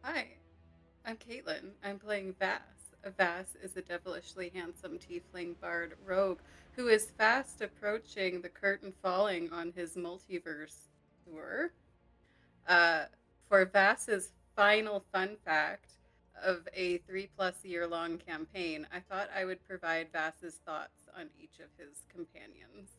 Hi, I'm Caitlin. I'm playing Vass. Vass is a devilishly handsome tiefling bard rogue who is fast approaching the curtain falling on his multiverse tour. Uh, for Vass's final fun fact of a 3+ year long campaign, I thought I would provide Vass's thoughts on each of his companions.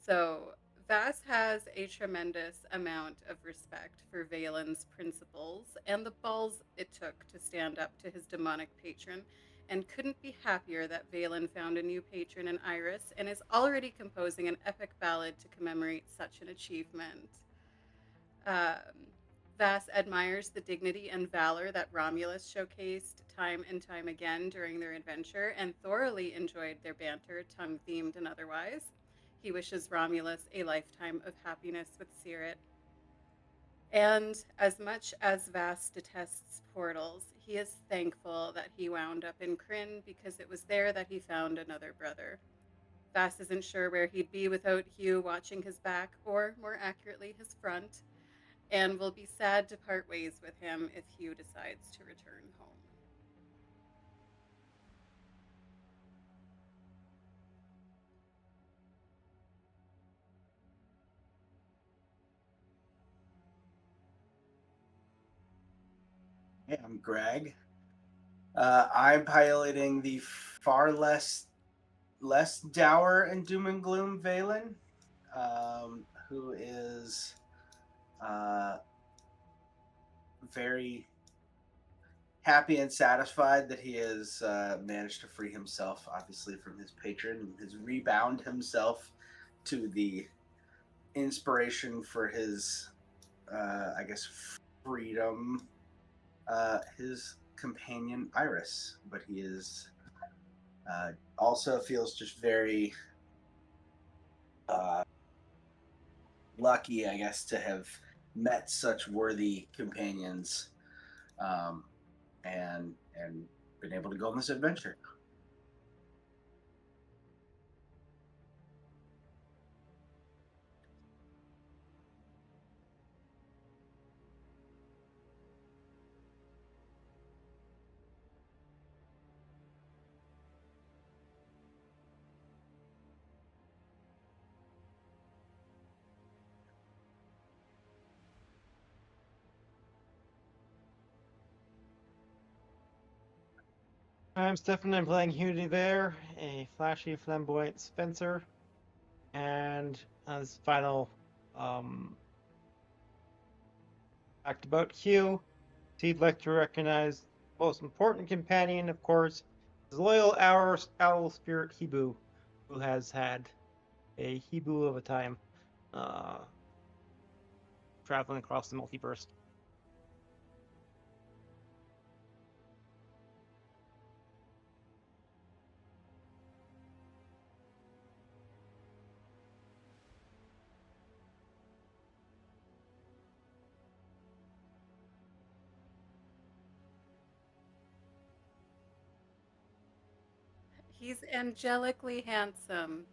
So, Vass has a tremendous amount of respect for Valen's principles and the balls it took to stand up to his demonic patron, and couldn't be happier that Valen found a new patron in Iris and is already composing an epic ballad to commemorate such an achievement. Um, Vass admires the dignity and valor that Romulus showcased time and time again during their adventure and thoroughly enjoyed their banter, tongue themed and otherwise. He wishes Romulus a lifetime of happiness with Sirit. And as much as Vass detests portals, he is thankful that he wound up in Kryn because it was there that he found another brother. Vass isn't sure where he'd be without Hugh watching his back, or more accurately, his front, and will be sad to part ways with him if Hugh decides to return home. Hey, I'm Greg. I'm piloting the far less dour and doom and gloom Valen, who is uh, very happy and satisfied that he has managed to free himself, obviously, from his patron and has rebound himself to the inspiration for his, I guess, freedom. His companion Iris, but he is also feels just very uh, lucky, I guess, to have met such worthy companions, um, and been able to go on this adventure. I'm Stefan. I'm playing Unity there, a flashy, flamboyant Spencer. And as final um, fact about Hugh, he'd like to recognize the most important companion, of course, his loyal owl spirit Hebu, who has had a Hebu of a time uh, traveling across the multiverse. He's angelically handsome.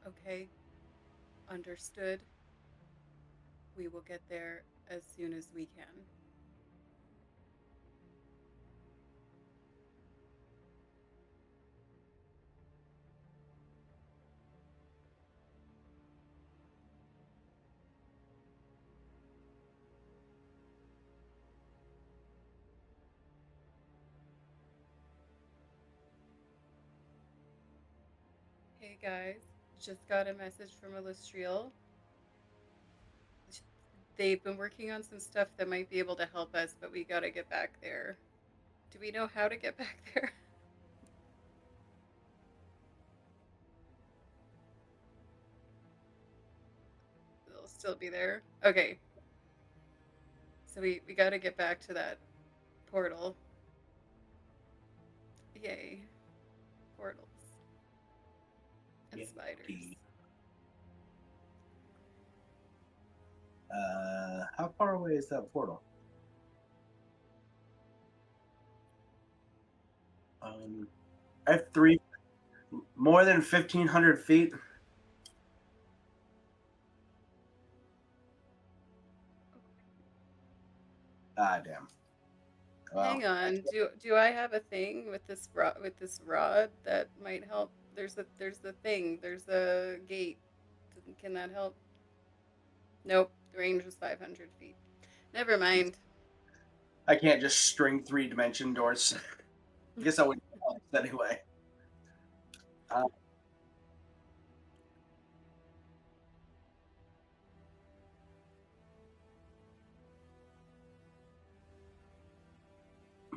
Okay, understood. We will get there as soon as we can. Hey guys, just got a message from Illustrial. They've been working on some stuff that might be able to help us, but we gotta get back there. Do we know how to get back there? They'll still be there. Okay, so we gotta get back to that portal. Yay, portals and Yeah, spiders. indeed. How far away is that portal? Um, I have three more than 1,500 feet. Ah, damn. Well, Hang on. Do I have a thing with this rod that might help? There's the thing. There's a gate. Can that help? Nope. The range was 500 feet. Never mind. I can't just string 3 dimension doors. Guess I would anyway. Uh,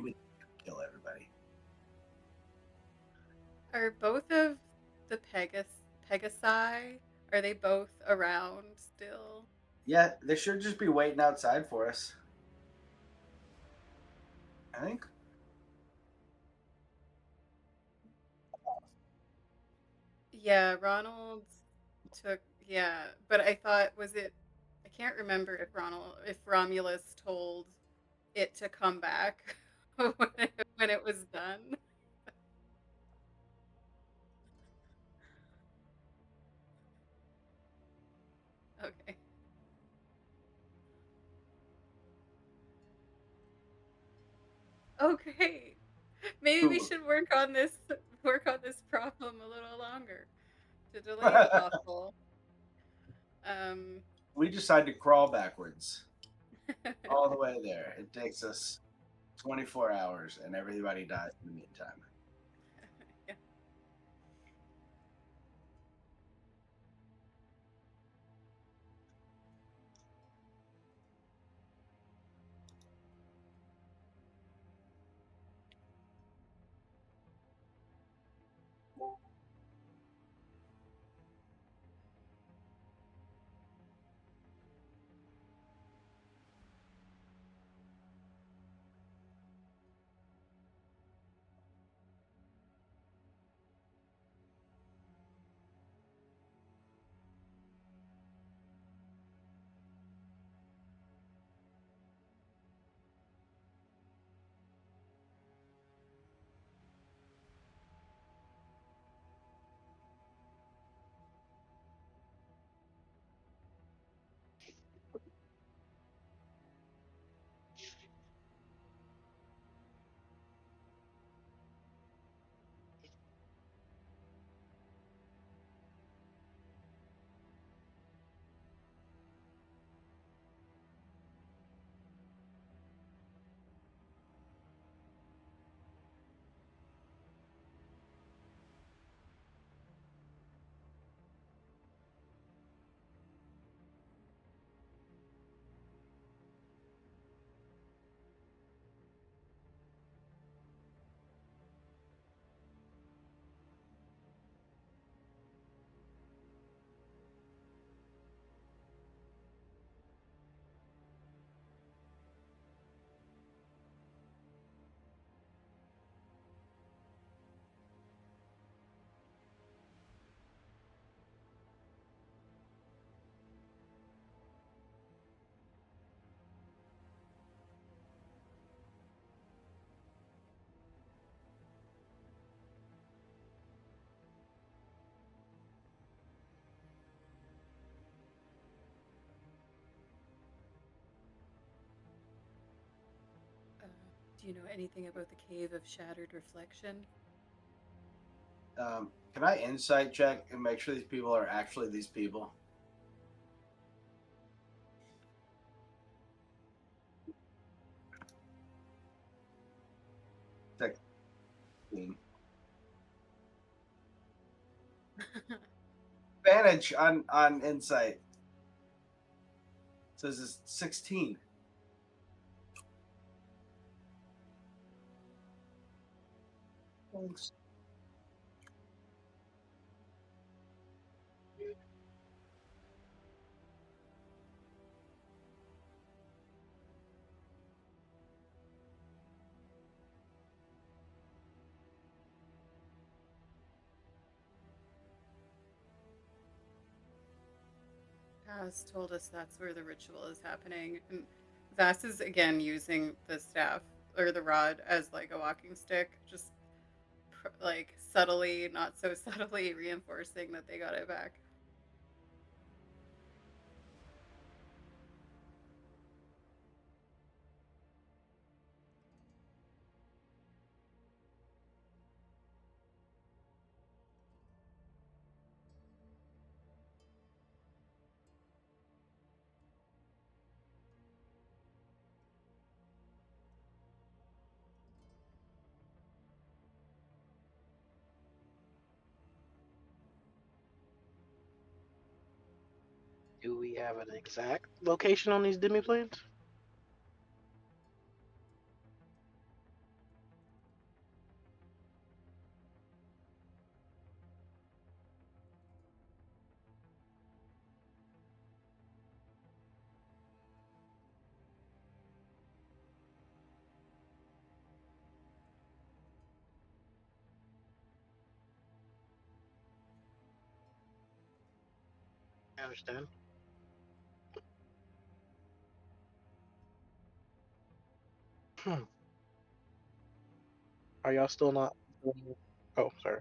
we kill everybody. Are both of the Pegasi? Are they both around still? Yeah, they should just be waiting outside for us. I think. Yeah, Ronald took. Yeah, but I thought was it? I can't remember if Romulus told it to come back when it was done. Okay. Okay. Maybe we should work on this problem a little longer to delay the possible. Um We decide to crawl backwards all the way there. It takes us 24 hours, and everybody dies in the meantime. yeah. Do you know anything about the Cave of Shattered Reflection? Can I insight check and make sure these people are actually these people? Check. Advantage on insight. Says it's 16. Thanks. Has told us that's where the ritual is happening. And Vass is again using the staff or the rod as like a walking stick, just like subtly, not so subtly reinforcing that they got it back. Do we have an exact location on these demi-planes? I understand. Hmm. Are y'all still not? Oh, sorry.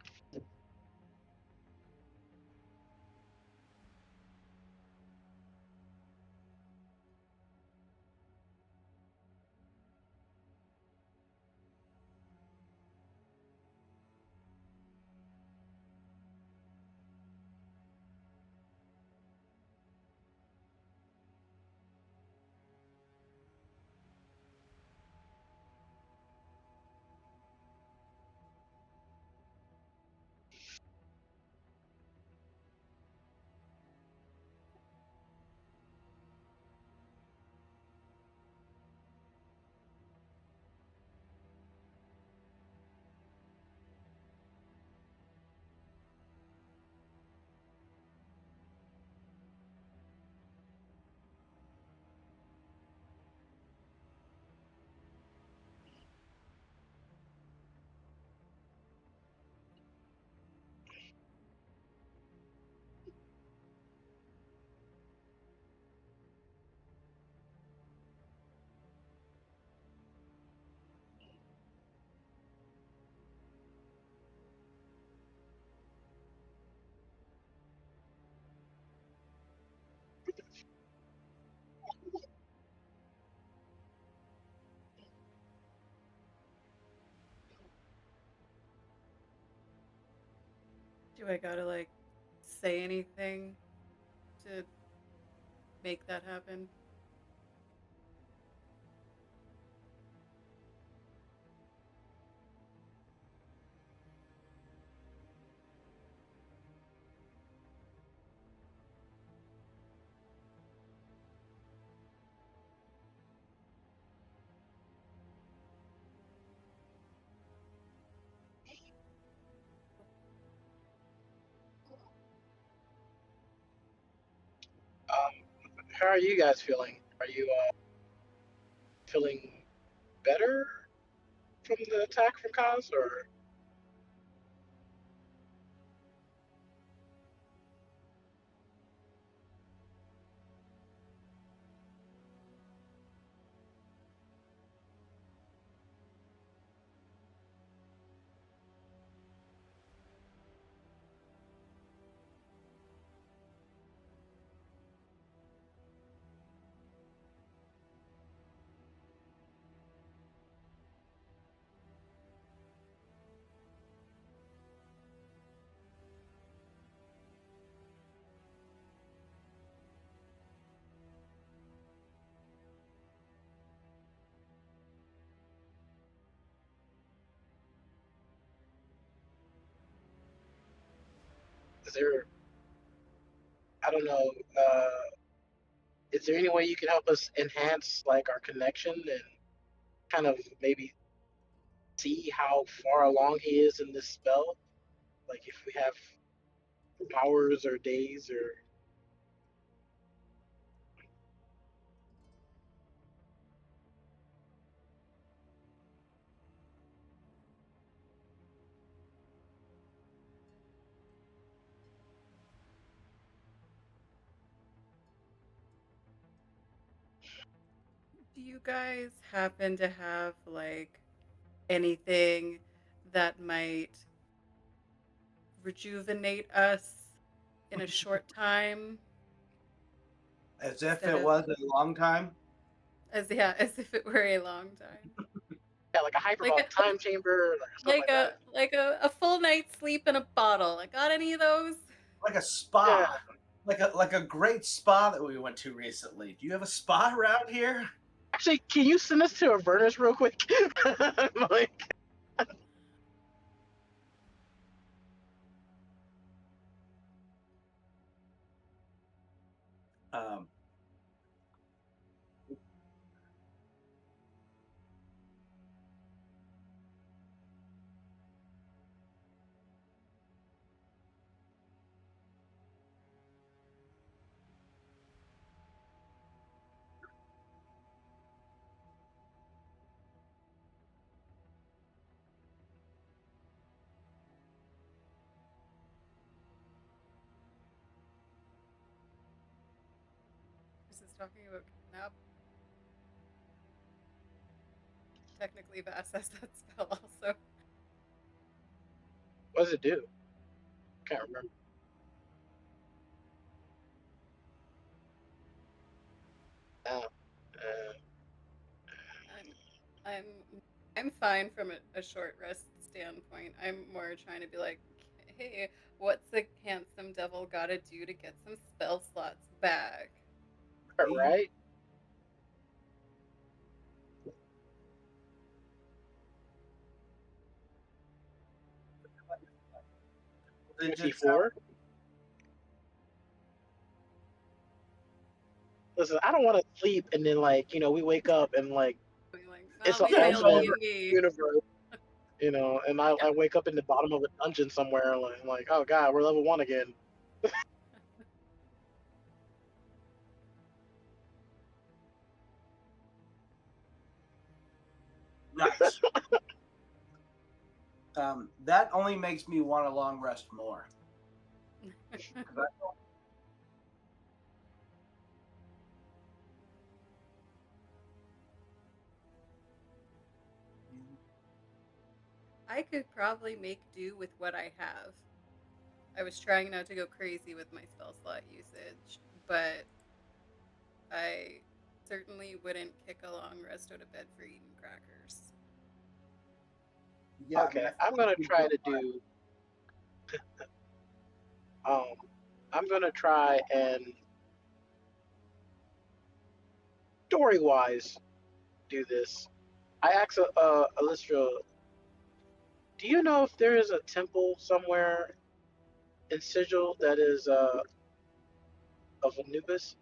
Do I gotta like say anything to make that happen? How are you guys feeling? Are you feeling better from the attack from Kaz, or Is there? I don't know. Is there any way you can help us enhance like our connection and kind of maybe see how far along he is in this spell? Like if we have hours or days or Do you guys happen to have like anything that might rejuvenate us in a short time As if instead it of was a long time. as if it were a long time? yeah, like a Like hyperbolic time chamber or something like that. like a full night's sleep in a bottle. I got any of those? Like a Yeah. spa. Like a great spa that we went to recently. Do you have a spa around here? Actually, can you send us to Avernus real quick? Like, Um, This is talking about kidnap. Technically, Vass has that spell also. what does it do? Can't remember. Uh, uh, I'm I'm I'm fine from a short rest standpoint. I'm more trying to be like, hey, what's the handsome devil got to do to get some spell slots back? we right? it just 54. Listen, I don't want to sleep and then like we wake up and like Being like, it's well, an we yeah, failed alternate no, D&D. universe, and Yeah. I wake up in the bottom of a dungeon somewhere like oh god, we're level 1 again. nice. That only makes me want a long rest more. 'Cause I could probably make do with what I have. I was trying not to go crazy with my spell slot usage, but I certainly wouldn't kick a long rest out of bed for eating crackers. yeah, I mean, Okay, I think I'm gonna we try go to do um I'm gonna try and story wise do this. I asked Alistra, do you know if there is a temple somewhere in Sigil that is of Anubis?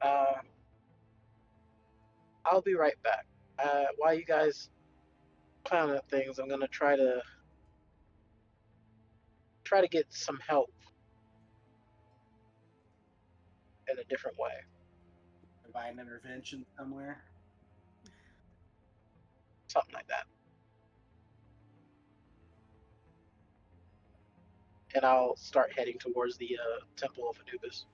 Uh, I'll be right back. While you guys looking at things, I'm gonna try to get some help in a different way. Divine intervention somewhere. Something like that. And I'll start heading towards the Temple of Anubis.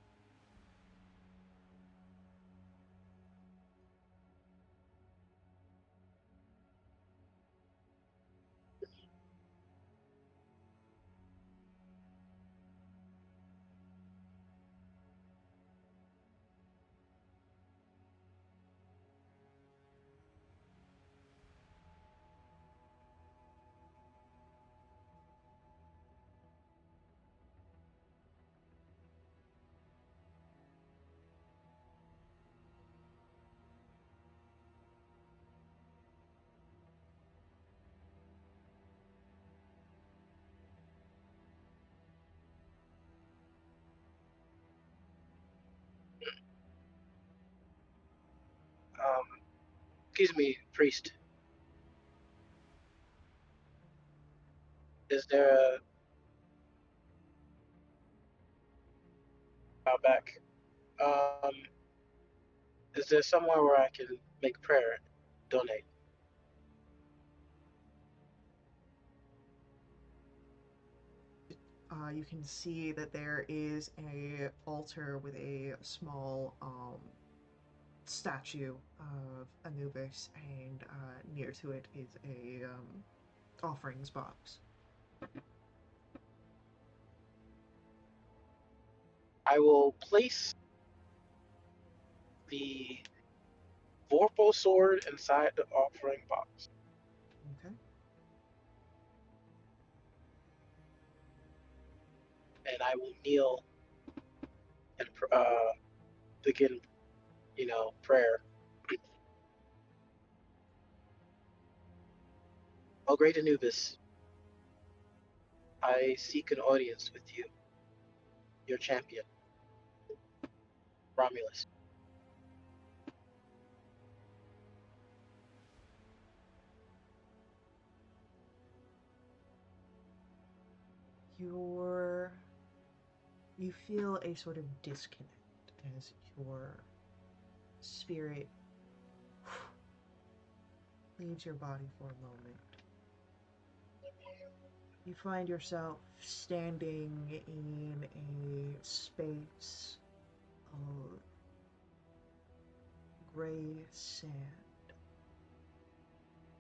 Excuse me, priest. Is there a out back? Um, is there somewhere where I can make prayer, donate? You can see that there is a altar with a small statue of Anubis, and near to it is a offerings box. I will place the Vorpal sword inside the offering box, Okay. and I will kneel and begin, prayer. O great Anubis, I seek an audience with you, your champion, Romulus. Your you feel a sort of disconnect as your spirit leaves your body for a moment. You find yourself standing in a space of gray sand.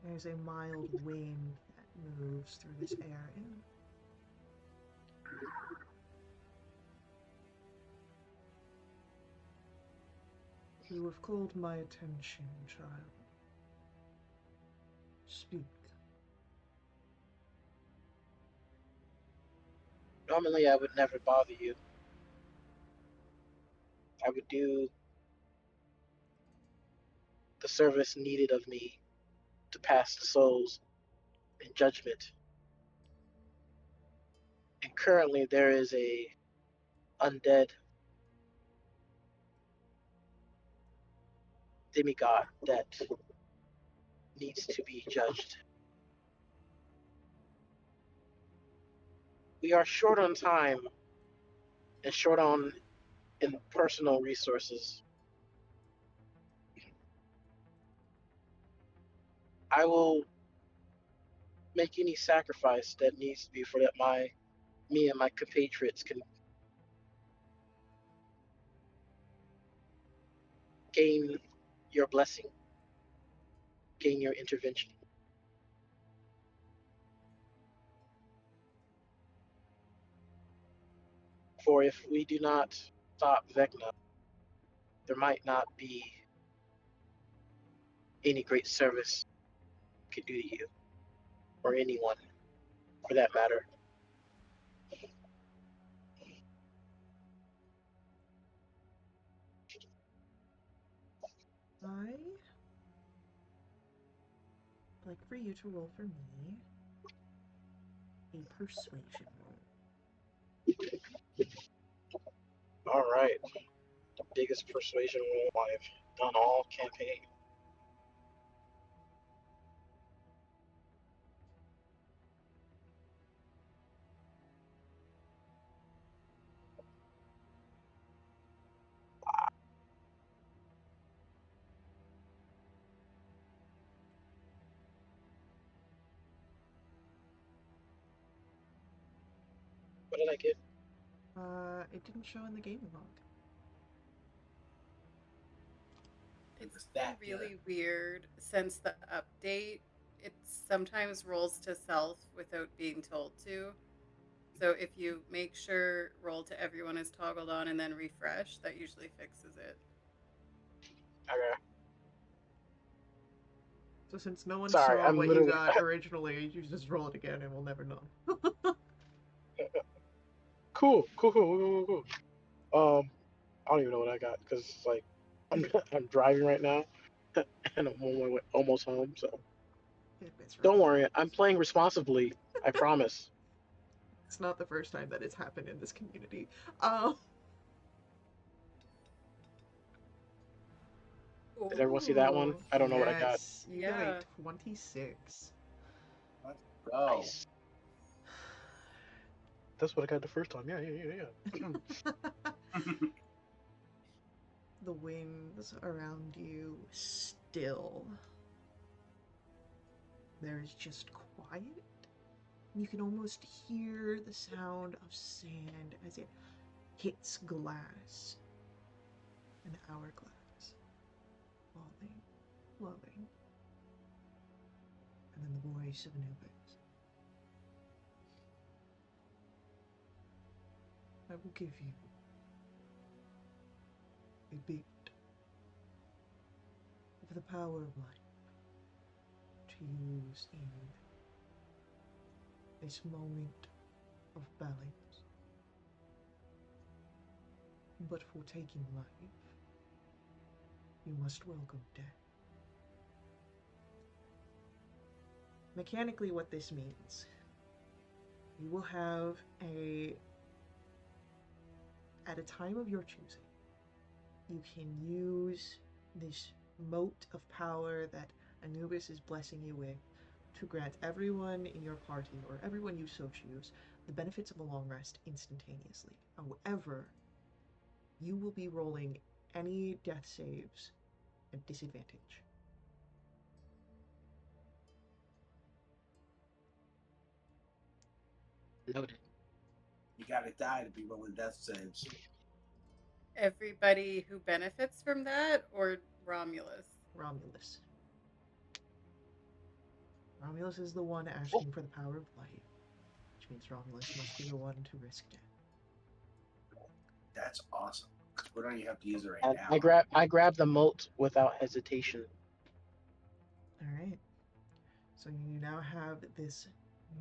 There's a mild wind that moves through this area. You have called my attention, child. Speak. Normally, I would never bother you. I would do the service needed of me to pass the souls in judgment. And currently, there is a undead demigod that needs to be judged. We are short on time and short on in personal resources. I will make any sacrifice that needs to be for that me and my compatriots can gain your blessing, gain your intervention. For if we do not stop Vecna, there might not be any great service we could do to you or anyone for that matter. I like for you to roll for me a persuasion roll. All right, the biggest persuasion roll I've done all campaign. What did I get? It didn't show in the gaming log. It It's was been that good. really weird since the update. It sometimes rolls to self without being told to. So if you make sure roll to everyone is toggled on and then refresh, that usually fixes it. Okay. So since no one Sorry, saw I'm what you literally got originally, you just roll it again and we'll never know. cool. I don't even know what I got because like I'm I'm driving right now and I'm on my way, almost home. So Goodness, don't Rob. worry, I'm playing responsibly. I promise. It's not the first time that it's happened in this community. Um, Did everyone see that one? ooh, I don't know what I got. yes, you got a Yeah. 26. Let's go. Nice. That's what I got the first time. Yeah. The winds around you still. There is just quiet. You can almost hear the sound of sand as it hits glass, an hourglass, falling, flowing, and then the voice of Anubis. I will give you a bit of the power of life to use in this moment of balance. But for taking life, you must welcome death. Mechanically, what this means, you will have at a time of your choosing, you can use this mote of power that Anubis is blessing you with to grant everyone in your party, or everyone you so choose, the benefits of a long rest instantaneously. However, you will be rolling any death saves at disadvantage. Noted. You gotta die to be rolling death saves. Everybody who benefits from that or Romulus? Romulus. Romulus is the one Oh, asking for the power of life, which means Romulus must be the one to risk death. That's awesome. Because we don't even have to use it right and now. I grab the moat without hesitation. All right. So you now have this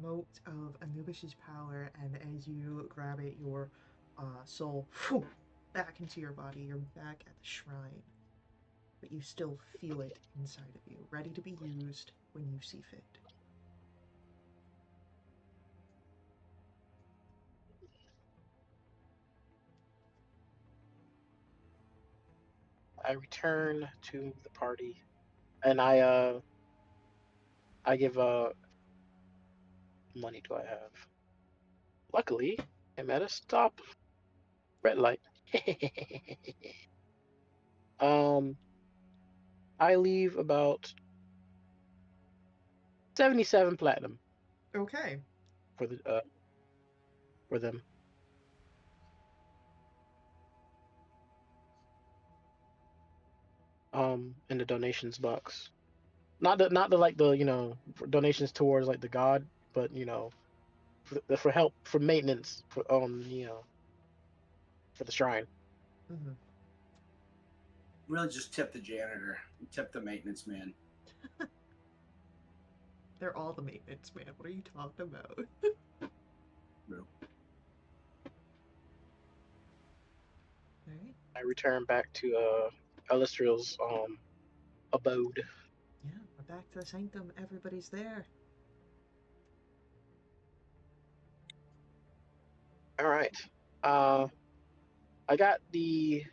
moat of Anubis's power, and as you grab it, your soul back into your body. You're back at the shrine, but you still feel it inside of you, ready to be used when you see fit. I return to the party, and I give money do I have? Luckily, I'm at a stop red light. um, I leave about 77 platinum Okay. for the for them. In the donations box. Not the like the donations towards like the god, but for help for maintenance for for the shrine. Mm-hmm. Really just tip the janitor. Tip the maintenance man. They're all the maintenance, man. What are you talking about? True. All right. I return back to Elistriel's abode. Yeah, we're back to the sanctum. Everybody's there. All right. Uh, I got the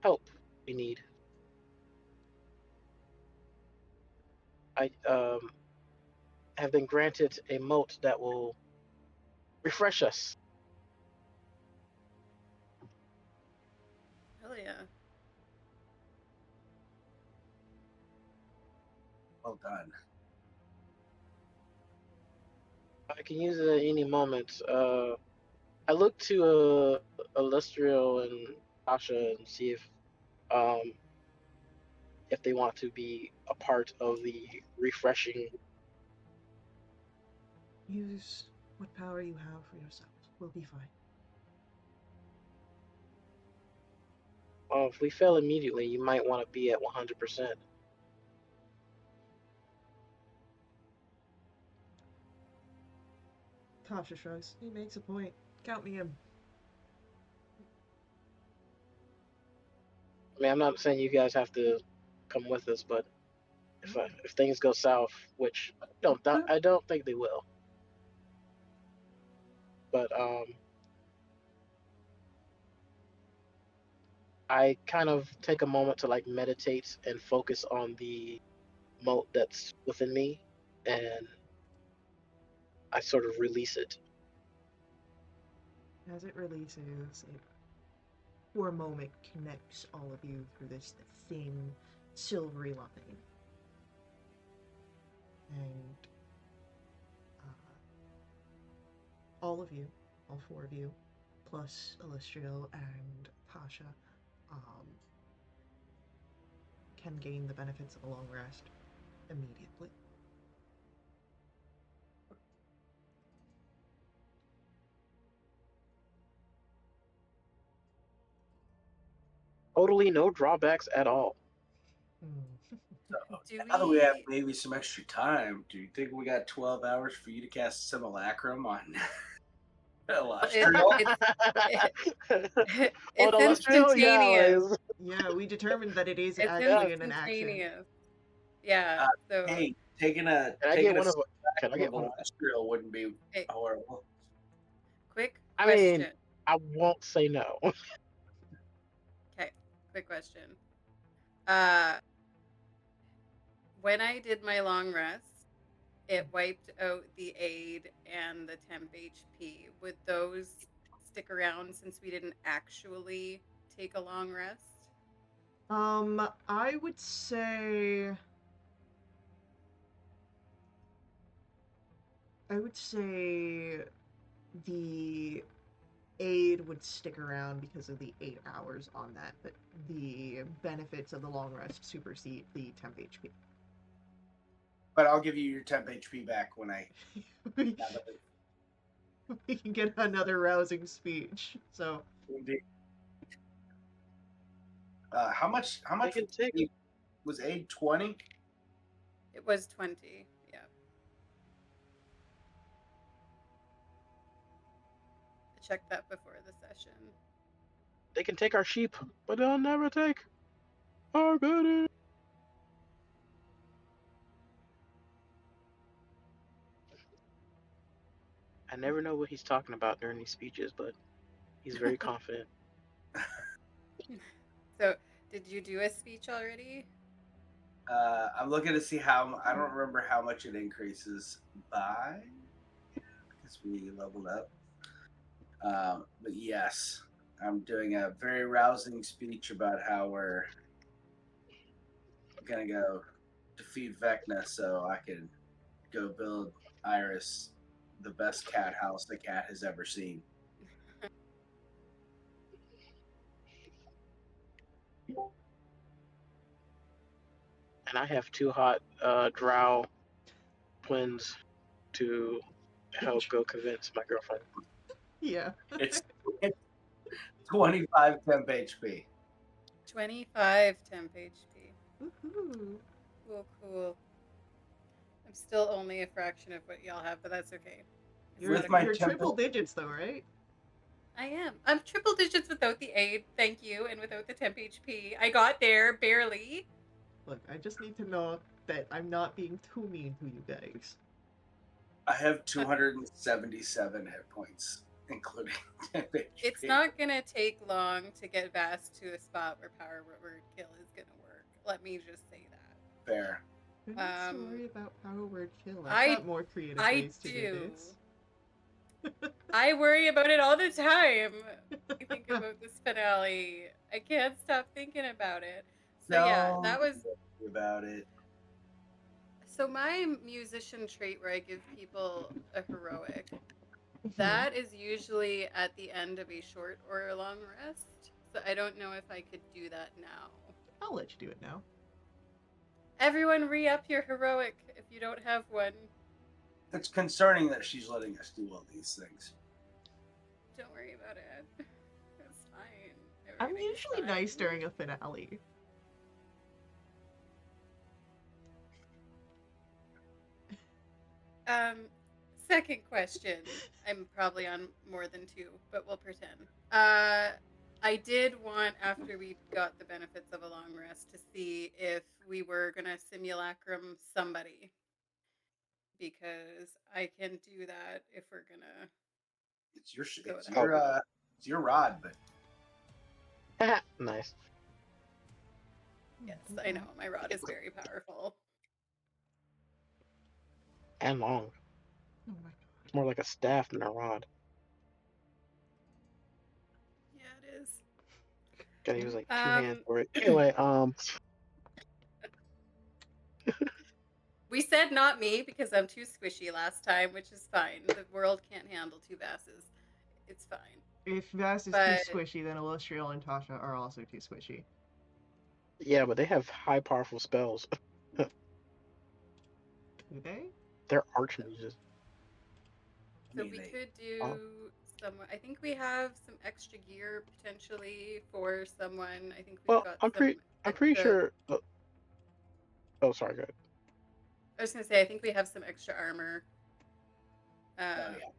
help we need. I have been granted a moat that will refresh us. Hell yeah. Well done. I can use it at any moment. I look to Illustrial and Asha and see um if they want to be a part of the refreshing. Use what power you have for yourselves. We'll be fine. Well, if we fail immediately, you might want to be at 100%. Tasha shrugs. He makes a point. Count me in. I mean, I'm not saying you guys have to come with us, but if things go south, which I don't think they will, but I kind of take a moment to like meditate and focus on the moat that's within me, and I sort of release it. As it releases, it for a moment connects all of you through this thin, silvery line. And all of you, all four of you, plus Illustrial and Pasha, um, can gain the benefits of a long rest immediately. Totally no drawbacks at all. So Do now that we have we? maybe some extra time, do you think we got 12 hours for you to cast Simulacrum on Well, Illustrial? On it's Illustrial, yeah, instantaneous. Yeah, we determined that it is It's actually an action. instantaneous. Yeah. Uh, So, hey, taking a can I get taking a one of? Can I Simulacrum get of one? Illustrial wouldn't be hey, horrible. quick I mean, question. I won't say no. Okay, quick question. Uh, when I did my long rest, it wiped out the aid and the temp HP. Would those stick around since we didn't actually take a long rest? I would say. I would say the aid would stick around because of the 8 hours on that, but the benefits of the long rest supersede the temp HP. But I'll give you your temp HP back when I. we can get another rousing speech. So, How much? How They much can take. was aid 20? It was 20. Yeah. I checked that before the session. They can take our sheep, but they'll never take our goodies. I never know what he's talking about during these speeches, but he's very confident. So, did you do a speech already? I'm looking to see how. I don't remember how much it increases by because we leveled up. But yes, I'm doing a very rousing speech about how we're gonna go defeat Vecna so I can go build Iris the best cat house the cat has ever seen. And I have two hot drow twins to help go convince my girlfriend. yeah. It's 25 temp HP. 25 temp HP. Woohoo. Cool, cool. I'm still only a fraction of what y'all have, but that's okay. It's You're, not With a my you're complete. triple temple, digits, though, right? I am. I'm triple digits without the aid, thank you, and without the temp HP. I got there, barely. Look, I just need to know that I'm not being too mean to you guys. I have 277 hit points, including temp HP. It's not gonna take long to get Vast to a spot where Power Word Kill is gonna work. Let me just say that. Fair. I'm not so Um, worried about power word kill. I've I got more creative I ways to do do. this. I worry about it all the time. I think about this finale. I can't stop thinking about it. So yeah, Don't that was worry about it. so my musician trait where I give people a heroic. That is usually at the end of a short or a long rest. So I don't know if I could do that now. I'll let you do it now. Everyone re up your heroic if you don't have one. It's concerning that she's letting us do all these things. Don't worry about it. It's fine. I'm Everything's usually fine. nice during a finale. Second question. I'm probably on more than two, but we'll pretend. I did want, after we got the benefits of a long rest, to see if we were gonna simulacrum somebody, because I can do that if we're gonna It's your go it's that your route. it's your rod, but Nice. Yes, I know my rod is very powerful. And long. Oh my It's more like a staff than a rod. Yeah, it is. Gotta use like two hands Um, for it. Anyway, we said not me because I'm too squishy last time, which is fine. The world can't handle two Vasses. It's fine. If Vass is too But squishy, then Illustrial and Tasha are also too squishy. yeah, but they have high powerful spells. Do they? They're archmages. I so mean we they. could Wow. do someone. I think we have some extra gear potentially for someone. I think we've Well, got some I'm pretty extra. sure. Oh, sorry, go ahead. I was gonna say I think we have some extra armor, Oh uh, yeah.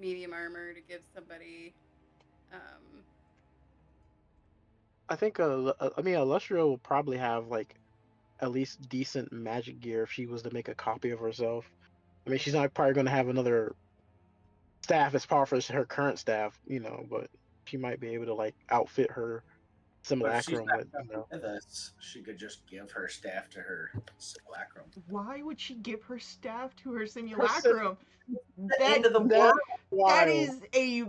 medium armor to give somebody. Um, I think I mean, Illustria will probably have like at least decent magic gear if she was to make a copy of herself. I mean, she's not probably going to have another staff as powerful as her current staff, but she might be able to like outfit her But if she's simulacrum not with, coming with us, she could just give her staff to her simulacrum. Why would she give her staff to her her sim- simulacrum? The That end of the That's world. that wild. is a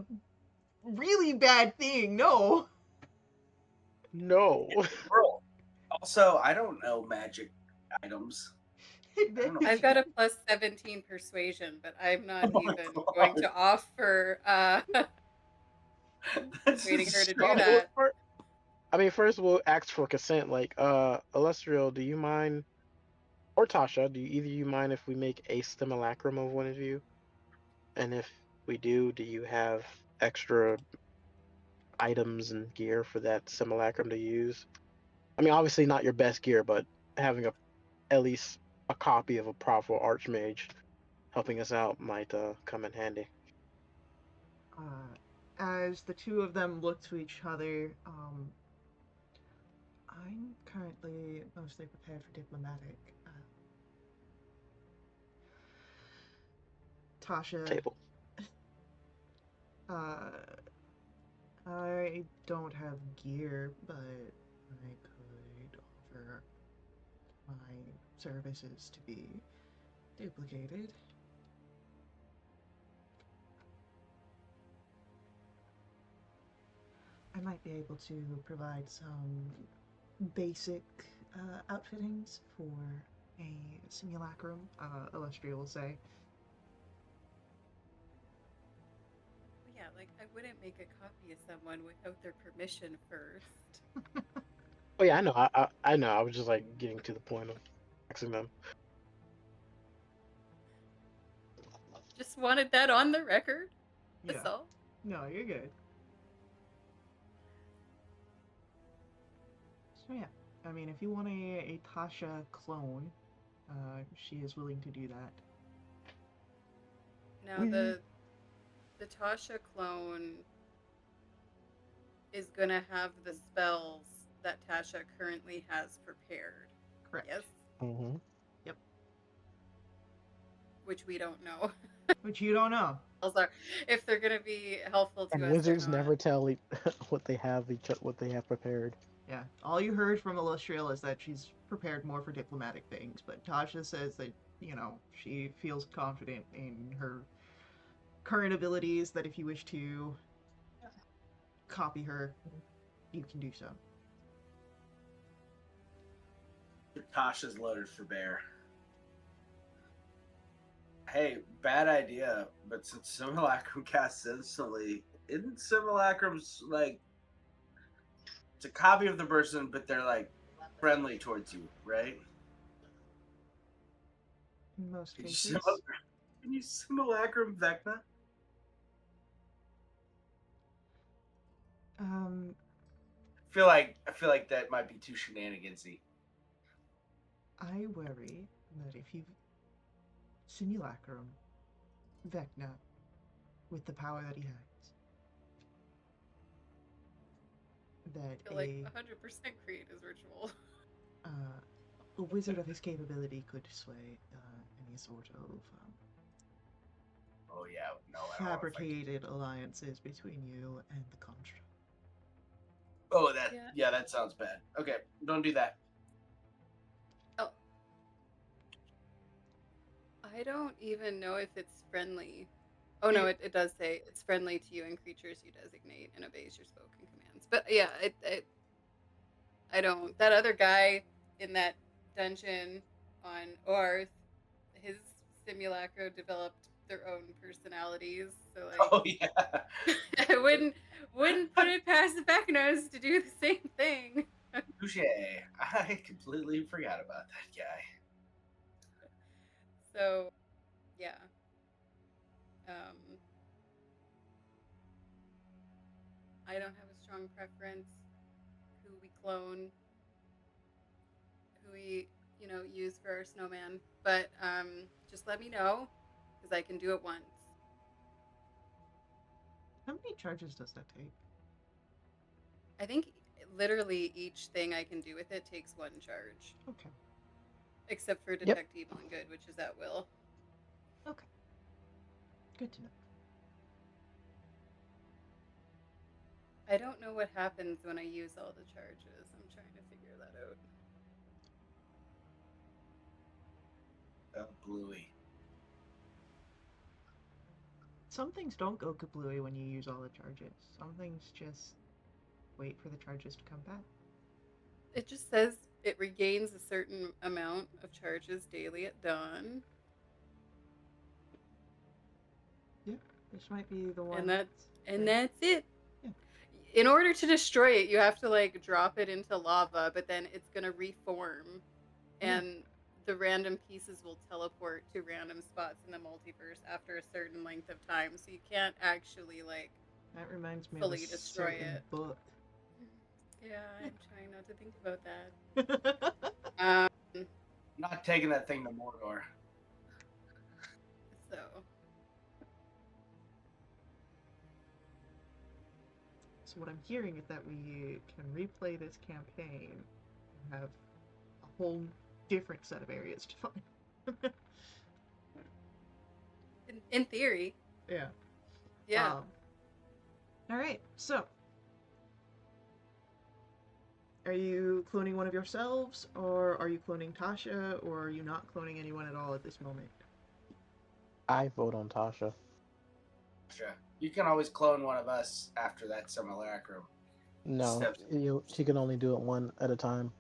really bad thing. No. No. World. Also, I don't know magic items. I don't know. I've got a plus 17 persuasion, but I'm not Oh my even going god. to offer That's waiting her to just do so. that. I mean, first we'll ask for consent. Like, Illustrial, do you mind, or Tasha, do either you mind if we make a simulacrum of one of you? And if we do you have extra items and gear for that simulacrum to use? I mean, obviously not your best gear, but having at least a copy of a powerful archmage helping us out might come in handy. As the two of them look to each other, I'm currently mostly prepared for diplomatic. Tasha, Table. uh, I don't have gear, but I could offer my services to be duplicated. I might be able to provide some basic outfittings for a simulacrum, Illustria will say. Yeah, like I wouldn't make a copy of someone without their permission first. Oh yeah, I know. I know. I was just like getting to the point of asking them. Just wanted that on the record. That's Yeah. all. No, you're good. So yeah, I mean, if you want a Tasha clone, she is willing to do that. Now the Tasha clone is gonna have the spells that Tasha currently has prepared. Correct. Yes, Mm-hmm. Yep. which we don't know. Which you don't know. Spells are if they're gonna be helpful to And us or wizards not. never tell what they have prepared. Yeah. All you heard from Illustrial is that she's prepared more for diplomatic things, but Tasha says that, she feels confident in her current abilities, that if you wish to copy her, you can do so. Tasha's loaded for bear. Hey, bad idea. But since simulacrum casts instantly, isn't simulacrums like it's a copy of the person, but they're like friendly towards you, right? In most Can you, cases. can you simulacrum Vecna? Um, I feel like that might be too shenanigansy. I worry that if you simulacrum Vecna with the power that he has, that I feel like 100% create his ritual. uh, a wizard of his capability could sway any sort of Oh yeah, no, I don't want to fight. fabricated alliances between you and the construct. Oh, that Yeah. yeah, that sounds bad. Okay, don't do that. Oh, I don't even know if it's friendly. Oh no, it does say it's friendly to you and creatures you designate and obeys your spoken commands. But yeah, I don't. That other guy in that dungeon on Orth, his simulacra developed their own personalities. So like, Oh yeah. I wouldn't put it past the Vecnos to do the same thing. Touche. I completely forgot about that guy. So yeah, um, I don't have a strong preference who we clone, who we use for our snowman. But just let me know because I can do it once. How many charges does that take? I think literally each thing I can do with it takes one charge, Okay. except for Yep. detect evil and good, which is at will. Okay. Good to know. I don't know what happens when I use all the charges. I'm trying to figure that out. Bluey. Some things don't go kablooey when you use all the charges. Some things just wait for the charges to come back. It just says it regains a certain amount of charges daily at dawn, Yeah, this might be the and one. that's it. Yeah. In order to destroy it, you have to like drop it into lava, but then it's gonna reform, Yeah. and the random pieces will teleport to random spots in the multiverse after a certain length of time. So you can't actually like That reminds me of a fully destroy certain it. book. Yeah, I'm trying not to think about that. So Um, Not taking that thing to Mordor. so what I'm hearing is that we can replay this campaign and have a whole different set of areas to find. in theory, Yeah. yeah. All right. So, are you cloning one of yourselves, or are you cloning Tasha, or are you not cloning anyone at all at this moment? I vote on Tasha. Sure. You can always clone one of us after that simulacrum No, steps. she can only do it one at a time.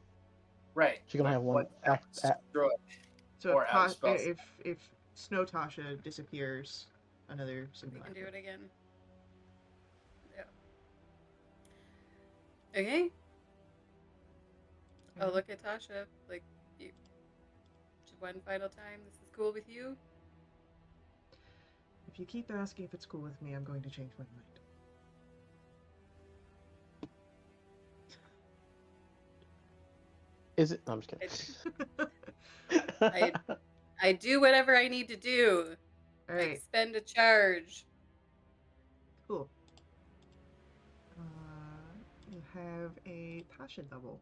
Right, She can but have one once that one's destroyed So or out of spells. if Snow Tasha disappears, another We can do simulacrum. it again. Yeah. Okay. Oh, look at Tasha. Like, you, one final time. This is cool with you? If you keep asking if it's cool with me, I'm going to change my Is it? No, I'm just I, kidding. I, I do whatever I need to do. All I right. expend a charge. Cool. You have a Tasha double.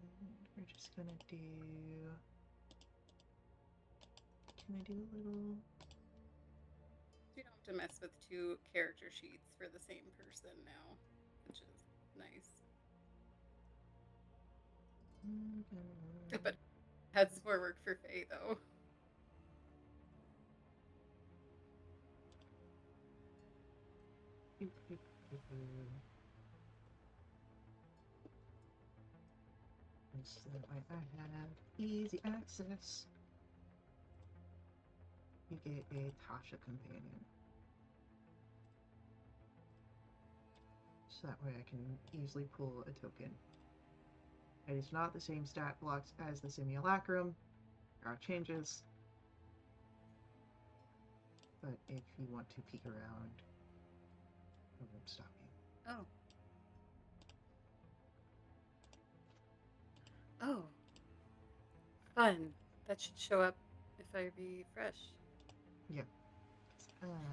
And we're just gonna do. Can I do a little? You don't have to mess with two character sheets for the same person now, which is nice. But it adds more work for Faye, though. So that way I have easy access. you get a Tasha companion. So that way I can easily pull a token. It is not the same stat blocks as the simulacrum. There are changes, but if you want to peek around, I won't stop you. Oh. Oh. Fun. That should show up if I refresh. Yeah.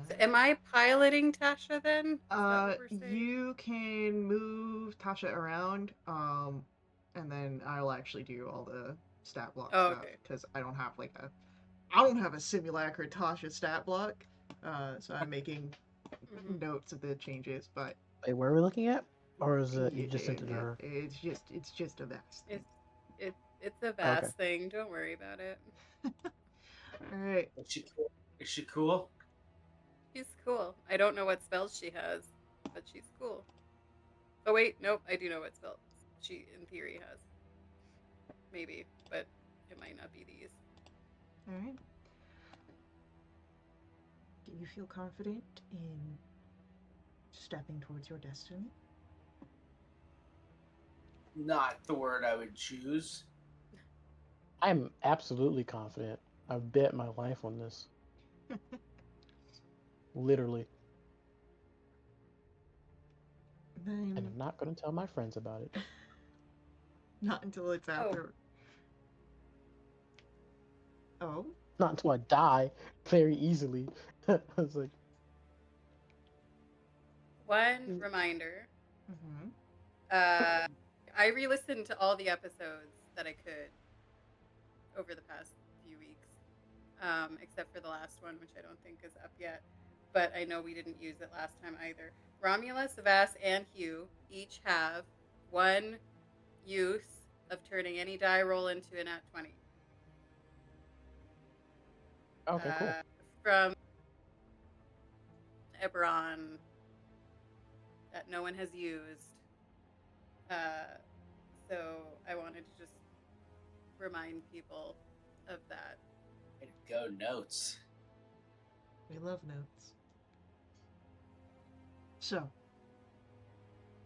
So am I piloting Tasha then? Is that what we're saying? You can move Tasha around, and then I'll actually do all the stat block Oh, stuff okay. because I don't have a simulacra Tasha stat block, so I'm making Mm-hmm. notes of the changes, but Wait, where are we looking at? Or is it you just sent it to her? it's just a vast thing. It's a Okay. vast thing. Don't worry about it. All right. Is she cool? Is she cool? She's cool. I don't know what spells she has, but she's cool. Oh wait, nope. I do know what spells she, in theory, has. Maybe, but it might not be these. All right. Do you feel confident in stepping towards your destiny? Not the word I would choose. I'm absolutely confident. I've bet my life on this. Literally. And Then I'm not going to tell my friends about it. not until it's Oh, after. Oh. Not until I die very easily. I was like, one reminder. Mm-hmm. I re-listened to all the episodes that I could over the past few weeks, except for the last one, which I don't think is up yet. But I know we didn't use it last time either. Romulus, Vas, and Hugh each have one use of turning any die roll into a nat 20. okay, cool. From Eberron that no one has used. Uh, so I wanted to just remind people of that. Way to go, notes. We love notes. So,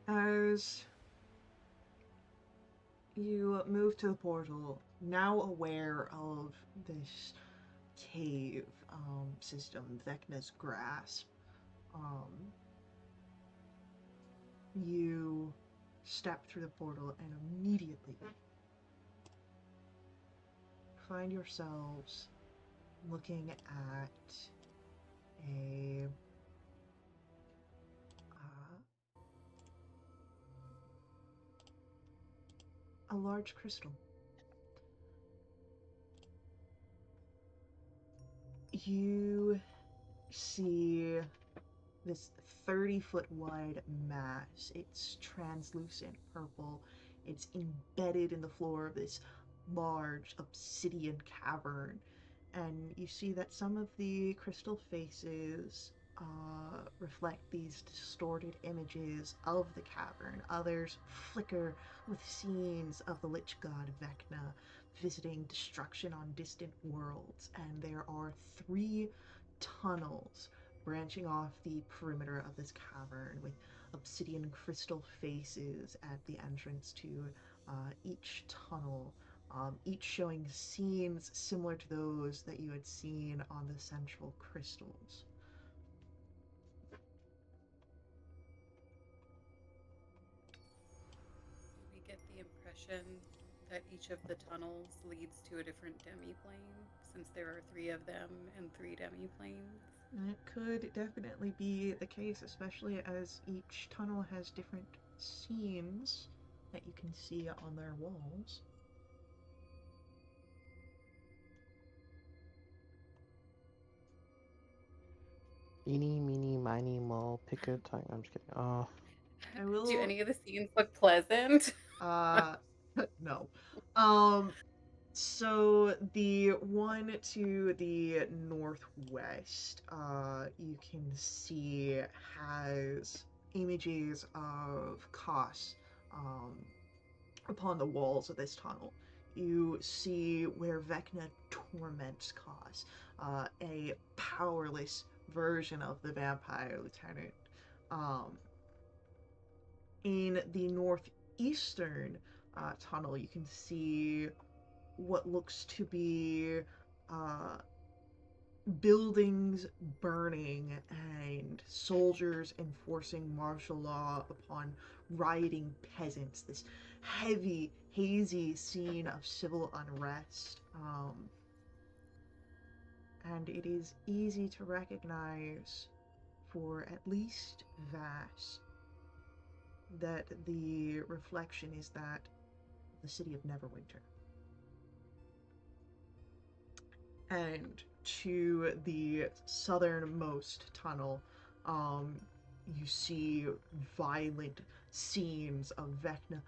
as you move to the portal, now aware of this cave system, Vecna's grasp, um, you step through the portal and immediately find yourselves looking at a uh, a large crystal. You see this 30-foot wide mass. It's translucent purple. It's embedded in the floor of this large obsidian cavern. And you see that some of the crystal faces reflect these distorted images of the cavern. Others flicker with scenes of the lich god Vecna visiting destruction on distant worlds. And there are 3 tunnels branching off the perimeter of this cavern with obsidian crystal faces at the entrance to each tunnel, each showing scenes similar to those that you had seen on the central crystals. Do we get the impression that each of the tunnels leads to a different demi-plane, since there are 3 of them and 3 demi-planes? It could definitely be the case, especially as each tunnel has different scenes that you can see on their walls. Eeny, meeny, miny, mo, pick a time. I'm just kidding. I Do will any of the scenes look pleasant? uh no. Um So the one to the northwest, you can see has images of Kos um, upon the walls of this tunnel. you see where Vecna torments Cause, a powerless version of the vampire lieutenant. Um, in the northeastern tunnel, you can see what looks to be uh, buildings burning and soldiers enforcing martial law upon rioting peasants. This heavy, hazy scene of civil unrest. And it is easy to recognize for at least Vass that the reflection is that of the city of Neverwinter. And to the southernmost tunnel, you see violent scenes of Vecna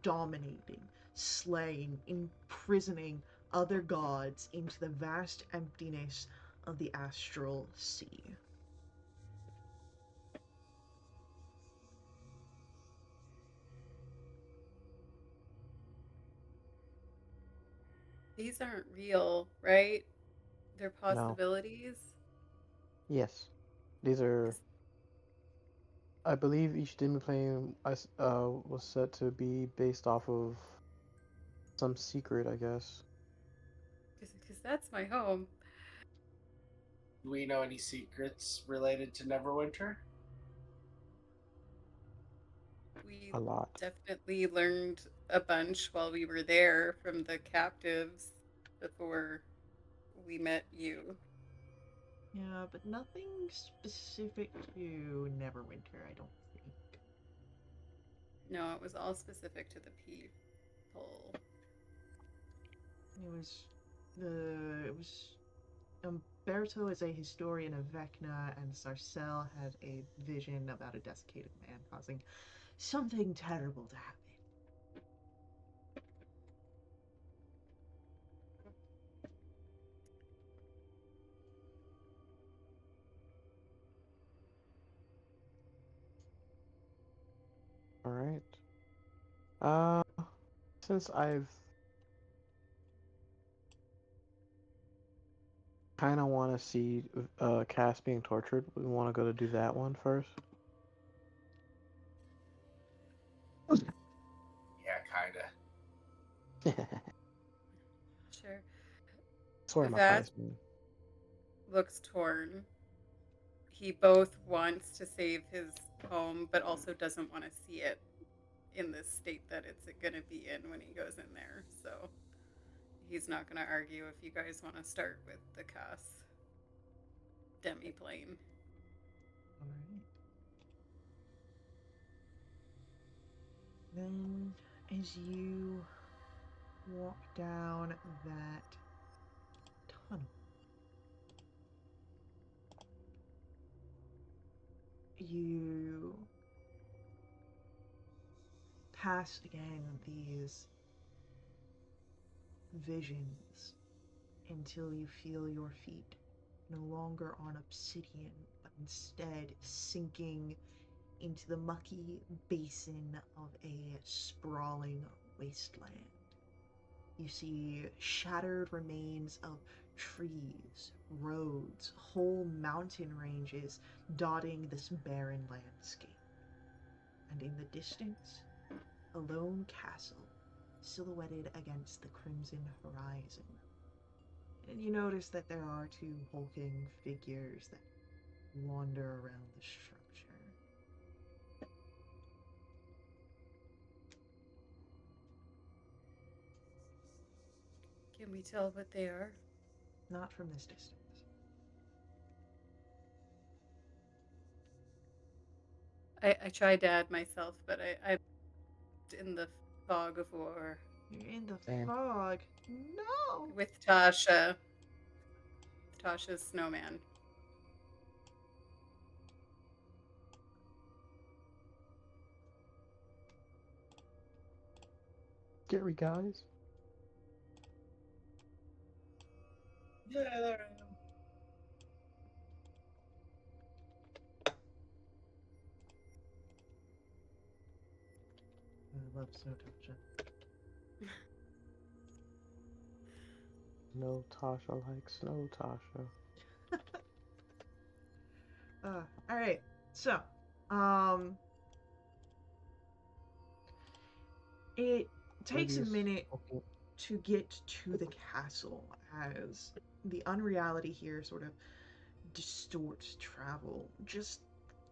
dominating, slaying, imprisoning other gods into the vast emptiness of the astral sea. These aren't real, right? They're No. possibilities. Yes. These are. 'Cause I believe each demon plane was set to be based off of some secret, I guess. that's my home. Do we know any secrets related to Neverwinter? We A lot. definitely learned a bunch while we were there from the captives before we met you. Yeah, but nothing specific to Neverwinter, I don't think. No, it was all specific to the people. It was Umberto is a historian of Vecna, and Sarcelle had a vision about a desiccated man causing something terrible to happen. All right. Uh, since I've kind of want to see Cass being tortured, we want to go to do that one first. Yeah, kinda. Sure. Swear my Vass pies, man. looks torn. He both wants to save his home, but also doesn't want to see it in the state that it's going to be in when he goes in there. So he's not going to argue if you guys want to start with the Cass demiplane. All right. Then, as you walk down that tunnel, you pass again these visions until you feel your feet no longer on obsidian, but instead sinking into the mucky basin of a sprawling wasteland. You see shattered remains of trees, roads, whole mountain ranges dotting this barren landscape. And in the distance, a lone castle silhouetted against the crimson horizon. And you notice that there are two hulking figures that wander around the structure. Can we tell what they are? Not from this distance. I tried to add myself, but I'm in the fog of war You're in the Same. fog. No! with Tasha. Tasha's snowman. Scary guys. Yeah, there I am. I love Snow Tasha. No Tasha like Snow Tasha. All right. So, um, it takes a Previous. minute Okay. to get to the castle as the unreality here sort of distorts travel. Just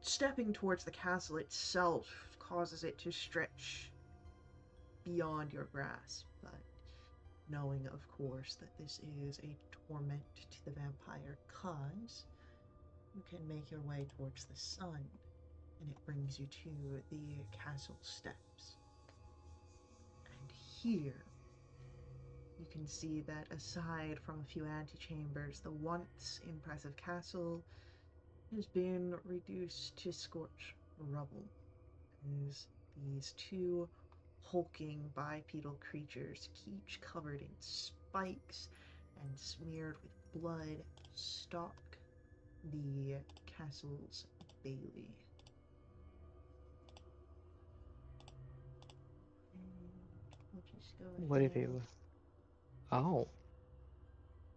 stepping towards the castle itself causes it to stretch beyond your grasp, but knowing, of course, that this is a torment to the vampire cause, you can make your way towards the sun, and it brings you to the castle steps. And here, you can see that aside from a few antechambers, the once impressive castle has been reduced to scorched rubble as these two hulking bipedal creatures, each covered in spikes and smeared with blood, stalk the castle's bailey. And we'll just go What did he? ahead Oh.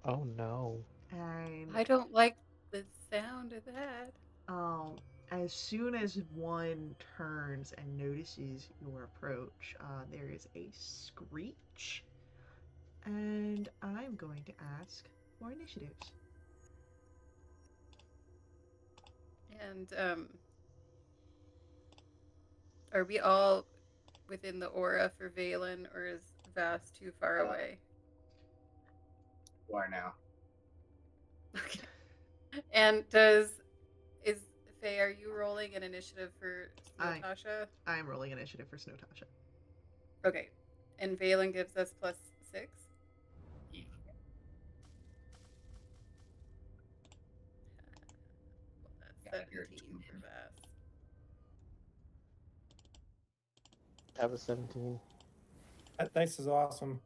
Oh no. and I don't like the sound of that. um as soon as one turns and notices your approach, there is a screech, and I'm going to ask for initiatives. And are we all within the aura for Valen, or is Vast too far away? You are now. Okay. And is Faye, are you rolling an initiative for I Snowtasha? I am rolling initiative for Snowtasha. Okay. And Valen gives us +6. Well, Yeah, that's you're 17 for Vast. I have a 17. That dice is awesome.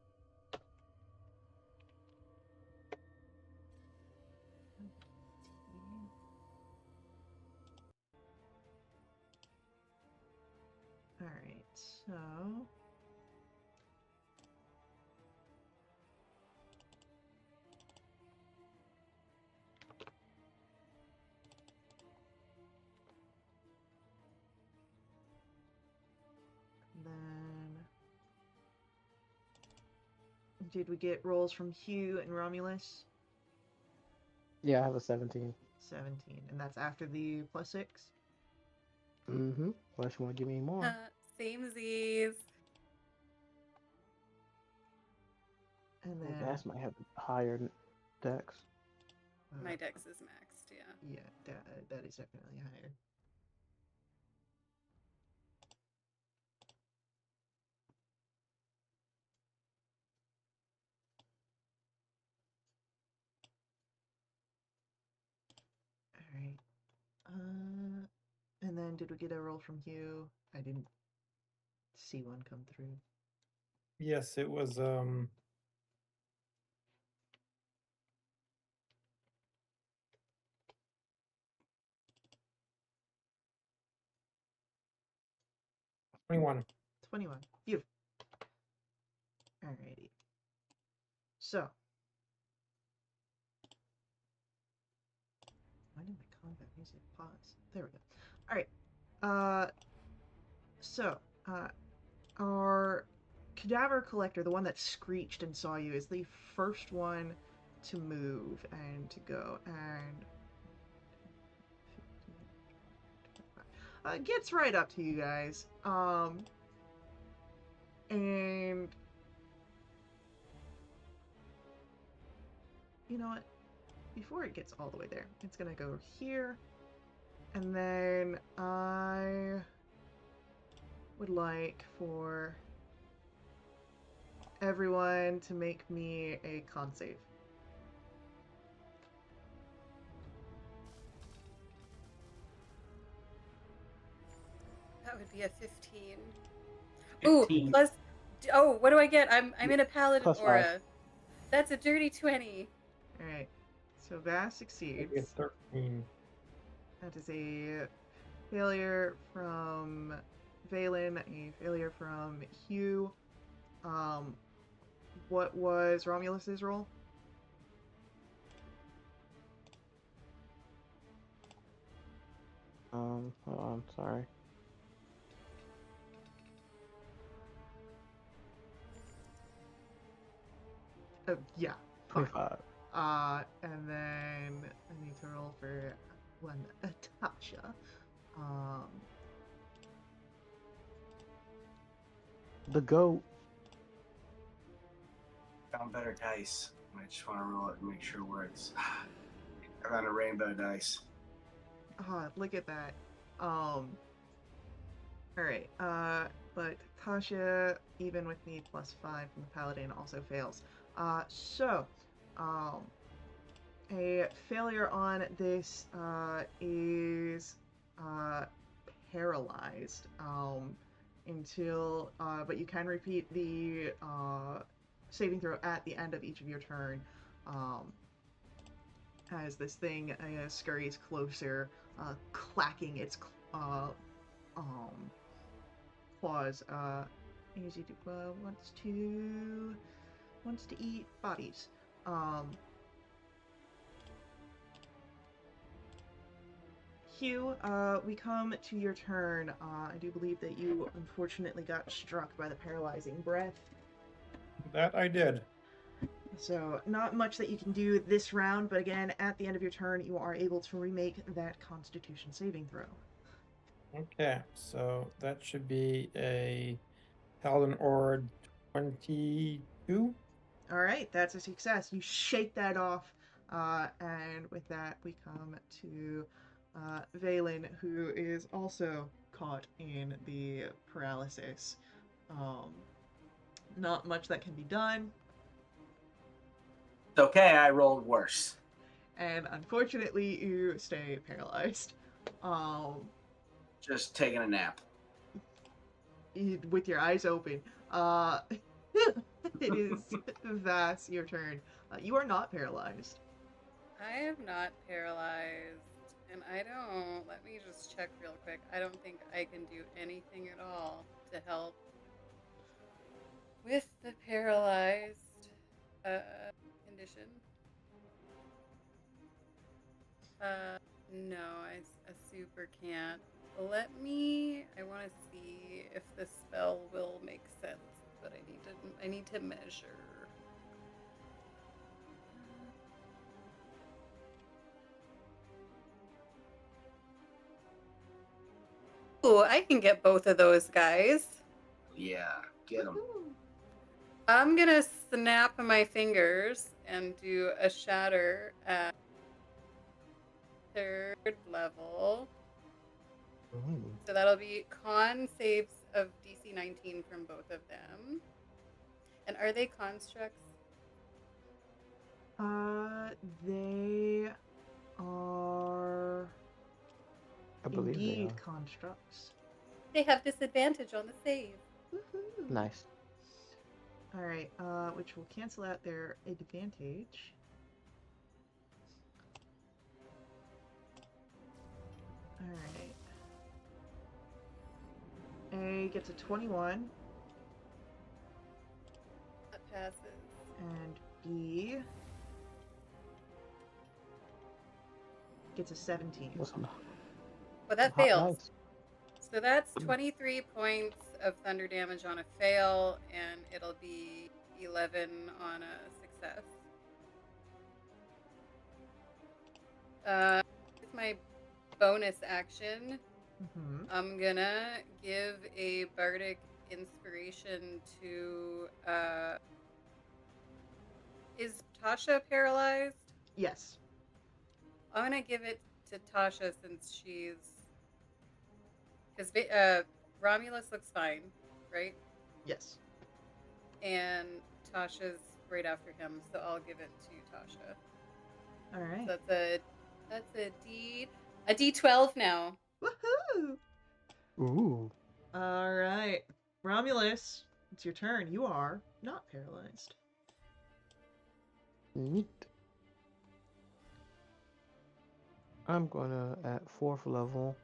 All right, so then did we get rolls from Hugh and Romulus? Yeah, I have a 17. 17, and that's after the +6. Mm-hmm. Unless you want to give me more. Samesies. And Well, then Vast might have higher dex. My dex is maxed, yeah. yeah, that is definitely higher. All right. And then did we get a roll from Hugh? I didn't see one come through. Yes, it was 21. 21. Beautiful. Alrighty. So, why did my combat music pause? There we go. All right. So, our cadaver collector, the one that screeched and saw you, is the first one to move and to go and gets right up to you guys. And you know what? Before it gets all the way there, it's gonna go here, and then I would like for everyone to make me a con save. That would be a 15. Ooh, 15. plus. Oh, what do I get? I'm in a paladin +5. aura. That's a dirty 20. All right. So Vass Maybe a succeeds. 13. That is a failure from Valen, a failure from Hugh. What was Romulus's roll? Hold on, sorry. Yeah, fine. 25. And then I need to roll for one Tasha. Um, The goat. Found better dice. I just want to roll it and make sure it works. I found a rainbow dice. look at that. All right. But Tasha, even with me +5 from the paladin, also fails. So, um, a failure on this is paralyzed until. But you can repeat the saving throw at the end of each of your turn. As this thing scurries closer, clacking its um, claws. Easy to wants to eat bodies. Hugh, we come to your turn. I do believe that you unfortunately got struck by the paralyzing breath. That I did. So, not much that you can do this round, but again, at the end of your turn, you are able to remake that Constitution saving throw. Okay, so that should be a Paladin Aura 22. All right, that's a success. You shake that off, and with that, we come to Valen, who is also caught in the paralysis. Um, Not much that can be done, It's okay, I rolled worse. and unfortunately, you stay paralyzed. Um, Just taking a nap. with your eyes open. It is Vass, your turn. You are not paralyzed. I am not paralyzed, and I don't. Let me just check real quick. I don't think I can do anything at all to help with the paralyzed condition. No, I super can't. Let me. I want to see if the spell will make sense, but I need to measure. Ooh, I can get both of those guys. Yeah, get them. I'm gonna snap my fingers and do a shatter at 3rd level. Ooh. So that'll be con saves of DC 19 from both of them. And are they constructs? They are I believe they indeed are. constructs. They have disadvantage on the save. Woohoo! Nice. All right, which will cancel out their advantage. All right. A gets a 21, That passes. and B gets a 17. With some, Well, some that hot fails. dice. So that's Ooh. 23 points of thunder damage on a fail, and it'll be 11 on a success. With my bonus action, Mm-hmm. I'm gonna give a bardic inspiration to. Is Tasha paralyzed? Yes. I'm gonna give it to Tasha since she's. Because Romulus looks fine, right? Yes. And Tasha's right after him, so I'll give it to Tasha. All right. So that's a D12 now. Woohoo! Ooh. All right, Romulus, it's your turn. You are not paralyzed. Neat. I'm gonna at 4th level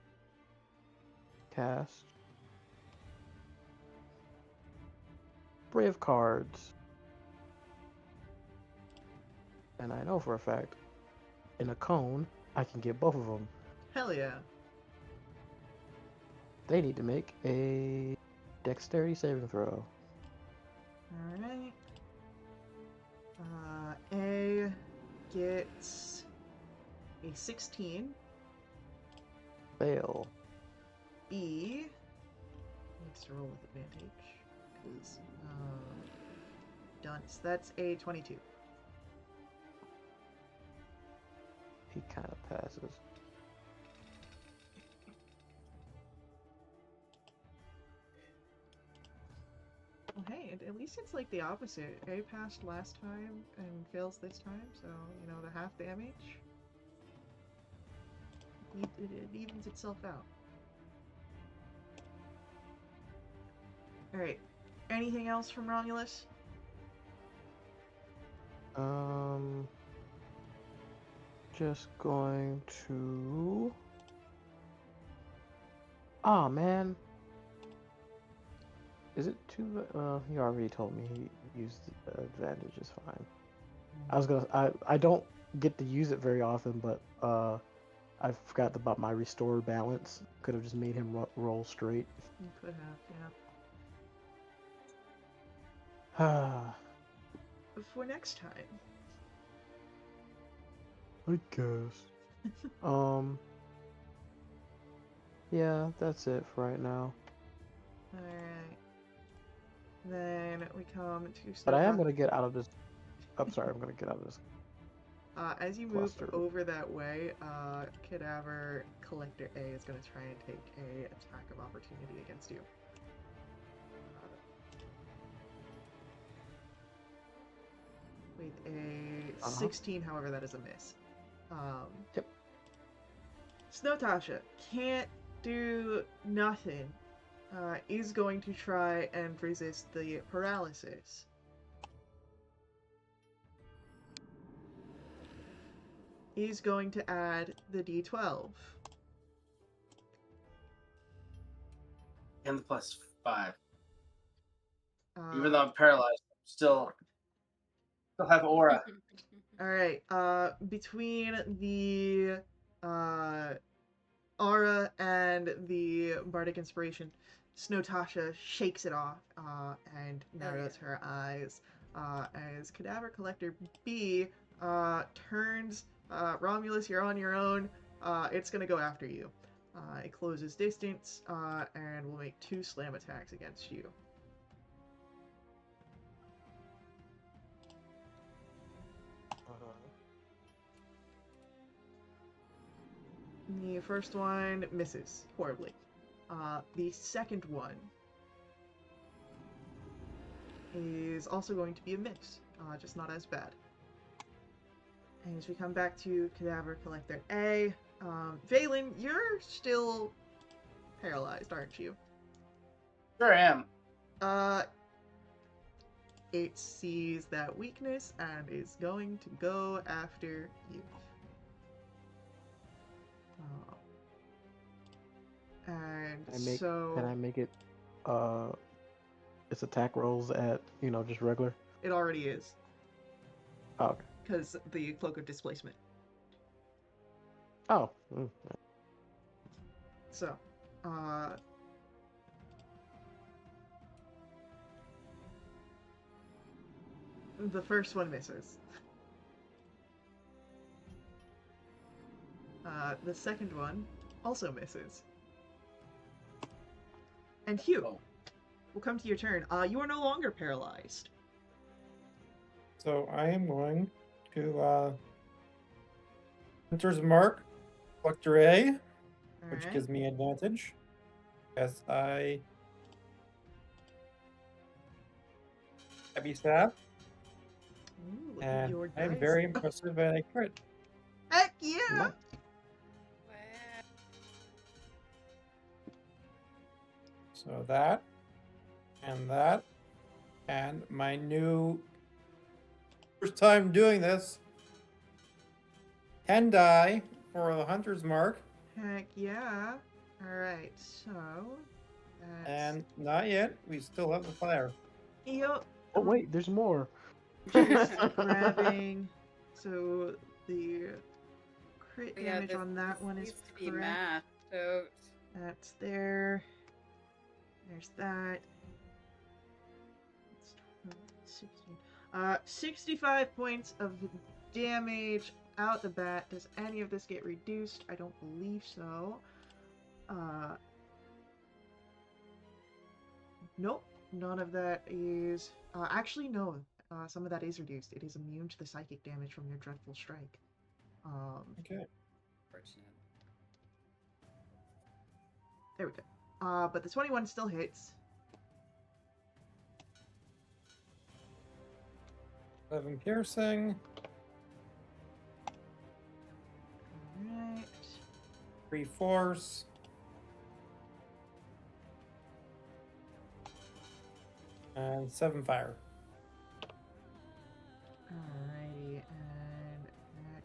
cast Brave Cards. And I know for a fact, in a cone, I can get both of them. Hell yeah. They need to make a dexterity saving throw. Alright. A gets a 16. Fail. B needs to roll with advantage. Because, dunce. That's a 22. He kind of passes. Well, hey, at least it's like the opposite. A passed last time and fails this time, so, you know, the half damage. It evens itself out. Alright. Anything else from Romulus? Just going to. Oh man. Is it too? He already told me he used the advantage is fine. I was gonna. I don't get to use it very often, but I forgot about my restore balance. Could have just made him roll straight. You could have, I yeah. For next time. guess. Yeah, that's it for right now. Alright. Then we come to But I am Snowpaw. gonna get out of this. I'm sorry, I'm gonna get out of this As you move cluster. over that way, Cadaver Collector A is going to try and take a attack of opportunity against you. With a 16, however, that is a miss. Yep. Snowtasha can't do nothing. Is going to try and resist the paralysis. Is going to add the D12. And the +5. Even though I'm paralyzed, I'm still have aura. Alright, between the aura and the bardic inspiration, Snowtasha shakes it off and narrows her eyes as Cadaver Collector B turns. Romulus, you're on your own. It's gonna go after you. It closes distance and will make 2 slam attacks against you. The first one misses horribly. The second one is also going to be a miss, just not as bad. And as we come back to Cadaver Collector A, Valen, you're still paralyzed, aren't you? Sure am. It sees that weakness and is going to go after you. And Can I make it its attack rolls at, just regular? It already is. Oh, okay. Because the Cloak of Displacement. Oh. So, the first one misses. The second one also misses. And Hugh, we'll come to your turn. You are no longer paralyzed. So I am going to Hunter's Mark, Collector A, which gives me advantage. Yes, I heavy staff. Ooh, look at And your I'm dice. very impressive at a crit. Heck yeah! Nice. So that, and my new first time doing this, 10 die for the Hunter's Mark. Heck yeah. Alright, so... That's... And not yet, we still have the fire. Yep. Oh wait, there's more. Just grabbing... So, the crit Yeah, damage on that one is needs to be correct. mathed out. That's there. There's that. 16. 65 points of damage out the bat. Does any of this get reduced? I don't believe so. Nope. None of that is... actually, no. Some of that is reduced. It is immune to the psychic damage from your dreadful strike. Okay. Fortunate. There we go. But the 21 still hits. 11 piercing, Alright. 3 force, and 7 fire. Alrighty, and that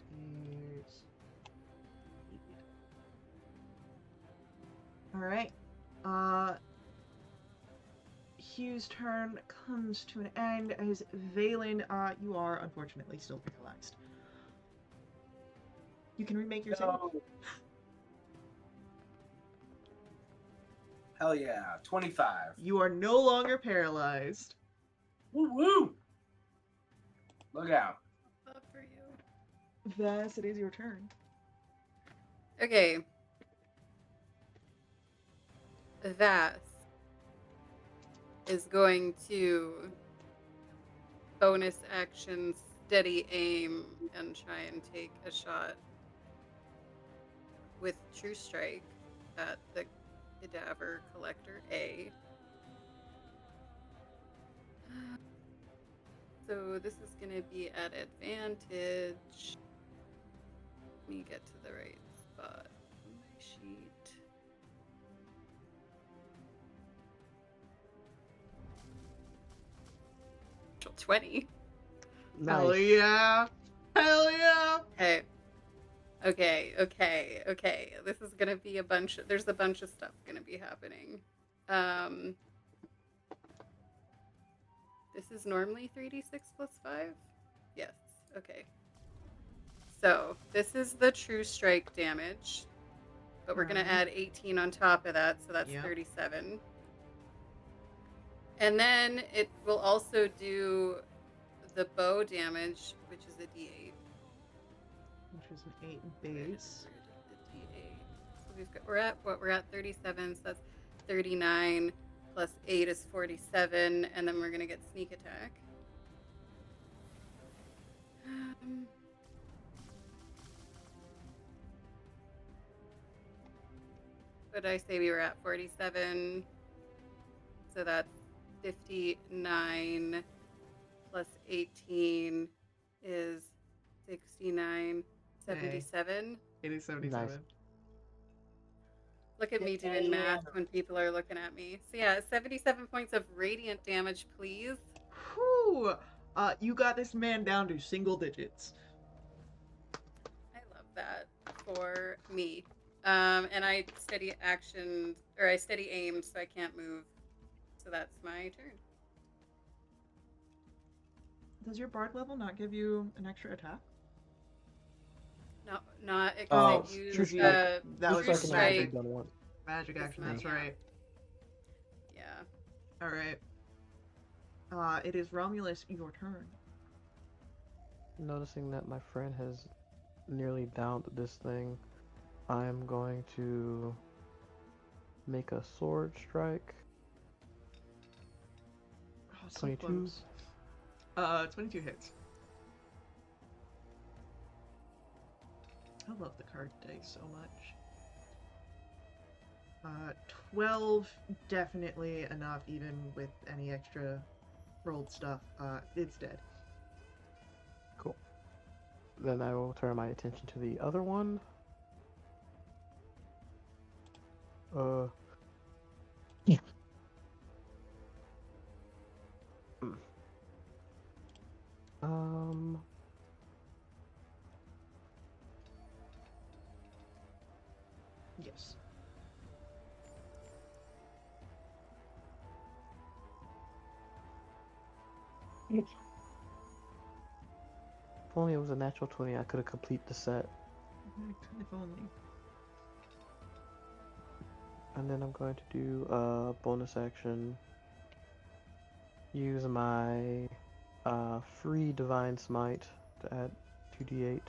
is... Alright. Hugh's turn comes to an end as Valen, you are unfortunately still paralyzed. You can remake your save. Hell yeah, 25. You are no longer paralyzed. Woo woo! Look out. Up for you. Thus, it is your turn. Okay. Vas is going to bonus action steady aim and try and take a shot with True Strike at the Cadaver Collector A. So this is going to be at advantage. Let me get to the right spot on my sheet. 20. Hell Nice. yeah! Hell yeah! Okay. This is gonna be there's a bunch of stuff gonna be happening. This is normally 3d6 plus 5? Yes, okay. So, this is the True Strike damage, but we're gonna add 18 on top of that, so that's 37. And then it will also do the bow damage, which is a d8. Which is an 8 base. The d8. So we're at 37, so that's 39 plus 8 is 47, and then we're gonna get sneak attack. What did I say? We were at 47, so that's 59 plus 18 is 69, 77. It is 77. Nice. Look at me doing math when people are looking at me. So yeah, 77 points of radiant damage, please. Whew! You got this man down to single digits. I love that for me. And I steady aimed, so I can't move. So that's my turn. Does your bard level not give you an extra attack? No, not Oh, because I used True Strike. That True was Strike just can only be magic. done once. Magic Yes, action, that's yeah. right. Yeah. Alright. It is Romulus, your turn. Noticing that my friend has nearly downed this thing, I am going to make a sword strike. Oh, so 22. close. 22 hits. I love the card dice so much. 12, definitely enough, even with any extra rolled stuff. It's dead. Cool. Then I will turn my attention to the other one. Yeah. Yes. If only it was a natural 20, I could have completed the set. If only. And then I'm going to do a bonus action. Use my free divine smite to add 2d8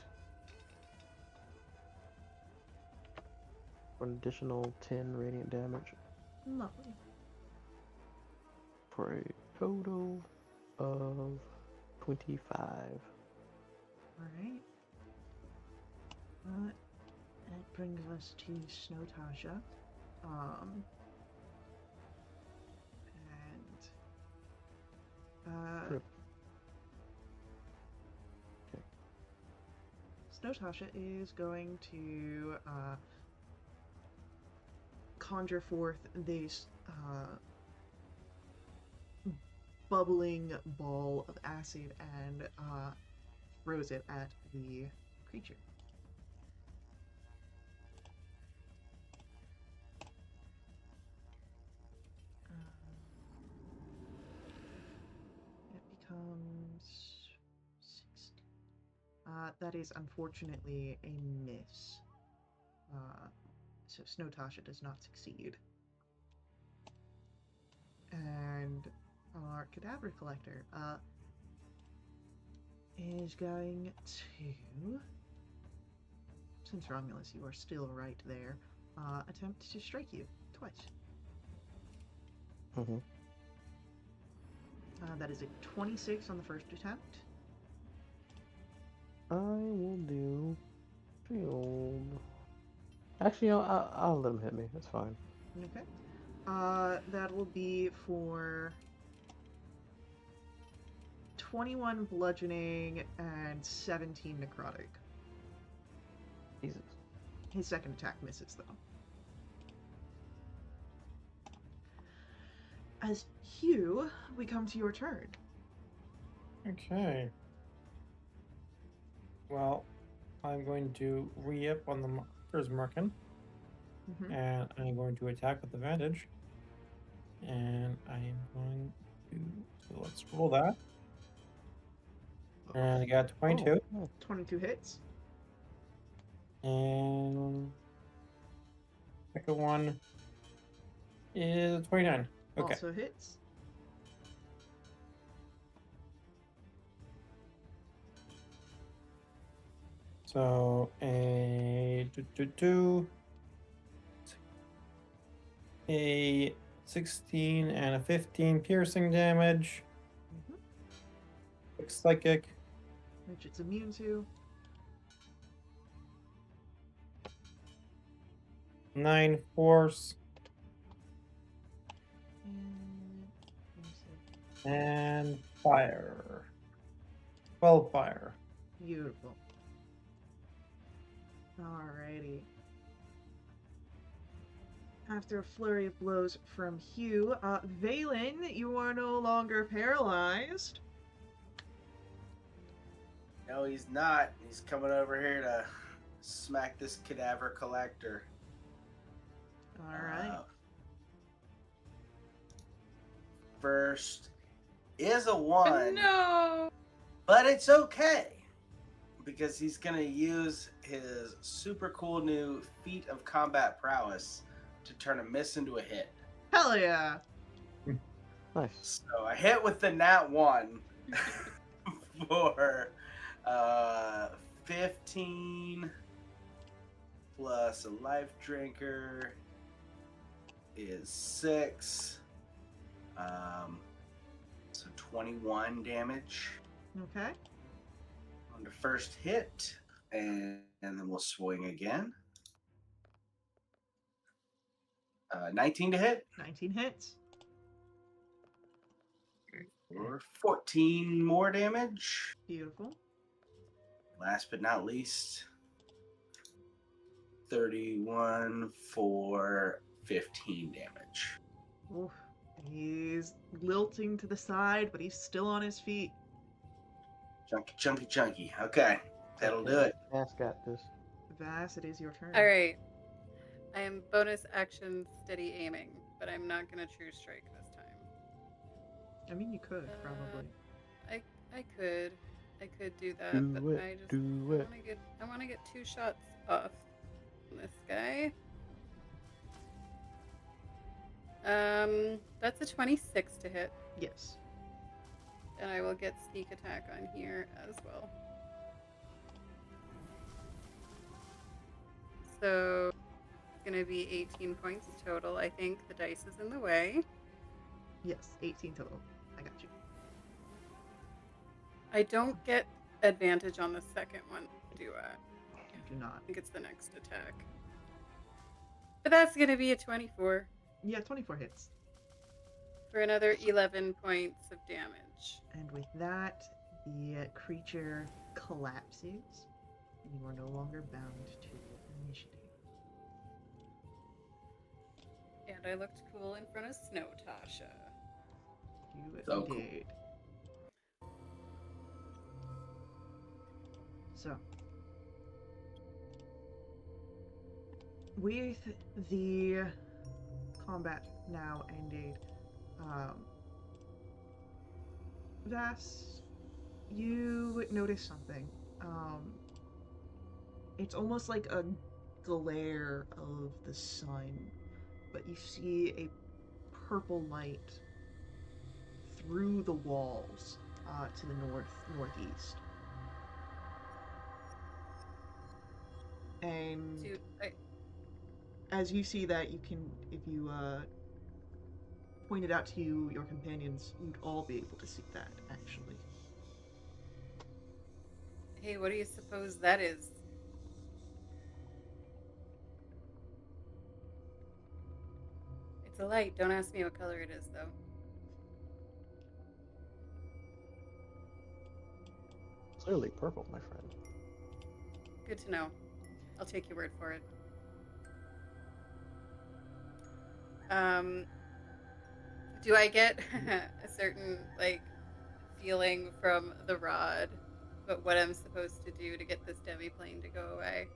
for an additional 10 radiant damage Lovely. for a total of 25. Alright. That brings us to Snowtasha. And Trip. Okay. Snowtasha is going to conjure forth this bubbling ball of acid and throws it at the creature. It becomes 60. That is unfortunately a miss. So Snowtasha does not succeed. And our cadaver collector is going to, since Romulus, you are still right there, attempt to strike you twice. Mm-hmm. That is a 26 on the first attempt. I will do shield. Actually, I'll let him hit me. That's fine. Okay. That will be for 21 bludgeoning and 17 necrotic. Jesus. His second attack misses, though. As Hugh, we come to your turn. Okay. Well, I'm going to re-up on the Hunter's Merkin, and I'm going to attack with advantage. And I am going to, so let's roll that. And I got 22. Oh, 22 hits. And second one is 29. Okay. Also hits. So a 16 and a 15 piercing damage. 6 psychic. Which it's immune to. 9 force. And fire. 12 fire. Beautiful. Alrighty. After a flurry of blows from Hugh, Valen, you are no longer paralyzed. No, he's not. He's coming over here to smack this cadaver collector. Alright. First is a 1. No. But it's okay. Because he's going to use his super cool new feat of combat prowess to turn a miss into a hit. Hell yeah! nice. So I hit with the nat 1 for 15 plus a life drinker is 6. So 21 damage Okay. on the first hit, and then we'll swing again. 19 to hit. 19 hits. Or 14 more damage. Beautiful. Last but not least, 31 for 15 damage. Oof. He's lilting to the side, but he's still on his feet. Chunky. Okay, that'll do it. Ass got this. Vass, it is your turn. All right. I am bonus action steady aiming, but I'm not gonna true strike this time. I mean, you could, probably. I could do that, Do but it, I just do it. I want to get 2 shots off on this guy. That's a 26 to hit, Yes. and I will get sneak attack on here as well. So it's gonna be 18 points total. I think the dice is in the way. Yes, 18 total. I got you. I don't get advantage on the second one, do I? You do not. I think it's the next attack. But that's gonna be a 24 Yeah, 24 hits. for another 11 points of damage. And with that, the creature collapses. You are no longer bound to initiative. And I looked cool in front of Snow Tasha. You So cool. did. So, with the combat now ended, Vas, you notice something. It's almost like a glare of the sun, but you see a purple light through the walls to the northeast. And Dude, as you see that, you can, if you point it out to your companions, you'd all be able to see that, actually. hey, what do you suppose that is? It's a light. Don't ask me what color it is, though. Clearly purple, my friend. Good to know. I'll take your word for it. Do I get a certain feeling from the rod about what I'm supposed to do to get this demi-plane to go away?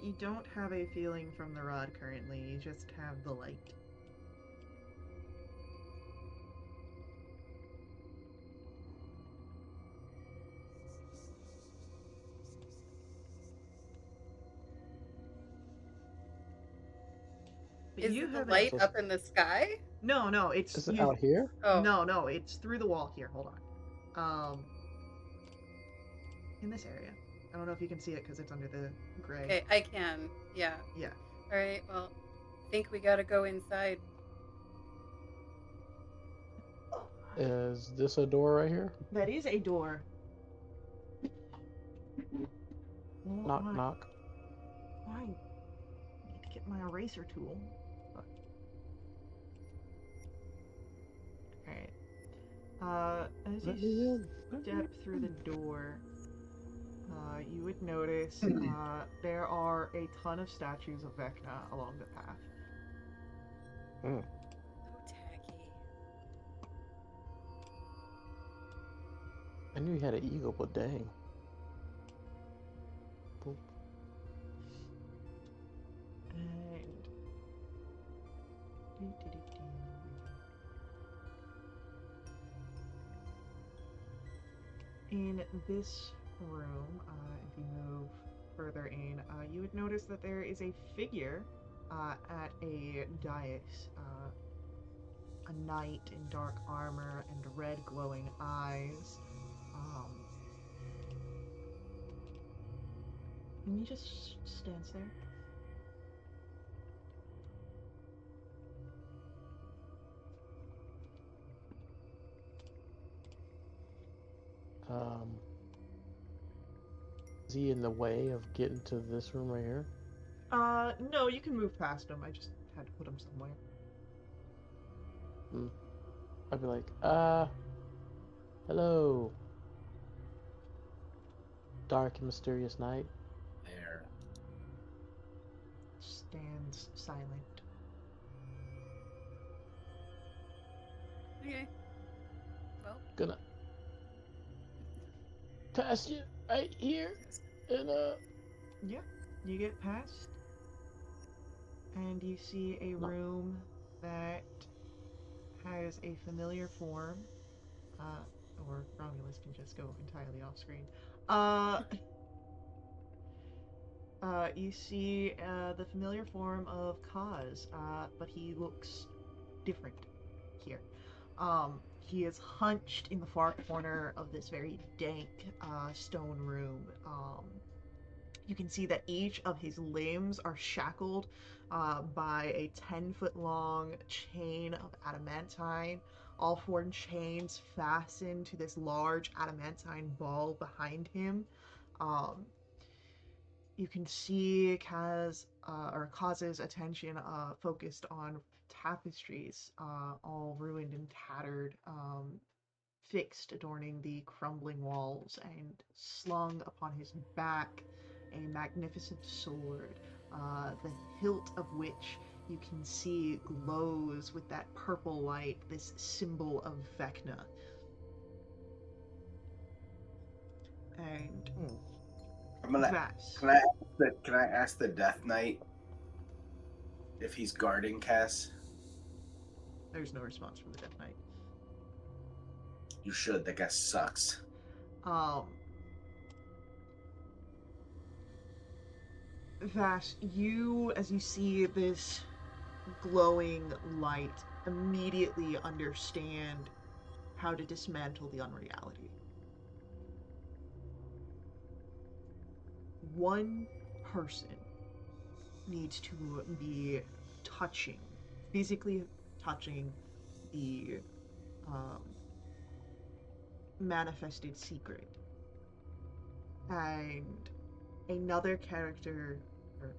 You don't have a feeling from the rod currently, you just have the light. But Is you it the haven't. light up in the sky? No, it's Is it you. out here? Oh, No, it's through the wall here. Hold on. In this area. I don't know if you can see it because it's under the gray. okay, I can. Yeah. Yeah. All right. Well, I think we gotta go inside. Is this a door right here? That is a door. Knock, Well, knock. I need to get my eraser tool. Alright. As Let you me in. step through the door, you would notice there are a ton of statues of Vecna along the path. Mm. So tacky. I knew he had an eagle, but dang. Boop. And in this room, if you move further in, you would notice that there is a figure at a dais, a knight in dark armor and red glowing eyes. And he just stands there. Um, is he in the way of getting to this room right here? No, you can move past him. I just had to put him somewhere. Hmm. I'd be like, hello, dark and mysterious night. There. Stands silent. Okay. Well, Gonna pass you right here, and Yeah, you get past, and you see a no. room that has a familiar form. Uh, or Romulus can just go entirely off screen. Uh, you see the familiar form of Kaz, but he looks different here. He is hunched in the far corner of this very dank stone room. You can see that each of his limbs are shackled by a 10-foot long chain of adamantine. All four chains fastened to this large adamantine ball behind him. Um, you can see Kaz's attention focused on tapestries, all ruined and tattered, fixed adorning the crumbling walls, and slung upon his back a magnificent sword, the hilt of which you can see glows with that purple light, this symbol of Vecna. And Hmm. I'm gonna. Vas. Can I ask the Death Knight if he's guarding Cass? There's no response from the Death Knight. You should. That guy sucks. Um, Vash, as you see this glowing light, immediately understand how to dismantle the unreality. One person needs to be touching, physically touching the um, manifested secret. And another character or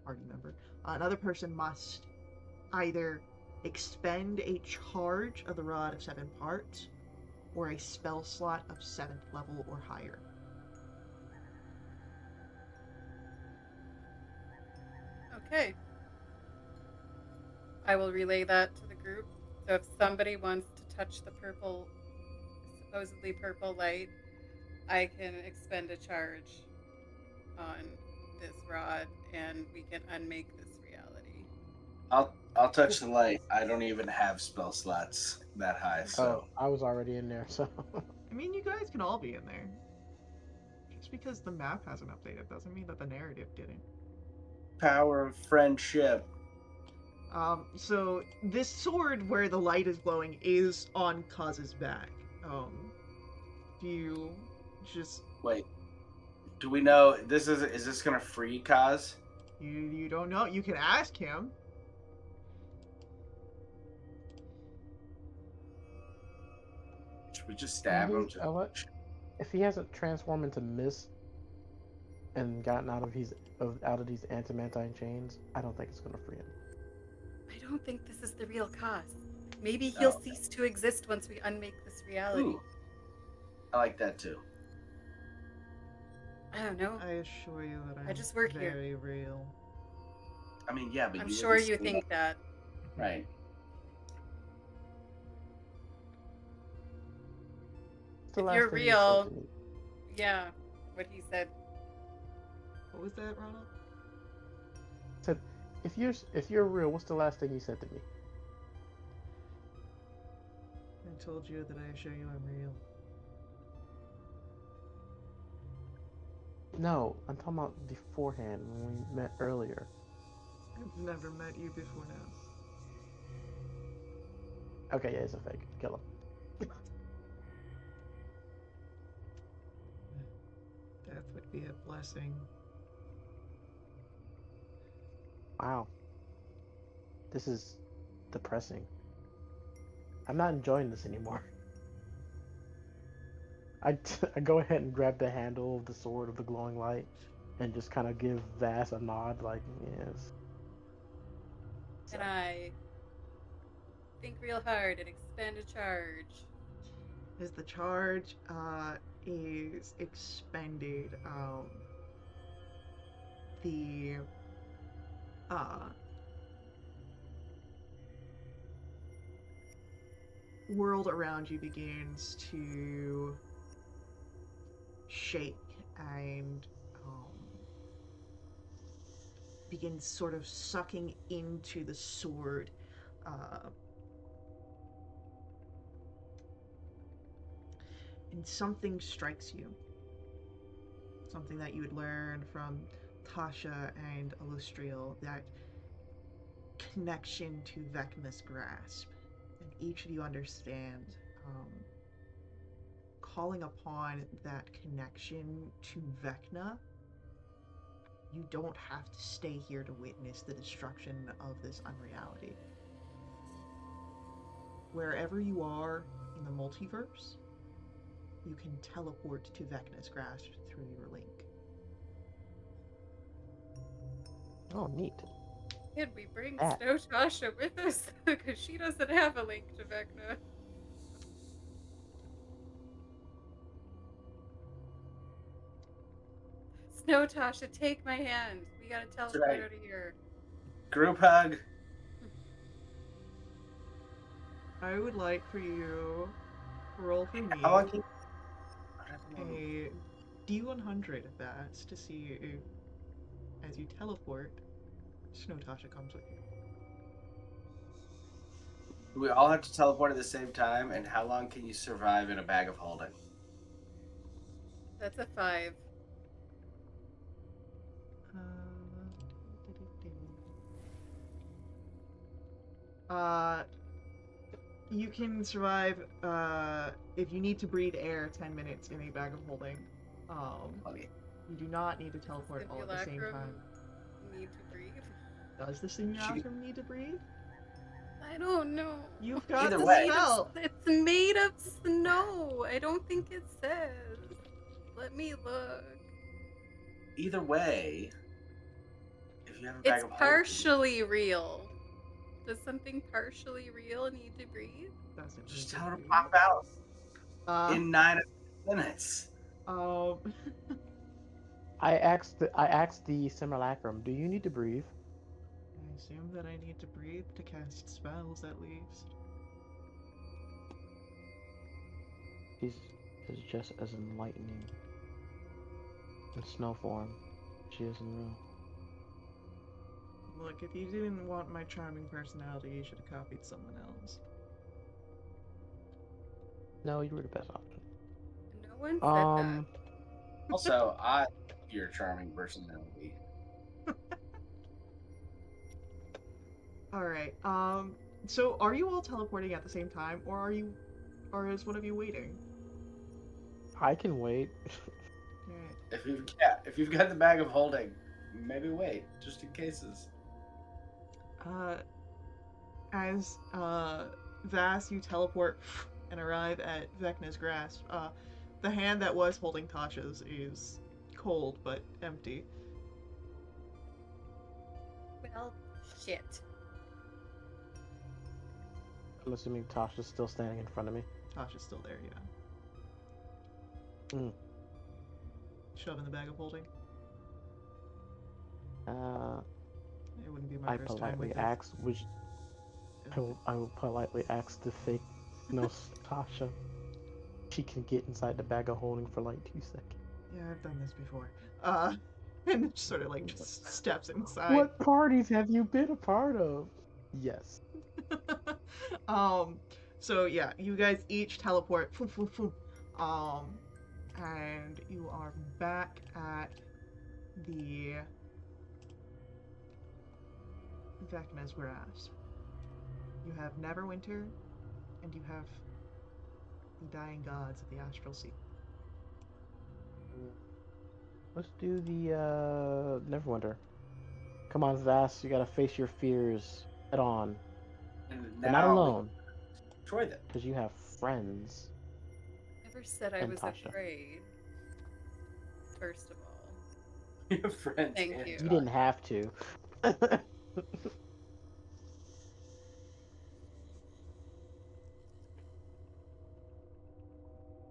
party member, another person must either expend a charge of the Rod of Seven Parts or a spell slot of 7th level or higher. Okay. I will relay that to the group. So if somebody wants to touch the purple, supposedly purple light, I can expend a charge on this rod and we can unmake this reality. I'll touch the light. I don't even have spell slots that high, Oh, so I was already in there, so I mean, you guys can all be in there. Just because the map hasn't updated doesn't mean that the narrative didn't. power of friendship. So this sword where the light is glowing is on Kaz's back. Do you just Wait, do we know is this gonna free Kaz? you don't know? You can ask him. Should we just in stab him? his if he hasn't transformed into mist and gotten out of these antimantine chains, I don't think it's gonna free him. I don't think this is the real cause. Maybe he'll Oh, cease to exist once we unmake this reality. ooh, I like that too. I don't know. I assure you that I I'm just work here. very real. I mean, yeah, but I'm you sure wouldn't you say think that. that. Right. What's the If last you're thing you said real, to me? yeah, what he said. What was that, Ronald? I said, if you're real, what's the last thing you said to me? I told you that I assure you I'm real. No, I'm talking about beforehand when we met earlier. I've never met you before now. Okay, yeah, it's a fake. Kill him. Death would be a blessing. Wow, this is depressing. I'm not enjoying this anymore. I go ahead and grab the handle of the sword of the glowing light and just kind of give Vass a nod, like, yes. So, And I think real hard and expend a charge. As the charge is expended, the uh, world around you begins to shake and begins sort of sucking into the sword. Uh, and something strikes you. Something that you would learn from Tasha and Illustrial, that connection to Vecna's grasp. each of you understand, calling upon that connection to Vecna, you don't have to stay here to witness the destruction of this unreality. Wherever you are in the multiverse, you can teleport to Vecna's grasp through your link. Oh, neat. Can we bring That. Snow Tasha with us? Because she doesn't have a link to Vecna. Snow Tasha, take my hand. We gotta That's teleport right. out of here. Group hug. I would like for you to roll for How me long can a D100 of that to see if, as you teleport, Snow Tasha comes with you. we all have to teleport at the same time? And how long can you survive in a bag of holding? That's a 5. Uh, you can survive if you need to breathe air 10 minutes in a bag of holding. Okay. You do not need to Does teleport the all at the same simulacrum time. need to breathe? Does the She, simulacrum need to breathe? I don't know. You've got either the way. spell! It's made of snow. I don't think it says. Let me look. Either way, if you have a bag It's of holding, partially real. Does something partially real need to breathe? Doesn't need just to tell her to breathe. pop out Uh, in 9 minutes. um, I asked the simulacrum, do you need to breathe? I assume that I need to breathe to cast spells at least. She's is just as enlightening in snow form. She is in real. Look, if you didn't want my charming personality, you should have copied someone else. No, you were the best option. No one said that. Um, Also, I your charming personality. Alright, so are you all teleporting at the same time, or is one of you waiting? I can wait. Alright. If you've got the bag of holding, maybe wait just in cases. Uh, as, Vass, you teleport and arrive at Vecna's grasp, the hand that was holding Tasha's is cold but empty. Well, shit. I'm assuming Tasha's still standing in front of me. Tasha's still there, yeah. Mm. Shove in the bag of holding. Uh, It wouldn't be my I first time with politely it. ask, which I will politely ask the fake no Tasha. She can get inside the bag of holding for like 2 seconds. Yeah, I've done this before. And sort of like just steps inside. What parties have you been a part of? Yes. um, so yeah, you guys each teleport. And you are back at the Vecna's grasp. You have Neverwinter, and you have the dying gods of the Astral Sea. Let's do the Neverwinter. Come on, Vass, you gotta face your fears head on. And You're not now we alone, destroy them. because you have friends Never said I and was Tasha. afraid. First of all. Your friends. Thank and you. You didn't have to.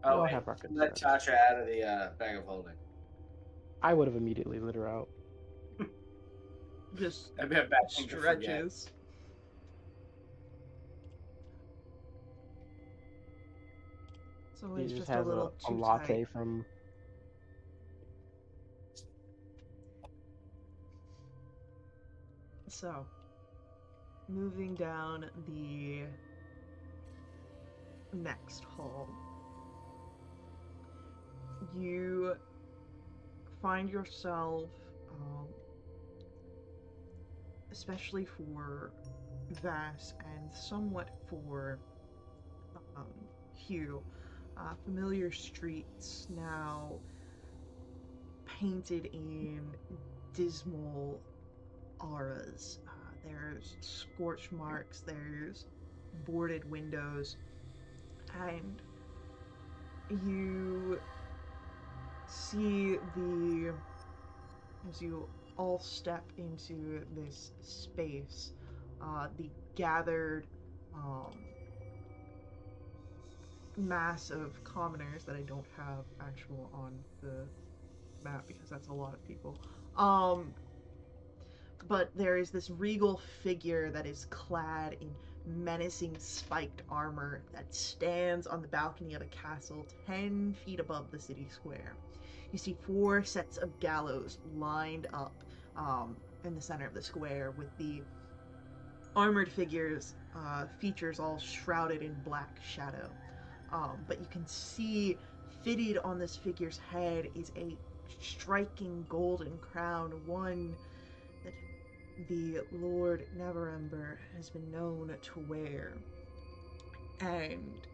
We Oh all wait, have our let concerns. Tasha out of the bag of holding. I would have immediately lit her out. Just That'd be a bad thing to forget. stretches. It's He always just just a has little a too latte tight. from. So, moving down the next hall, you find yourself, especially for Vass and somewhat for hue. Familiar streets now painted in dismal auras. There's scorch marks, there's boarded windows, and you see as you all step into this space, the gathered um, mass of commoners that I don't have actual on the map because that's a lot of people. Um, but there is this regal figure that is clad in menacing spiked armor that stands on the balcony of a castle 10 feet above the city square. You see four sets of gallows lined up in the center of the square with the armored figures features all shrouded in black shadow. But you can see fitted on this figure's head is a striking golden crown, one that the Lord Neverember has been known to wear. And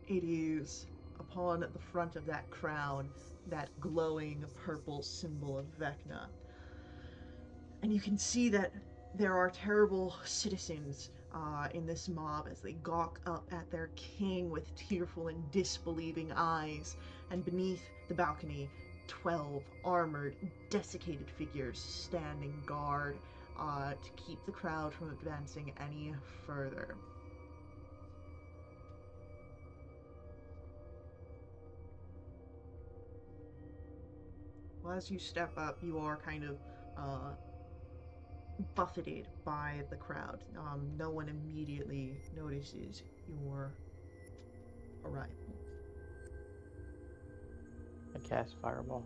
it is upon the front of that crown that glowing purple symbol of Vecna. And you can see that there are terrible citizens in this mob as they gawk up at their king with tearful and disbelieving eyes. And beneath the balcony, 12 armored, desiccated figures standing guard to keep the crowd from advancing any further. Well, as you step up, you are kind of uh, buffeted by the crowd. No one immediately notices your arrival. I cast fireball.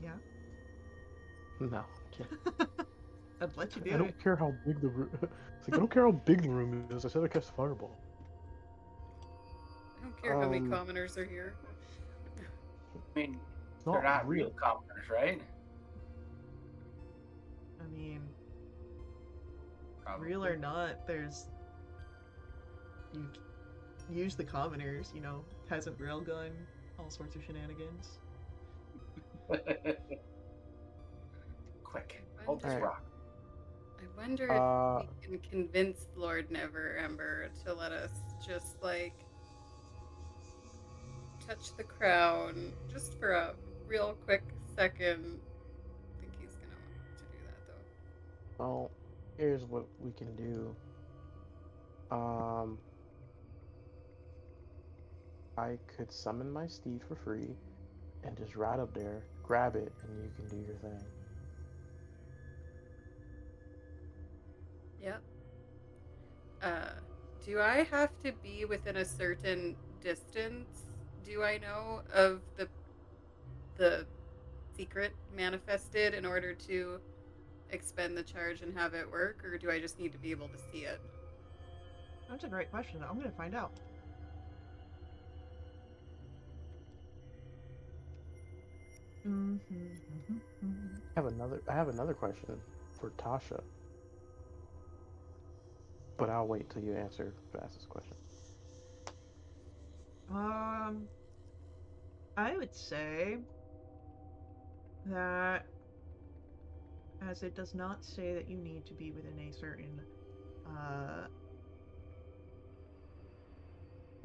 Yeah? No, I can't. I'd let you I do it. don't care how big the room. It's like I don't care how big the room is. I said I cast fireball. I don't care how many Um, commoners are here. I mean, it's they're not not real real. commoners, right? I mean, Probably. real or not, you use the commoners, peasant railgun, all sorts of shenanigans. Quick, I hold All this wonder. right. rock. I wonder if Uh, we can convince Lord Neverember to let us just like touch the crown just for a real quick second. I think he's gonna want to do that though. well, here's what we can do. Um, I could summon my steed for free and just ride up there, grab it, and you can do your thing. Yep. Uh, do I have to be within a certain distance? Do I know of the secret manifested in order to expend the charge and have it work, or do I just need to be able to see it? That's a great question. I'm going to find out. I have another question for Tasha, but I'll wait till you answer Vass's question. Um, I would say that as it does not say that you need to be within a certain uh,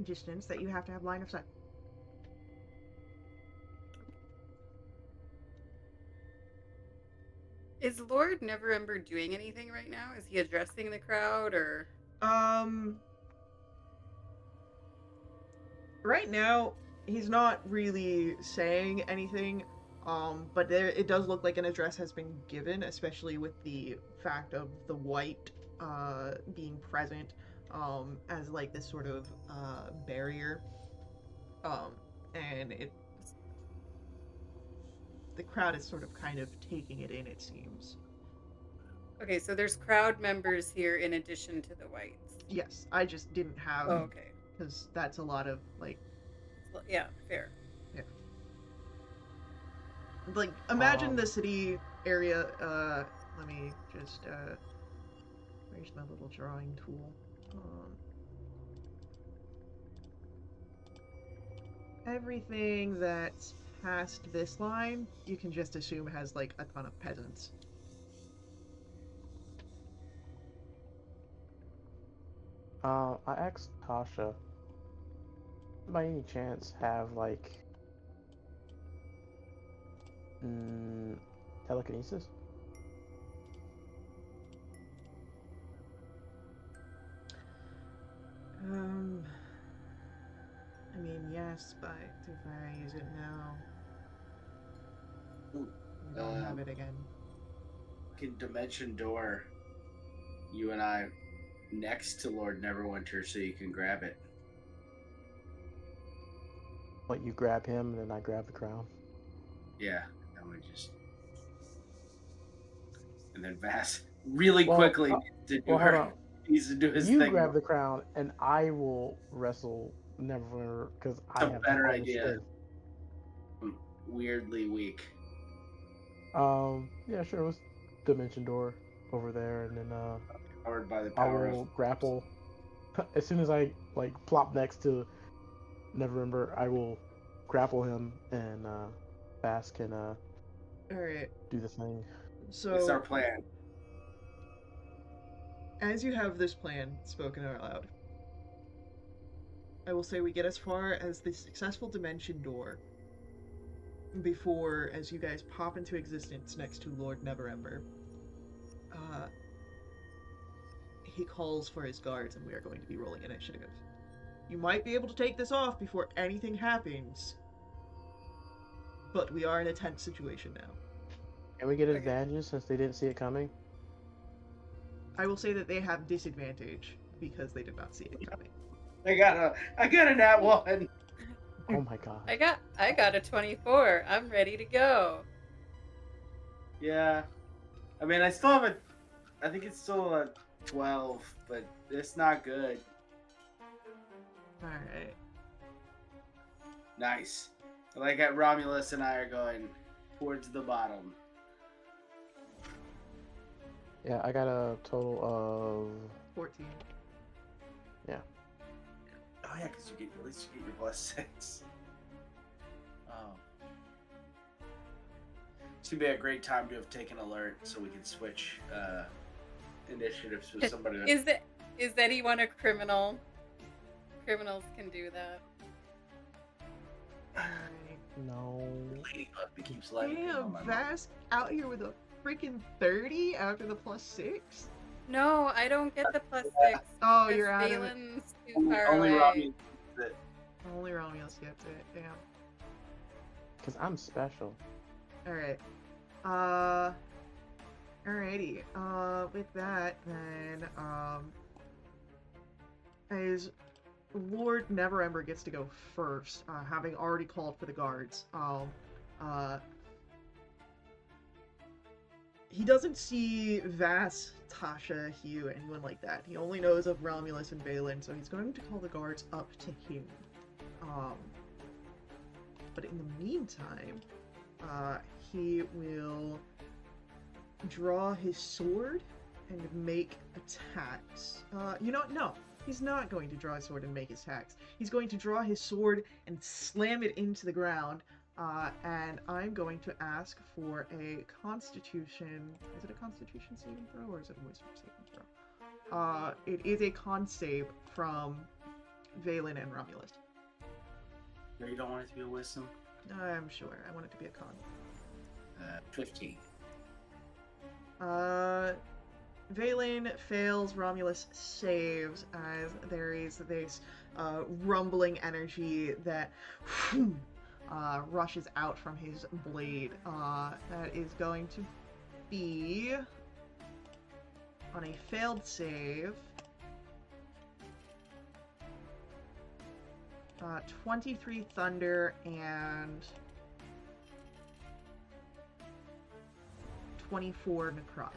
distance, that you have to have line of sight. Is Lord Neverember doing anything right now? Is he addressing the crowd or? Um, right now, he's not really saying anything. But it does look like an address has been given, especially with the fact of the white being present as like this sort of barrier. Um, and the crowd is sort of kind of taking it in, it seems. Okay, so there's crowd members here in addition to the whites. Yes, I just didn't Oh, have okay. because that's a lot of like Yeah, fair. yeah. Like imagine the Um, city area. Let me just where's my little drawing tool? Um, everything that's past this line, you can just assume has like a ton of peasants. I asked Tasha, by any chance, have like mm, telekinesis? Um, I mean, yes, but if I use it now, Ooh, we don't have it again. Can dimension door you and I next to Lord Neverwinter so you can grab it. Like you grab him, and then I grab the crown. Yeah, and we just and then Vass really Well, quickly to do hold her on. needs to do his You thing. grab the crown, and I will wrestle Neverwinter because I It's a have the better longest idea. strength. I'm weirdly weak. Yeah, sure. Let's dimension door over there, and then Powered by the I power of will grapple. As soon as I like plop next to Neverember, I will grapple him, and Bass can Alright, do the thing. it's our so plan. as you have this plan spoken out loud, I will say we get as far as the successful dimension door before, as you guys pop into existence next to Lord Neverember, uh, he calls for his guards, and we are going to be rolling initiative. You might be able to take this off before anything happens, but we are in a tense situation now. Can we get Okay. advantages since they didn't see it coming? I will say that they have disadvantage because they did not see it coming. I got a nat one. Oh my god. I got a 24. I'm ready to go. Yeah. I mean, I still have a. I think it's still a 12, but it's not good. Alright. Nice. Like at Romulus and I are going towards the bottom. Yeah, I got a total 14. of Oh yeah, because at least you get your +6. Oh. It's gonna be a great time to have taken alert so we can switch initiatives with somebody. Is anyone a criminal? Criminals can do that. Alright. no. Ladybug keeps lighting in Damn, on my mind. Vask out here with a freaking 30 after the +6? No, I don't get the +6. Oh, because you're out of it. Valen's too far Only away. Romulus gets it. Only Romulus gets it. Damn. Because I'm special. Alright. Alrighty. With that, then, as Lord Neverember gets to go first, having already called for the guards, he doesn't see Vass, Tasha, Hugh, anyone like that. He only knows of Romulus and Valen, so he's going to call the guards up to him. But in the meantime, he will draw his sword and make attacks. No, he's not going to draw his sword and make his attacks. He's going to draw his sword and slam it into the ground. And I'm going to ask for a Constitution. Is it a Constitution saving throw or is it a Wisdom saving throw? It is a con save from Valen and Romulus. You don't want it to be a wisdom? I'm sure. I want it to be a con. 15. Valen fails, Romulus saves, as there is this rumbling energy that rushes out from his blade. That is going to be on a failed save. 23 thunder and 24 necrotic.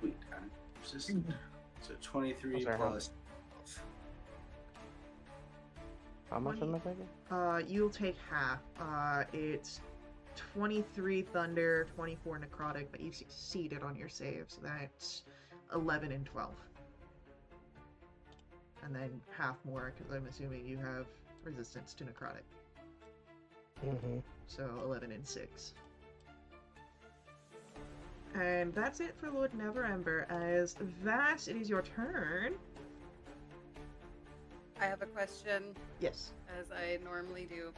Wait, I'm resistant. So 23 Sorry, plus. How much am I taking? You'll take half. It's 23 thunder, 24 necrotic, but you succeeded on your save, so that's 11 and 12. and then half more because I'm assuming you have resistance to necrotic. Mm-hmm. So 11 and 6. And that's it for Lord Neverember. As Vass, it is your turn. I have a question, Yes. as I normally do.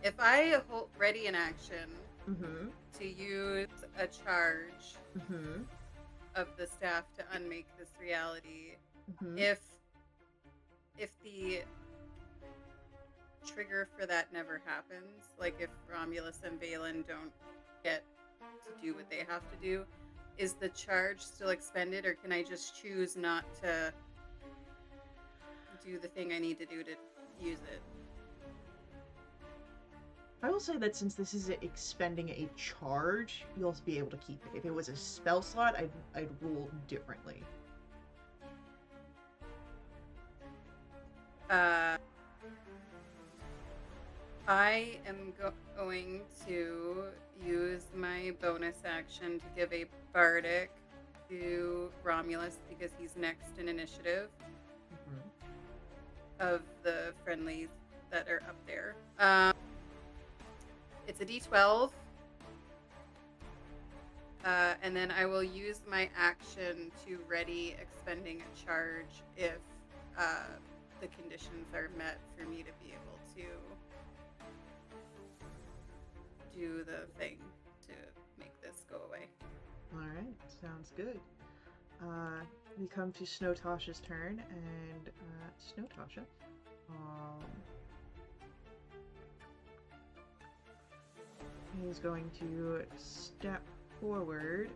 If I hold ready in action Mm-hmm. to use a charge Mm-hmm. of the staff to unmake this reality, Mm-hmm. if the trigger for that never happens, like if Romulus and Valen don't get to do what they have to do, is the charge still expended, or can I just choose not to do the thing I need to do to use it? I will say that since this is expending a charge, you'll be able to keep it. If it was a spell slot, I'd rule differently. I am going to use my bonus action to give a bardic to Romulus because he's next in initiative Mm-hmm. of the friendlies that are up there. It's a d12. And then I will use my action to ready expending a charge if the conditions are met for me to be able to do the thing to make this go away. Alright, sounds good. We come to Snowtasha's turn, and Snowtasha. He's going to step forward.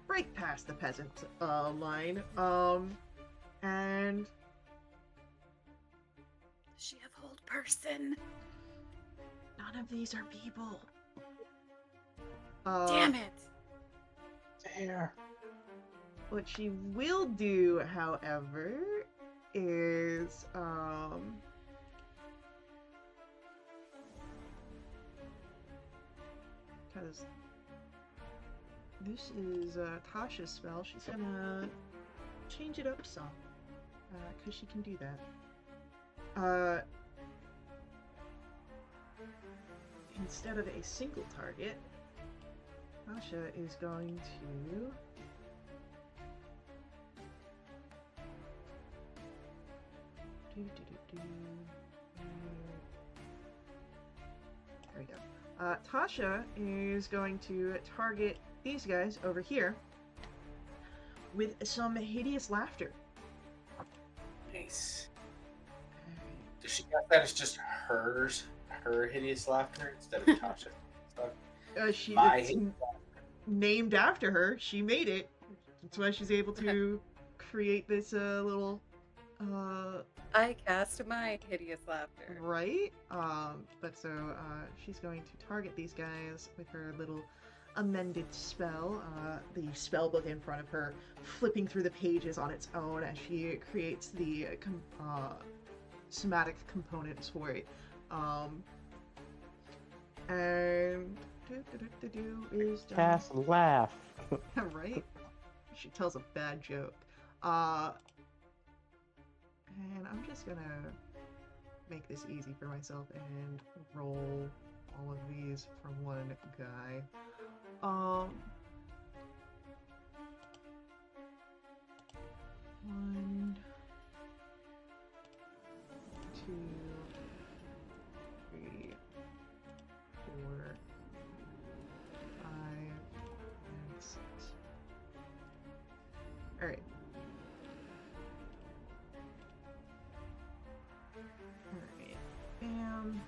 Break past the peasant line. And Does she have hold person? none of these are people. Damn it! There. What she will do, however, is because this is Tasha's spell, she's gonna change it up some, because she can do that. Instead of a single target, Tasha is going to There we go. Tasha is going to target these guys over here with some hideous laughter. Nice. Does she got that as just her hideous laughter instead of Tasha? It's named after her. She made it. That's why she's able to create this little I cast my hideous laughter. right. But so she's going to target these guys with her little amended spell. The spell book in front of her, flipping through the pages on its own as she creates the somatic components for it. And is done. Cast laugh. Right? She tells a bad joke. And I'm just gonna make this easy for myself and roll all of these from one guy. 1, 2, 3, 4, 5, and 6. Alright. Alright. Bam.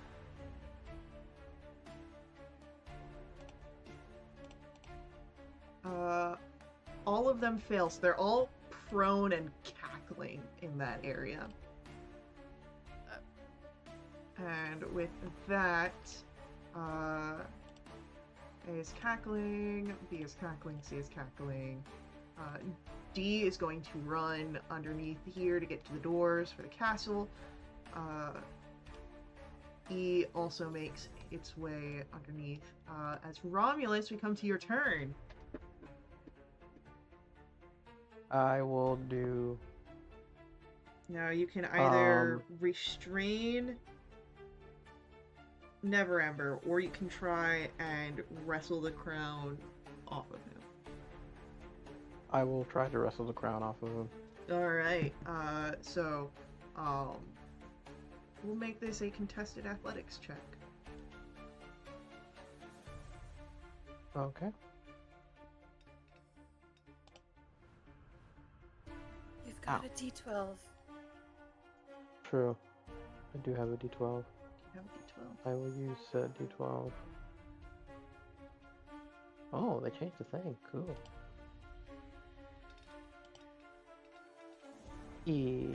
All of them fail, so they're all prone and cackling in that area. And with that, A is cackling, B is cackling, C is cackling. D is going to run underneath here to get to the doors for the castle. E also makes its way underneath. As Romulus, we come to your turn. I will do. Now you can either restrain Never Ember, or you can try and wrestle the crown off of him. I will try to wrestle the crown off of him. Alright, so, we'll make this a contested athletics check. Okay. You've got a D12. True. I do have a D12. You have a D12. I will use said D12. Oh, they changed the thing. Cool.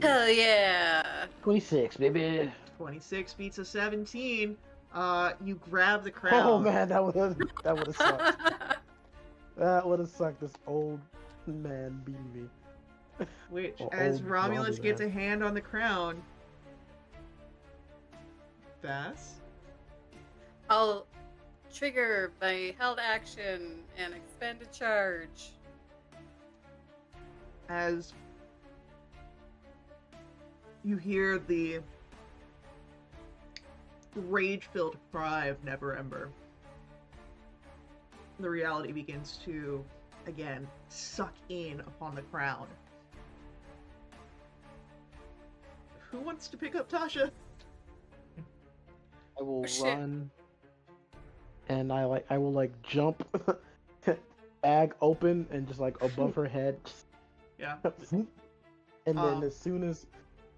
Hell yeah! 26, baby. 26 beats a 17. You grab the Oh crown. man, that would have sucked. That would have sucked. This old man beating me. Which, Or as old Romulus zombie gets man. a hand on the crown, Bass, I'll trigger my held action and expend a charge. as you hear the rage-filled cry of Never Ember, the reality begins to, again, suck in upon the crown. Who wants to pick up Tasha? I will Oh, shit. run, and I will jump, bag open, and just above her head, Yeah. and then as soon as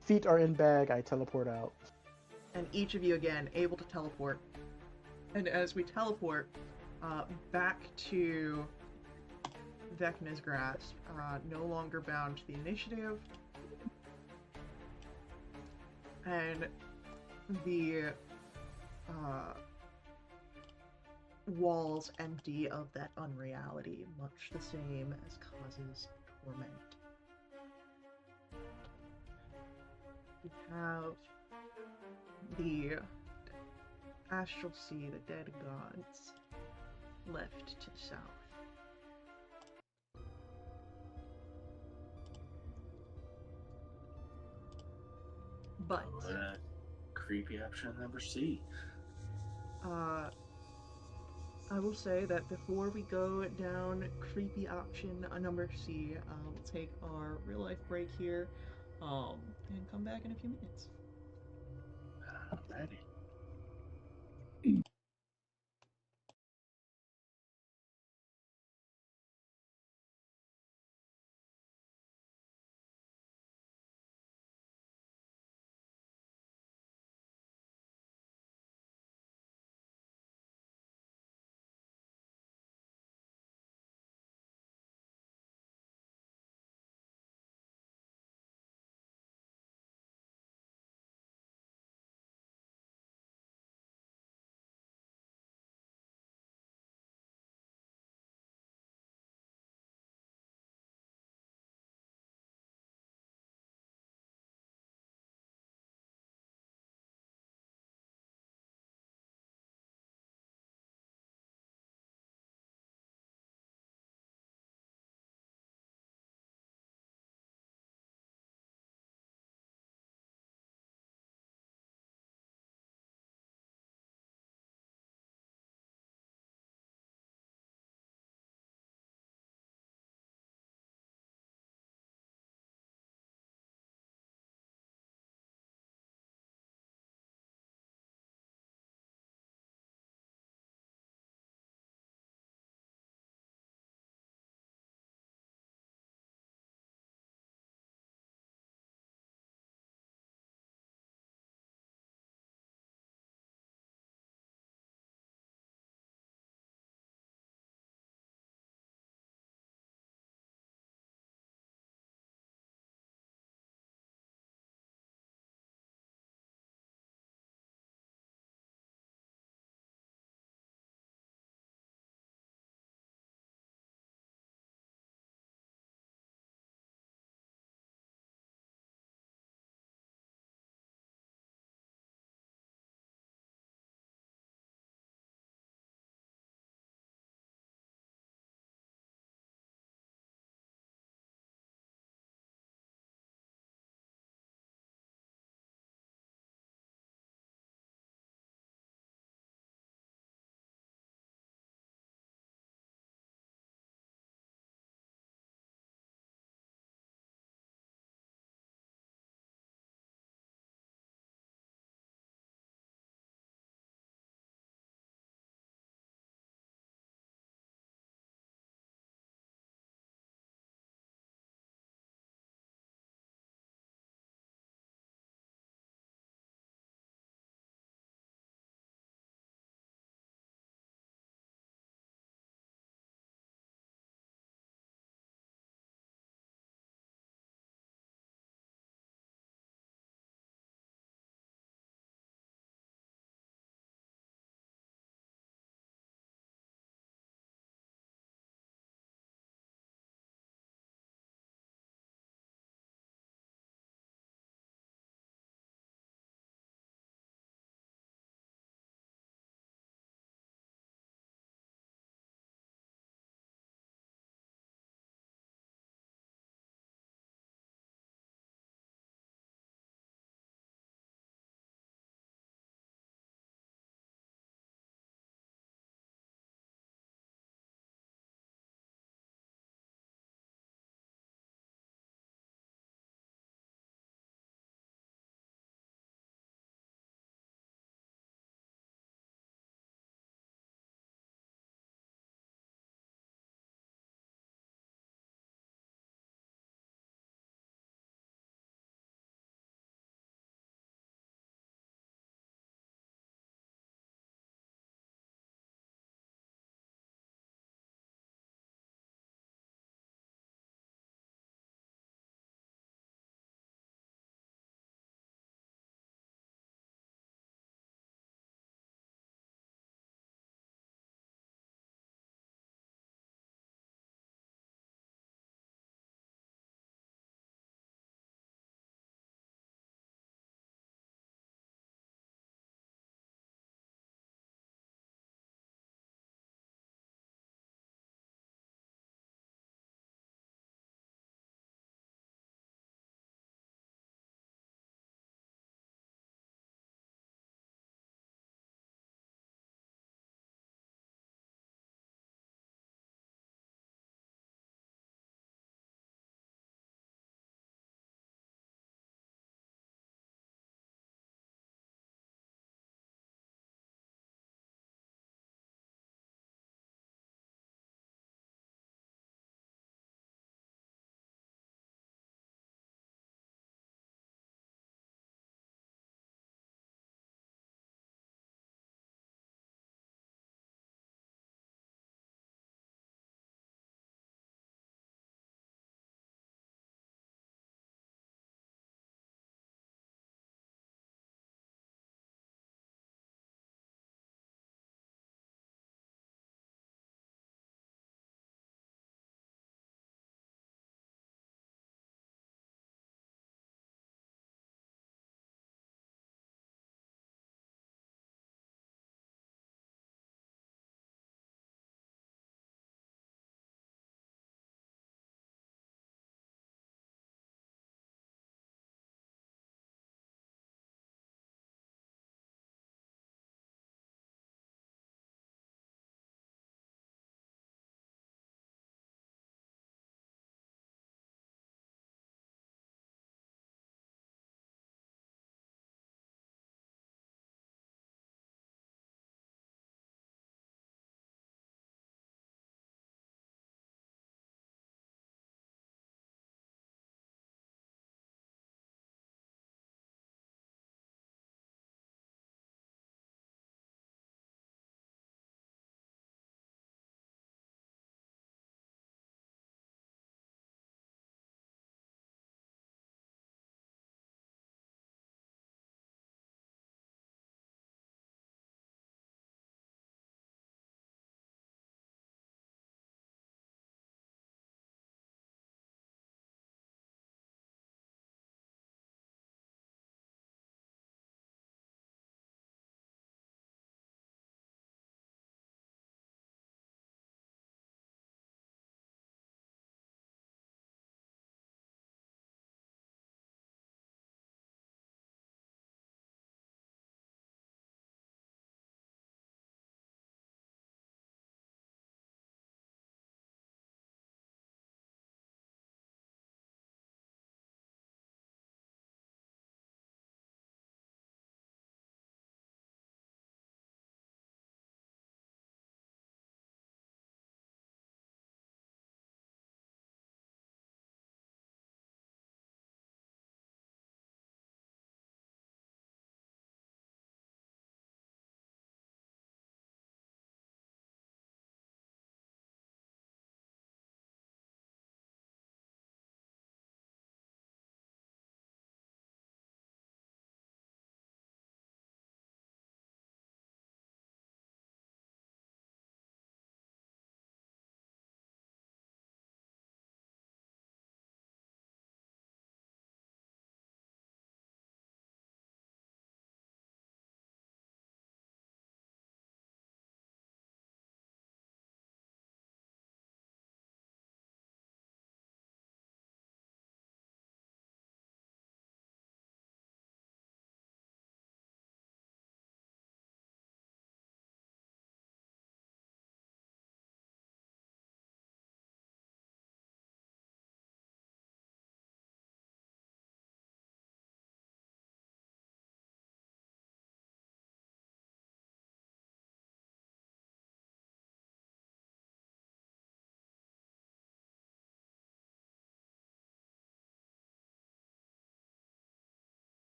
feet are in bag, I teleport out. And each of you, again, able to teleport. And as we teleport back to Vecna's grasp, no longer bound to the initiative, and the walls empty of that unreality, much the same as causes torment. We have the astral sea, the dead gods, left to the south. But What a creepy option number C. I will say that before we go down creepy option number C, we'll take our real life break here, and come back in a few minutes. Alrighty.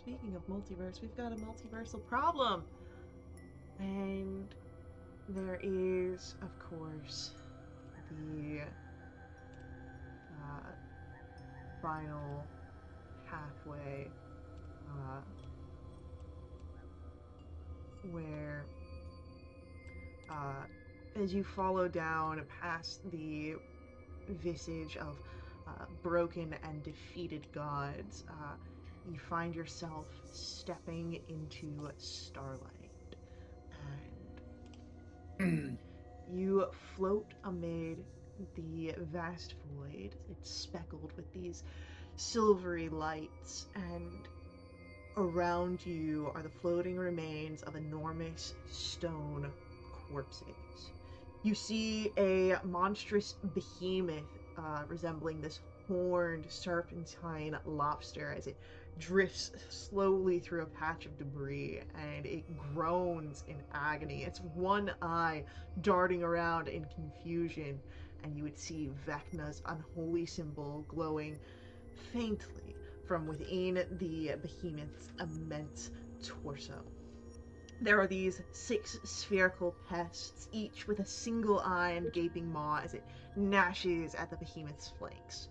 speaking of multiverse, we've got a multiversal problem. And there is, of course, the final halfway where as you follow down past the visage of broken and defeated gods, you find yourself stepping into starlight. And you float amid the vast void. It's speckled with these silvery lights, and around you are the floating remains of enormous stone corpses. You see a monstrous behemoth resembling this horned serpentine lobster as it drifts slowly through a patch of debris, and it groans in agony, its one eye darting around in confusion, and you would see Vecna's unholy symbol glowing faintly from within the behemoth's immense torso. There are these 6 spherical pests, each with a single eye and gaping maw as it gnashes at the behemoth's flanks.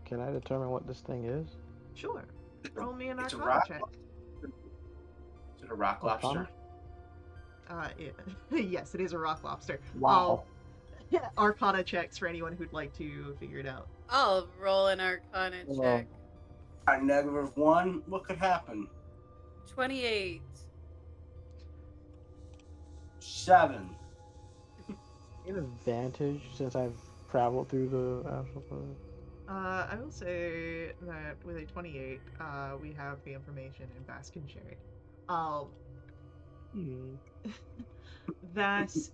Can I determine what this thing is? Sure. It's a, Roll me an it's a Arcana rock. check. Is it a rock Arcana? lobster? Yes, it is a rock lobster. Wow. Arcana checks for anyone who'd like to figure it out. I'll roll an Arcana check. A -1. What could happen? 28. 7. An advantage since I've traveled through the astral plane. I will say that with a 28, we have the information and Vass can share it. Vass,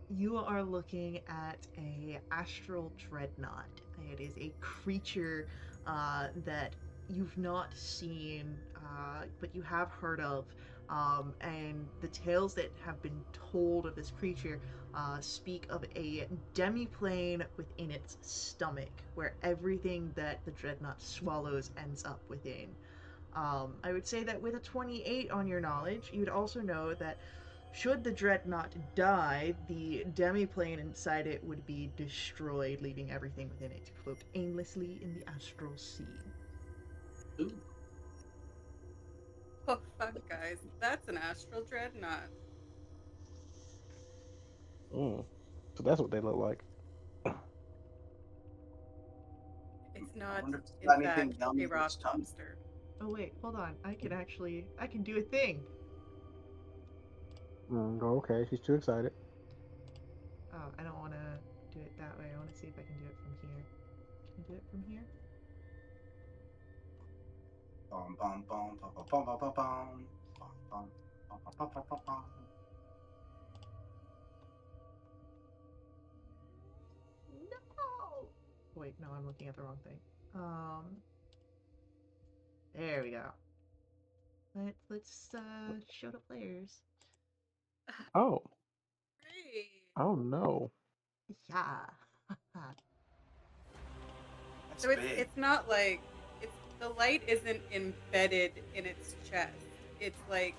you are looking at a astral dreadnought. It is a creature that you've not seen, but you have heard of. And the tales that have been told of this creature speak of a demiplane within its stomach, where everything that the dreadnought swallows ends up within. I would say that with a 28 on your knowledge, you'd also know that should the dreadnought die, the demiplane inside it would be destroyed, leaving everything within it to float aimlessly in the astral sea. Ooh. Oh, fuck, guys. That's an astral dreadnought. So that's what they look like. It's I not, wonder if it's in got anything fact, yummy a in rock its tummy. lobster. Oh wait, hold on. I can do a thing. Okay, she's too excited. Oh, I don't want to do it that way. I want to see if I can do it from here. Can I do it from here? Bum, bum, bum, bum, bum, bum, bum, bum, bum, bum, bum, bum, bum, bum, bum, bum. No! Wait, no, I'm looking at the wrong thing. There we go. Let's show the players. Oh. Great. Oh no. Yeah. That's So big. it's not like the light isn't embedded in its chest. It's like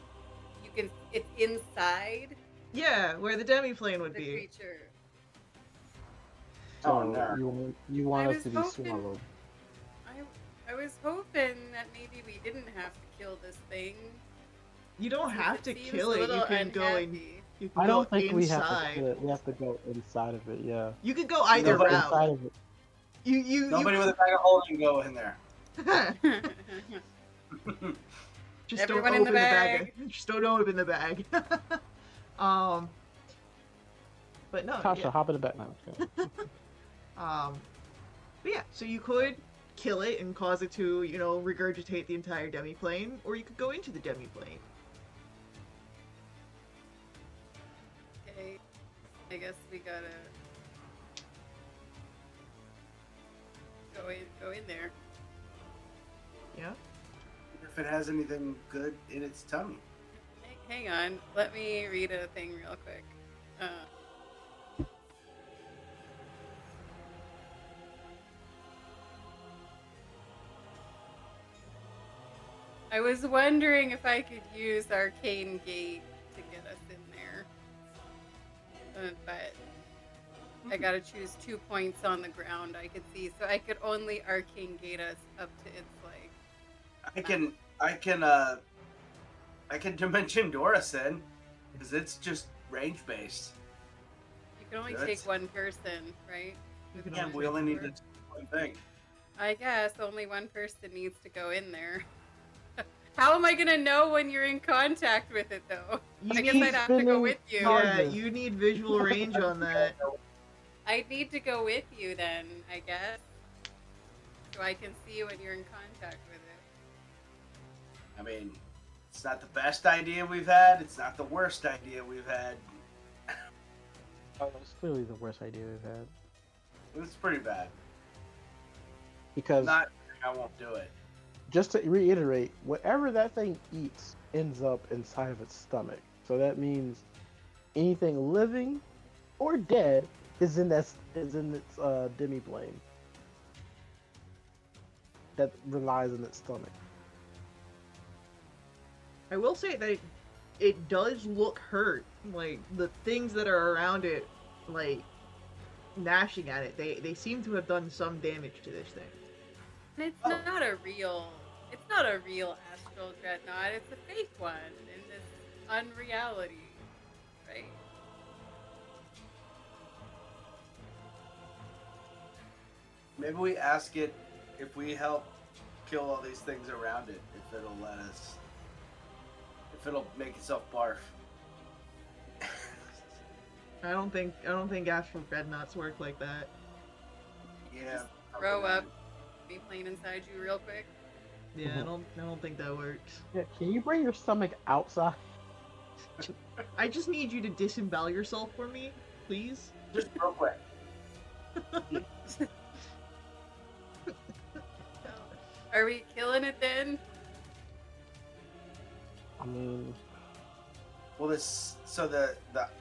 it's inside Yeah, where the demiplane would the be. creature. So Oh, no. you want I us was to be hoping- swallowed. I was hoping that maybe we didn't have to kill this thing. You don't since have to seems kill a it. You little can go in. unhappy. You can I go don't think we have to inside. kill it. We have to go inside of it. Yeah. You could go either Nobody route. Inside of it. Nobody with a bag of holding go in there. Just Everyone don't in the open the bag. bag. Just don't open the bag. But no. Tasha, Yeah. hop in the back now. But yeah. So you could kill it and cause it to, regurgitate the entire demiplane, or you could go into the demiplane. Okay, I guess we gotta go in there. Yeah. If it has anything good in its tummy. Hang on, let me read a thing real quick. I was wondering if I could use Arcane Gate to get us in there. But I gotta choose 2 points on the ground I could see. So I could only Arcane Gate us up to its like. I can Dimension Doris in, because it's just range based. You can only Good. take one person, right? You can Yeah, only we take only need one. to do one thing. I guess only one person needs to go in there. How am I gonna know when you're in contact with it, though? You I guess need I'd have to go with you. Yeah, charges. you need visual range on that. I'd need to go with you then, I guess. So I can see when you're in contact with it. I mean, it's not the best idea we've had. It's not the worst idea we've had. Oh, it's clearly the worst idea we've had. It's pretty bad. Because I won't do it. just to reiterate, whatever that thing eats ends up inside of its stomach. So that means anything living or dead is in its demi-plane that relies on its stomach. I will say that it does look hurt. Like, the things that are around it, like, gnashing at it, they seem to have done some damage to this thing. And it's not a real astral dreadnought. It's a fake one in this unreality, right? Maybe we ask it if we help kill all these things around it, if it'll let us, if it'll make itself barf. I don't think astral dreadnoughts work like that. Yeah. Just throw up, be playing inside you real quick. Yeah, I don't think that works. Yeah, can you bring your stomach outside? I just need you to disembowel yourself for me, please. Just real quick. Are we killing it then? I mean, Well, the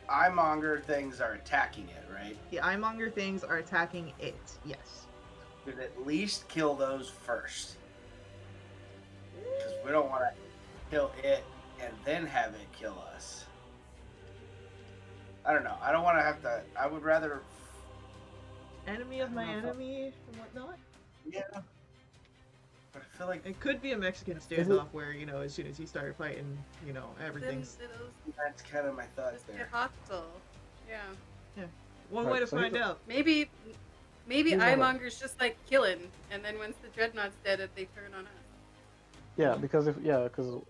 eyemonger things are attacking it, right? The eyemonger things are attacking it, yes. We'd at least kill those first, because we don't want to kill it and then have it kill us. I don't know. I don't want to have to. I would rather. Enemy of my enemy and whatnot. Yeah. But I feel like It could be a Mexican standoff where, you know, as soon as you start fighting, you know, everything's... Then it'll that's kind of my thoughts just get there. hostile. Yeah. One Right, way to so find here's out. Maybe Here's what Eyemonger's just like killing, and then once the dreadnought's dead, they turn on us. yeah, because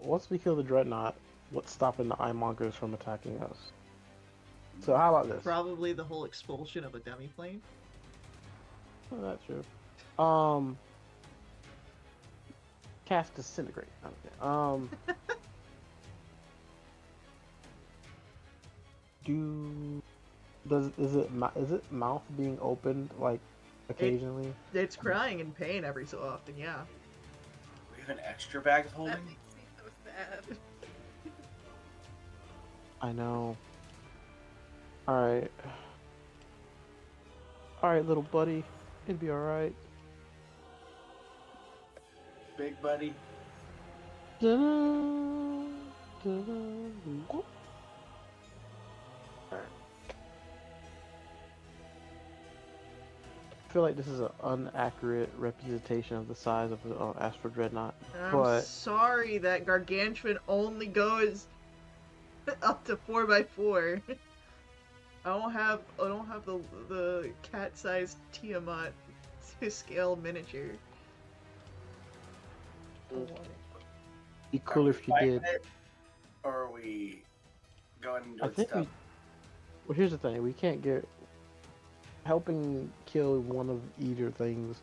once we kill the dreadnought, what's stopping the eyemongers from attacking us? So how about this? Probably the whole expulsion of a demi-plane. Oh, that's true. Cast disintegrate. Okay. Is it mouth being opened like occasionally? It's crying in pain every so often, yeah. We have an extra bag of holding. That makes me so sad. I know. Alright. Alright, little buddy. It'll be alright. Big buddy. Dun, dun, whoop. I feel like this is an inaccurate representation of the size of the Astro Dreadnought. I'm But sorry that Gargantuan only goes up to 4x4. I don't have the cat-sized Tiamat to scale miniature. I want it. be cooler if you did. It, or are we going into I its think stuff? well, here's the thing: we can't get helping kill one of either things.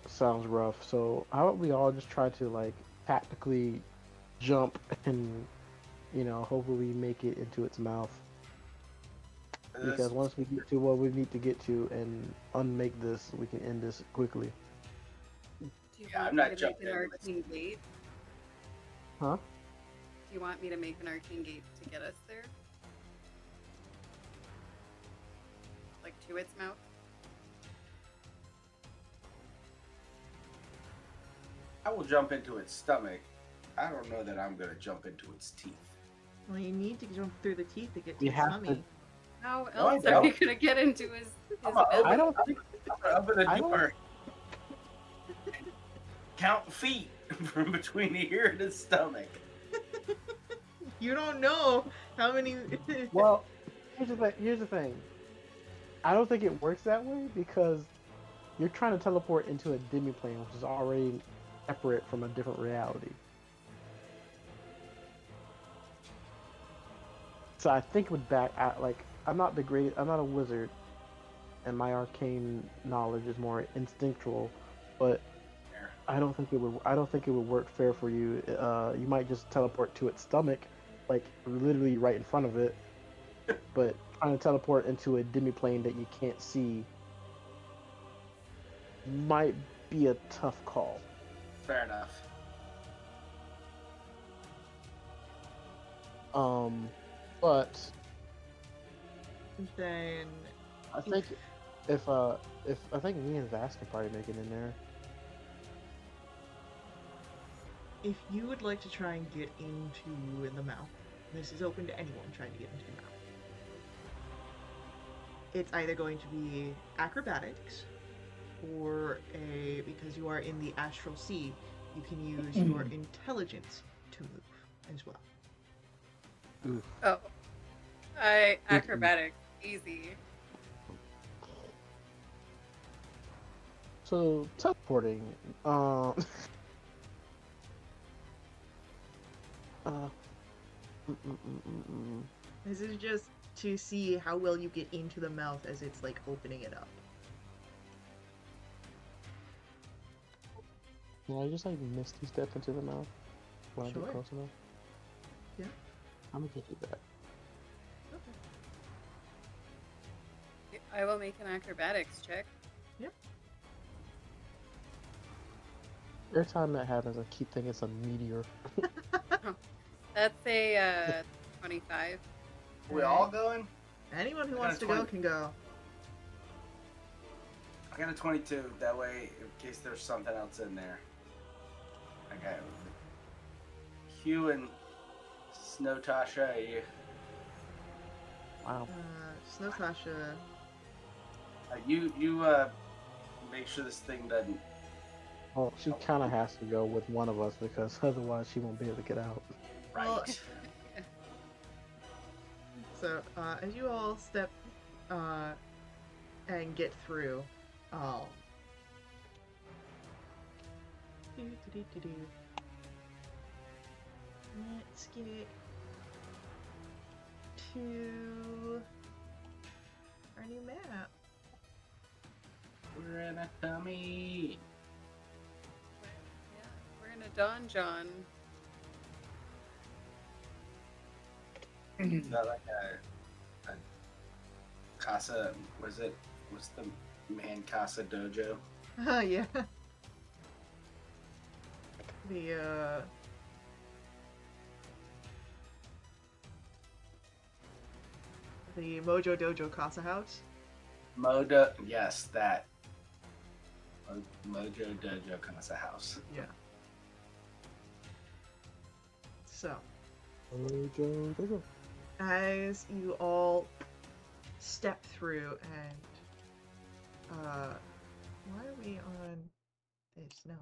Sounds rough. So how about we all just try to like tactically jump and hopefully make it into its mouth. Because once we get to what we need to get to and unmake this, we can end this quickly. Do you Yeah, want I'm me not to make jumping an into this. arcane gate? Huh? Do you want me to make an arcane gate to get us there? Like to its mouth? I will jump into its stomach. I don't know that I'm gonna jump into its teeth. Well, you need to jump through the teeth to get to You its have to. tummy. How No, I else are you don't. gonna get into I'm his gonna I open. belly? don't think. I'm gonna open the I don't. door. Count feet from between here and his stomach. You don't know how many. Well, here's the thing. I don't think it works that way because you're trying to teleport into a demiplane, which is already separate from a different reality. So I think with back, like I'm not the great, I'm not a wizard, and my arcane knowledge is more instinctual. But I don't think it would work fair for you. You might just teleport to its stomach, like literally right in front of it. But trying to teleport into a demiplane that you can't see might be a tough call. Fair enough. Um, but Then, I think if I think me and Vass can probably make it in there. if you would like to try and get into the mouth, this is open to anyone trying to get into the mouth. It's either going to be acrobatics, or because you are in the astral sea, you can use your intelligence to move as well. Oof. Oh, acrobatics, easy. So teleporting. Uh, This is just to see how well you get into the mouth as it's like opening it up. Can I just like misty step into the mouth when I Sure. get close enough? Yeah. I'm gonna do that. Okay. I will make an acrobatics check. Yep. Every time that happens, I keep thinking it's a meteor. That's a 25. We all going? Anyone who I got wants a to go 20. can go. I got a 22. That way, in case there's something else in there. I got Hugh and Snowtasha. Wow. Snowtasha. You make sure this thing doesn't. Well, she kind of has to go with one of us because otherwise she won't be able to get out. Well, Right. So, as you all step and get through, do-do-do-do-do. Let's get to our new map. We're in a tummy. Yeah, we're in a donjon. Is that like a casa? Was it? What's the man casa dojo? Oh, yeah. The Mojo Dojo Casa House. Mojo. Yes, that. Mojo Dojo Casa House. Yeah. So, Dojo. as you all step through and why are we on this? No.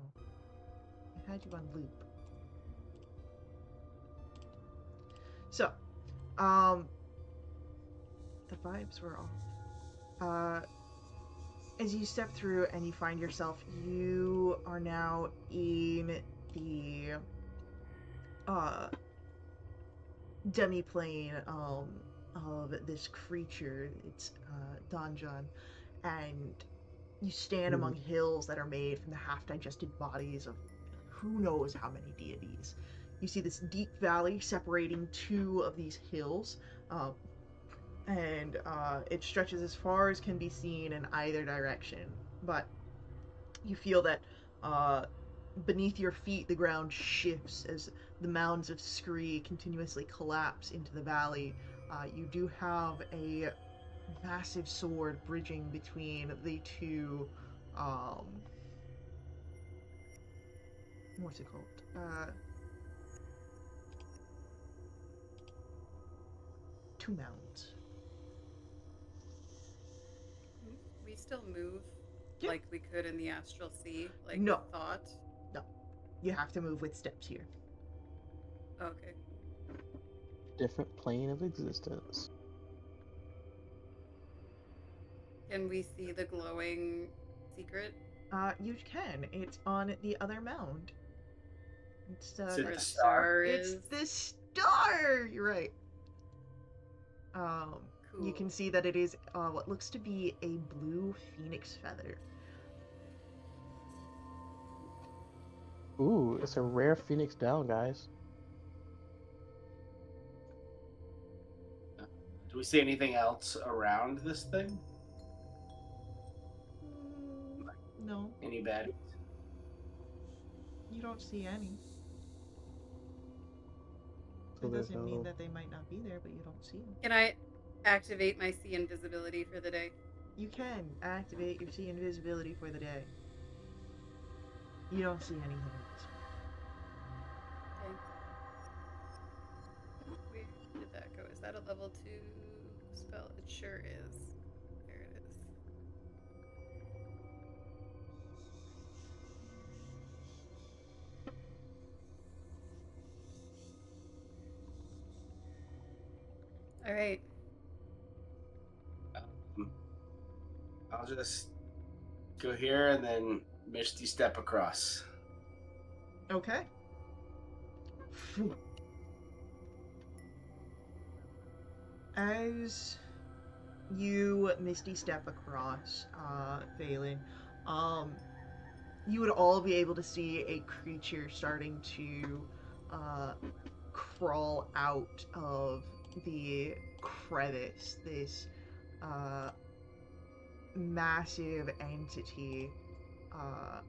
I had you on loop. So, the vibes were off. As you step through and you find yourself, you are now in the demiplane of this creature. It's Donjon, and you stand among hills that are made from the half-digested bodies of who knows how many deities. You see this deep valley separating two of these hills, and it stretches as far as can be seen in either direction. But you feel that beneath your feet the ground shifts as the mounds of scree continuously collapse into the valley. You do have a massive sword bridging between the two um, what's it called? Two mounds. We still move Yeah. like we could in the astral sea, like No. with thought. No. You have to move with steps here. Okay. Different plane of existence. Can we see the glowing secret? You can. It's on the other mound. It's Is it Where the the star? star it's is? the star. You're right. You can Cool. see that it is what looks to be a blue phoenix feather. Ooh, it's a rare phoenix down, guys. Do we see anything else around this thing? No, Any bad? you don't see any. So It there's doesn't mean no. that they might not be there, but you don't see them. Can I activate my sea invisibility for the day? You can activate your see invisibility for the day. You don't see anything else. Okay. Where did that go? Is that a level 2 spell? It sure is. There it is. All right. I'll just go here and then Misty step across. Okay. As you misty step across, Phelan, you would all be able to see a creature starting to crawl out of the crevice. This uh, massive entity. Uh,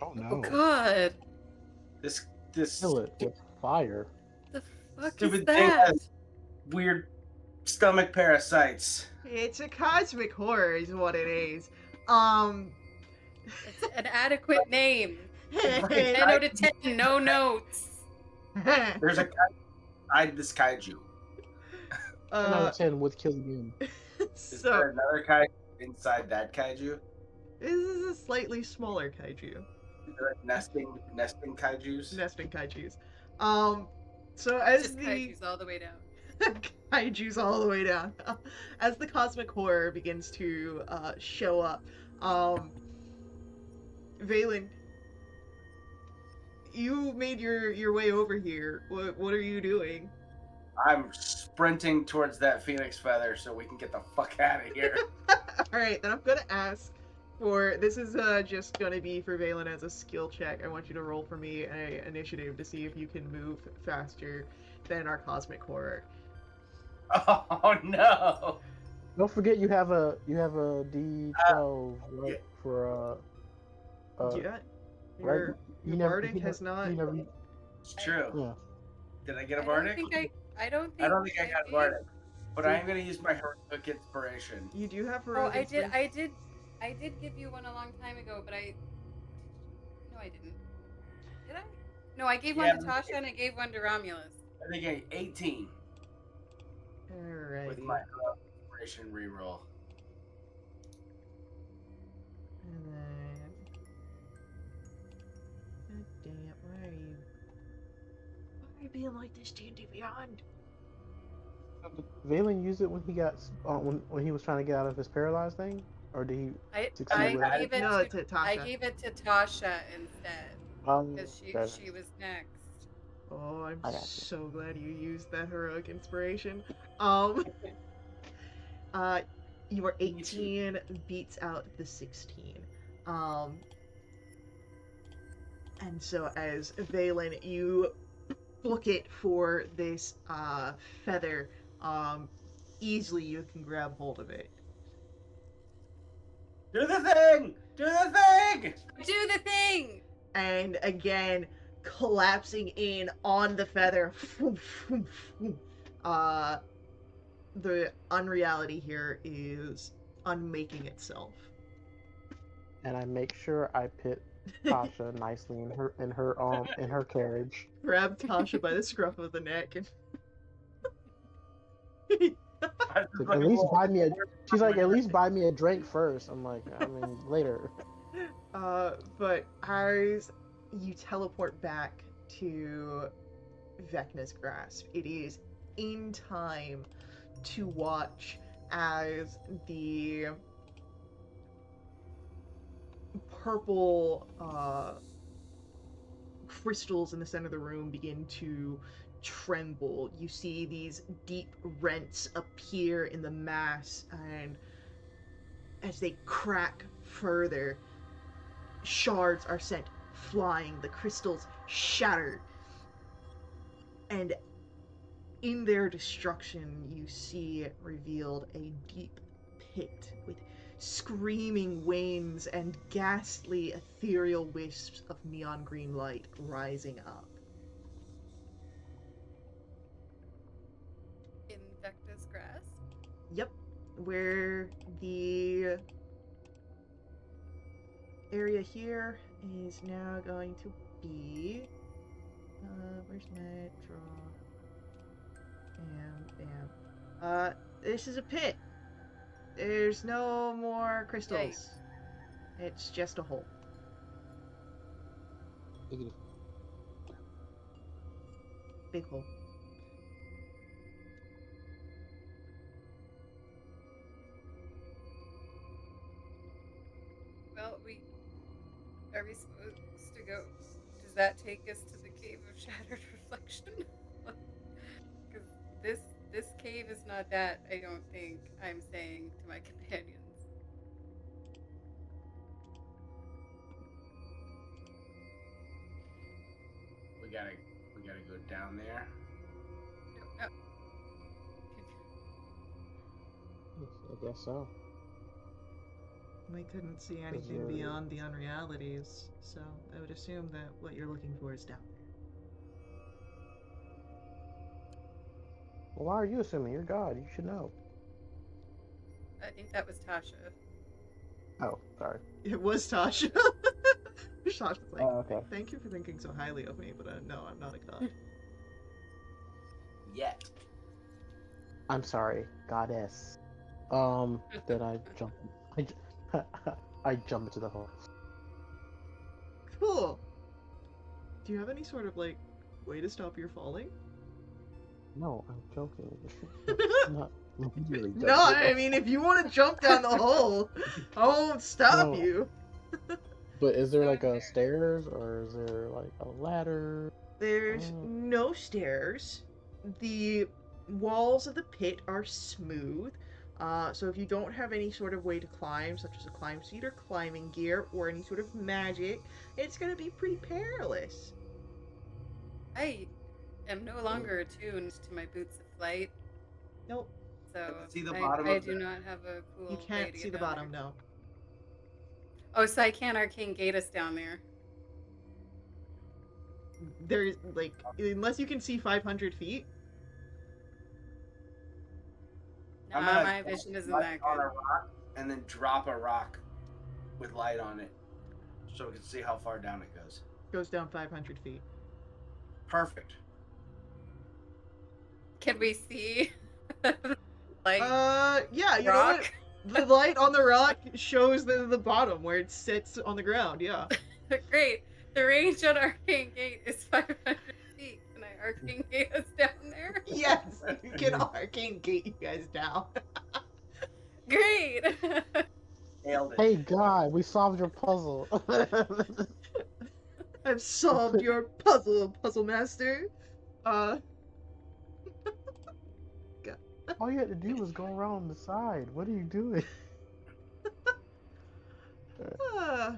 Oh Oh no! God! This Kill it with fire. The fuck is stupid thing that? has weird stomach parasites. it's a cosmic horror, is what it is. Um, It's an adequate name. Right. 10 out of 10. No notes. There's a inside this kaiju. 10 out of 10 would kill again. Is so there another kaiju inside that kaiju? this is a slightly smaller kaiju. There are nesting kaijus. Nesting kaijus. So It's as just the kaiju's all the way down. kaiju's all the way down, as the cosmic horror begins to show up, Valen, you made your way over here. What are you doing? I'm sprinting towards that phoenix feather so we can get the fuck out of here. All right, then I'm gonna ask for this is just gonna be for Valen as a skill check. I want you to roll for me an initiative to see if you can move faster than our cosmic horror. Oh no! Don't forget you have a D12 right yeah. for Yeah, right. your You never bardic has not. you never It's true. yeah. Did I get a I don't bardic? think I don't I think don't think I got a did. bardic. But Did- I am going to use my heroic inspiration. You do have Oh, heroic I did. inspiration. I did give you one a long time ago, but no, I didn't. Did I? No, I gave Yeah, one to Tasha and I gave one to Romulus. I think I 18 with Alrighty. my heroic inspiration reroll. And then. God dang it! Why are you? Why are you being like this, D&D Beyond? Did Valen use it when he got when he was trying to get out of his paralyzed thing, or did he succeed I with? gave it No, to to I Tasha. gave it to Tasha instead because Okay. she was next. Oh, I'm I got you. so glad you used that heroic inspiration. Um, your Me too. 18 beats out the 16. Um, and so as Valen, you book it for this feather. Easily you can grab hold of it. Do the thing! Do the thing! Do the thing. And again, collapsing in on the feather. The unreality here is unmaking itself. And I make sure I put Tasha nicely in her carriage. Grab Tasha by the scruff of the neck and I was Like, like, at least "Whoa, buy me a. where's She's my like, at winner?" least buy me a drink first. I'm like, I mean, later. but as you teleport back to Vecna's grasp, it is in time to watch as the purple crystals in the center of the room begin to tremble. You see these deep rents appear in the mass, and as they crack further, shards are sent flying, the crystals shatter, and in their destruction, you see revealed a deep pit with screaming winds and ghastly ethereal wisps of neon green light rising up. In Vecna's grasp. Yep, where the area here is now going to be. Where's my draw? Bam, bam. This is a pit. There's no more Yikes. crystals. It's just a hole. Big hole. Well, are we supposed to go? Does that take us to the cave of shattered reflection? Because this cave is not that. I don't think I'm saying to my companions. We gotta go down there. No, I guess so. We couldn't see 'Cause anything you're- beyond the unrealities, so I would assume that what you're looking for is down there. Well, why are you assuming? You're God. You should know. I think that was Tasha. Oh, sorry. It was Tasha. Tasha's like, Okay. thank you for thinking so highly of me, but no, I'm not a god. Yet. I'm sorry, goddess. Then I jump. I jump into the hole. Cool. Do you have any sort of like way to stop your falling? No, I'm joking. Not really. No, I mean if you want to jump down the hole, I won't stop No. you. But is there So like a embarrassed. stairs or is there like a ladder? There's no stairs. The walls of the pit are smooth. So if you don't have any sort of way to climb, such as a climb seat or climbing gear or any sort of magic, it's gonna be pretty perilous. I am no longer attuned to my boots of flight, Nope, so See the bottom I of do the- not have a cool you way can't to see get the down bottom, there. no. Oh, so I can't arcane gate us down there. There's like, unless you can see 500 feet. Nah, I'm gonna my vision isn't light that on good. a rock and then drop a rock with light on it, so we can see how far down it goes. Goes down 500 feet. Perfect. Can we see? Like Yeah, you know what? rock? The light on the rock shows the bottom where it sits on the ground, yeah. Great. The range on arcane gate is 500 feet. Can I arcane gate us down there? Yes, you can arcane gate you guys down. Great. Nailed it. Hey God, we solved your puzzle. I've solved your puzzle master. Uh, All you had to do was go around the side. What are you doing? uh,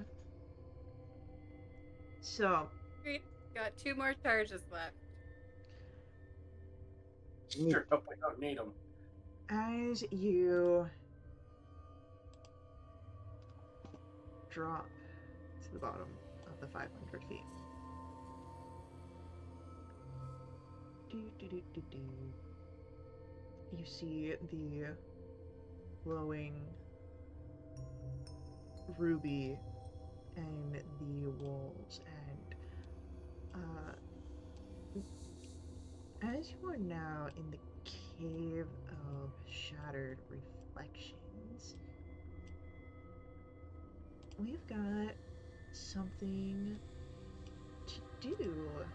so, Great. Got 2 more charges left. Sure hope we don't need them. as you drop to the bottom of the 500 feet. You see the glowing ruby and the walls. And as you are now in the cave of shattered reflections, we've got something to do.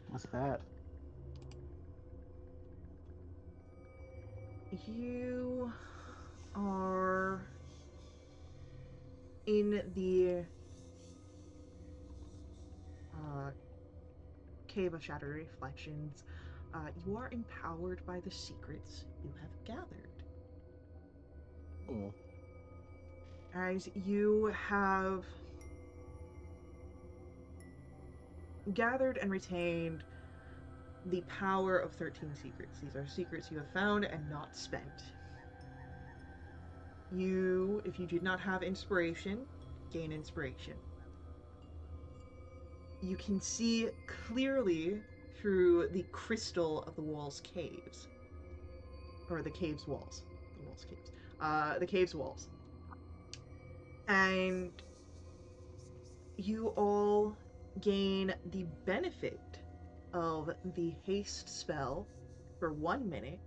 What's that? You are in the uh, cave of shattered reflections. You are empowered by the secrets you have gathered. Mm. As you have gathered and retained the power of 13 secrets. These are secrets you have found and not spent. You, if you did not have inspiration, gain inspiration. You can see clearly through the crystal of the wall's caves. Or the cave's walls. The wall's caves. The cave's walls. And you all gain the benefit of the haste spell for 1 minute,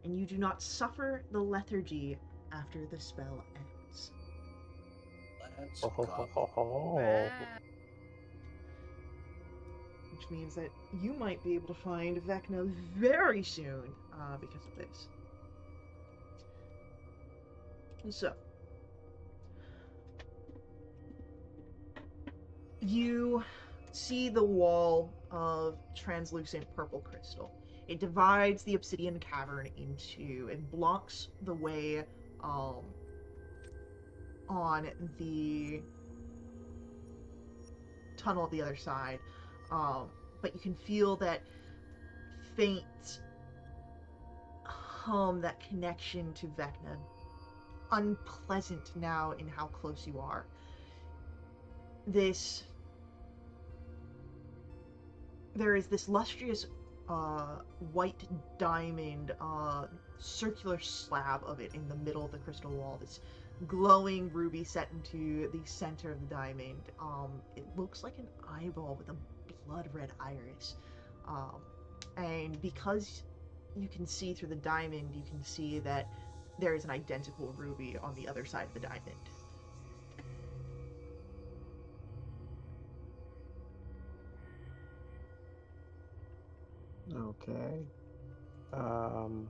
and you do not suffer the lethargy after the spell ends. Let's Ho, ho, ho, go. ho, ho. Wow. Which means that you might be able to find Vecna very soon because of this. So, you see the wall of translucent purple crystal. It divides the obsidian cavern into and blocks the way um, on the tunnel at the other side. But you can feel that faint hum, that connection to Vecna. Unpleasant now in how close you are. This there is this lustrous white diamond circular slab of it in the middle of the crystal wall. This glowing ruby set into the center of the diamond. It looks like an eyeball with a blood red iris. And because you can see through the diamond, you can see that there is an identical ruby on the other side of the diamond. Okay. Um,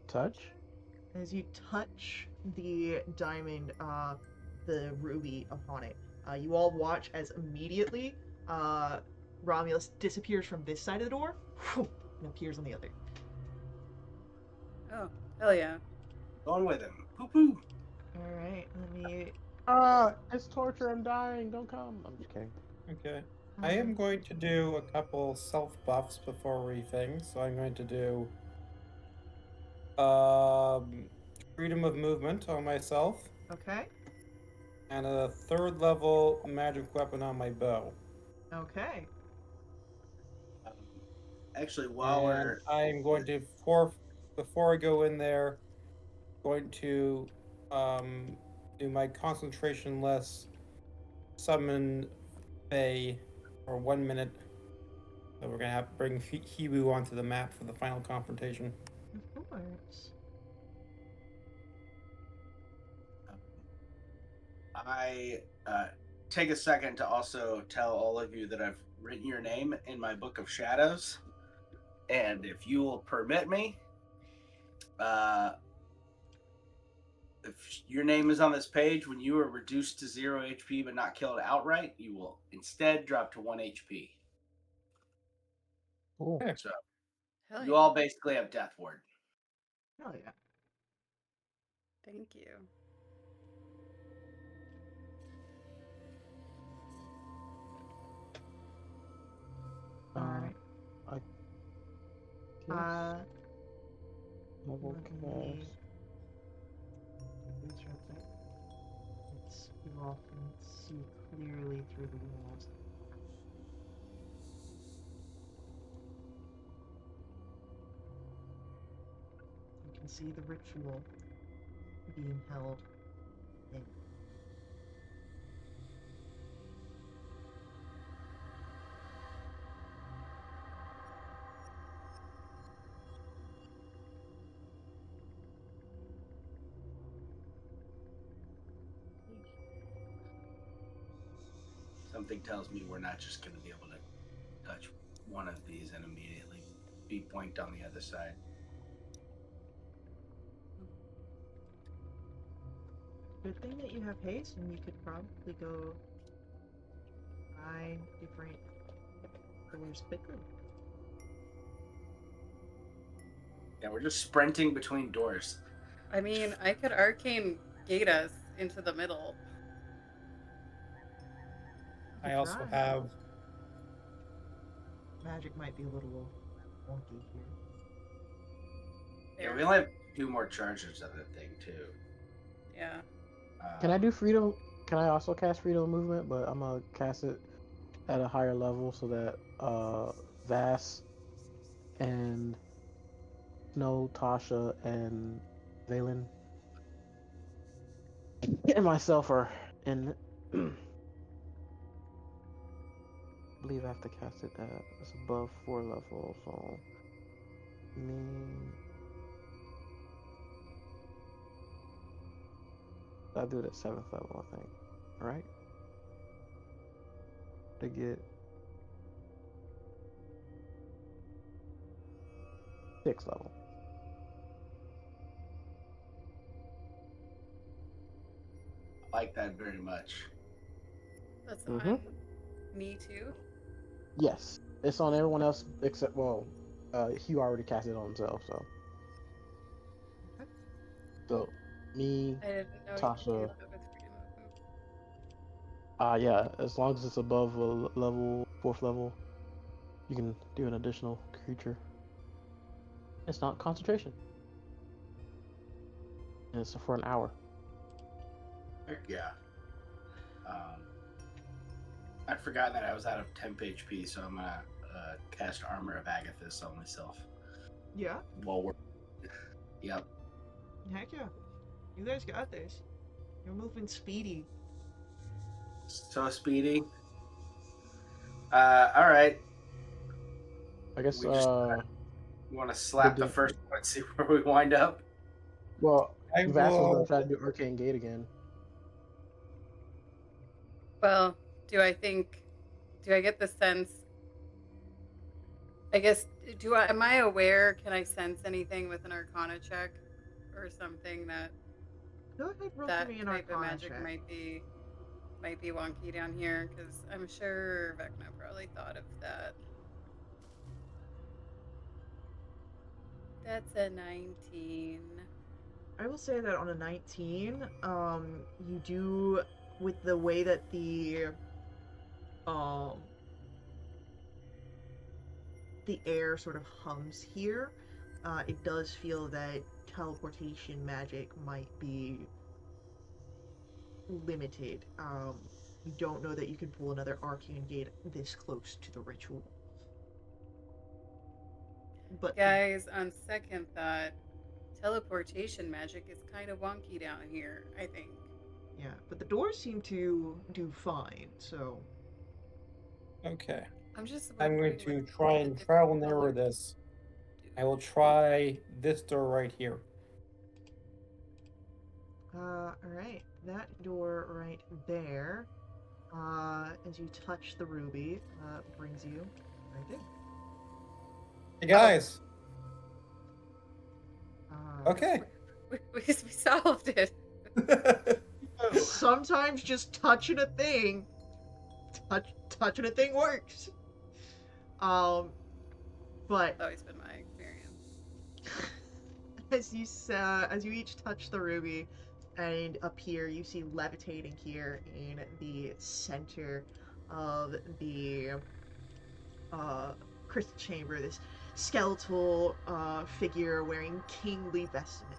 touch? As you touch the diamond, the ruby upon it, you all watch as immediately uh, Romulus disappears from this side of the door and appears on the other. Oh, hell yeah. Going with him. Poo poo. All right, let me. It's torture. I'm dying. Don't come. I'm just kidding. Okay. I Uh, am going to do a couple self buffs before we things. So I'm going to do um, freedom of movement on myself okay, and a third level magic weapon on my bow. okay, Um, actually, while And we're I'm going to before I go in there, going to do my concentration less summon Fae for 1 minute. So we're gonna have to bring Hibu onto the map for the final confrontation. of course. I take a second to also tell all of you that I've written your name in my book of shadows, and if you will permit me, uh, if your name is on this page when you are reduced to 0 HP but not killed outright, you will instead drop to 1 HP. Cool. Okay. So Hell you yeah. all basically have death ward. Hell yeah. Thank you. All Uh, right. I guess Uh, I will let me cast. do this real quick. It's you all can see clearly through the walls. can see the ritual being held there. Something tells me we're not just going to be able to touch one of these and immediately be point on the other side. Good thing that you have haste, and you could probably go try different doors quickly. Yeah, we're just sprinting between doors. I mean, I could arcane gate us into the middle. You I could also try. have Magic might be a little wonky here. Yeah, There. we only have 2 more charges of the thing too. Yeah. Can I do Um, freedom? Can I also cast freedom of movement? But I'm gonna cast it at a higher level so that Vass and Snow, Tasha, and Valen and myself are in. I believe I have to cast it at it's above 4 level, so me. I do it at 7th level, I think. All right, to get 6th level. I like that very much. That's Mm-hmm. on me too. Yes, it's on everyone else except Hugh already cast it on himself, so Okay. me, I didn't know you could do Tasha. that with freedom of movement. Yeah, as long as it's above a level 4th level, you can do an additional creature. It's not concentration, and it's for an hour. Heck yeah. Um, I'd forgotten that I was out of temp HP, so I'm gonna cast Armor of Agathis on myself Yeah. while we're. Yep. Heck yeah. You guys got this. You're moving speedy. So speedy. All right. I guess We just want to the slap the da- first one and see where we wind up. well, I Vass was gonna will. try to do Arcane Gate again. Well, do I think? Do I get the sense? I guess. Do I? Am I aware? Can I sense anything with an Arcana check, or something that Go ahead, roll for that me an type of Arcana magic check. might be wonky down here? Because I'm sure Vecna probably thought of that. That's a 19. I will say that on a 19, you do with the way that um the air sort of hums here, it does feel that teleportation magic might be limited. You don't know that you can pull another arcane gate this close to the ritual. But Guys, on second thought, teleportation magic is kind of wonky down here, I think. yeah, but the doors seem to do fine. So Okay. I'm just I'm going wondering what to try the and different trial and error colors this. do. I will try this door right here. all right, that door right there, as you touch the ruby, brings you right in. Hey Oh, guys. Uh, Okay. we solved it. Sometimes just touching a thing works. Um, but That's always been my experience. as you each touch the ruby and appear, you see levitating here in the center of the uh, crystal chamber this skeletal figure wearing kingly vestment.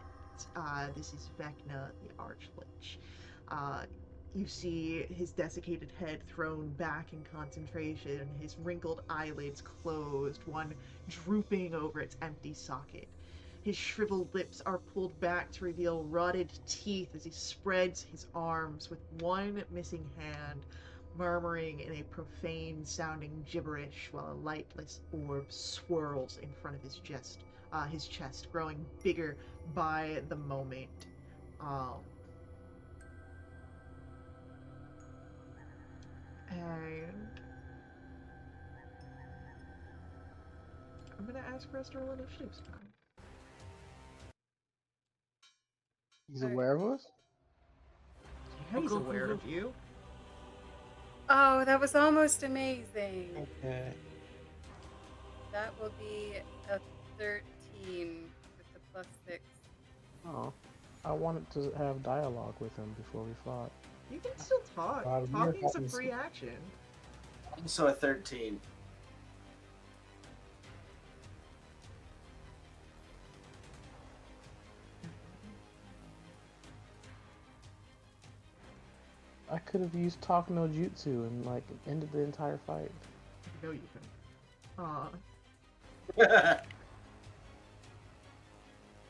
This is Vecna, the Archlich. Uh, you see his desiccated head thrown back in concentration, his wrinkled eyelids closed, one drooping over its empty socket. His shriveled lips are pulled back to reveal rotted teeth as he spreads his arms with one missing hand, murmuring in a profane sounding gibberish while a lightless orb swirls in front of his chest, growing bigger by the moment. Um, and I'm gonna ask for us to roll initiatives now. He's Alright. aware of us? Yeah, he's aware of you. Oh, that was almost amazing. Okay. That will be a 13 with the +6. Oh. I wanted to have dialogue with him before we fought. You can still talk. Talking's a free action. Also a 13. I could have used talk no jutsu and like ended the entire fight. No, you can.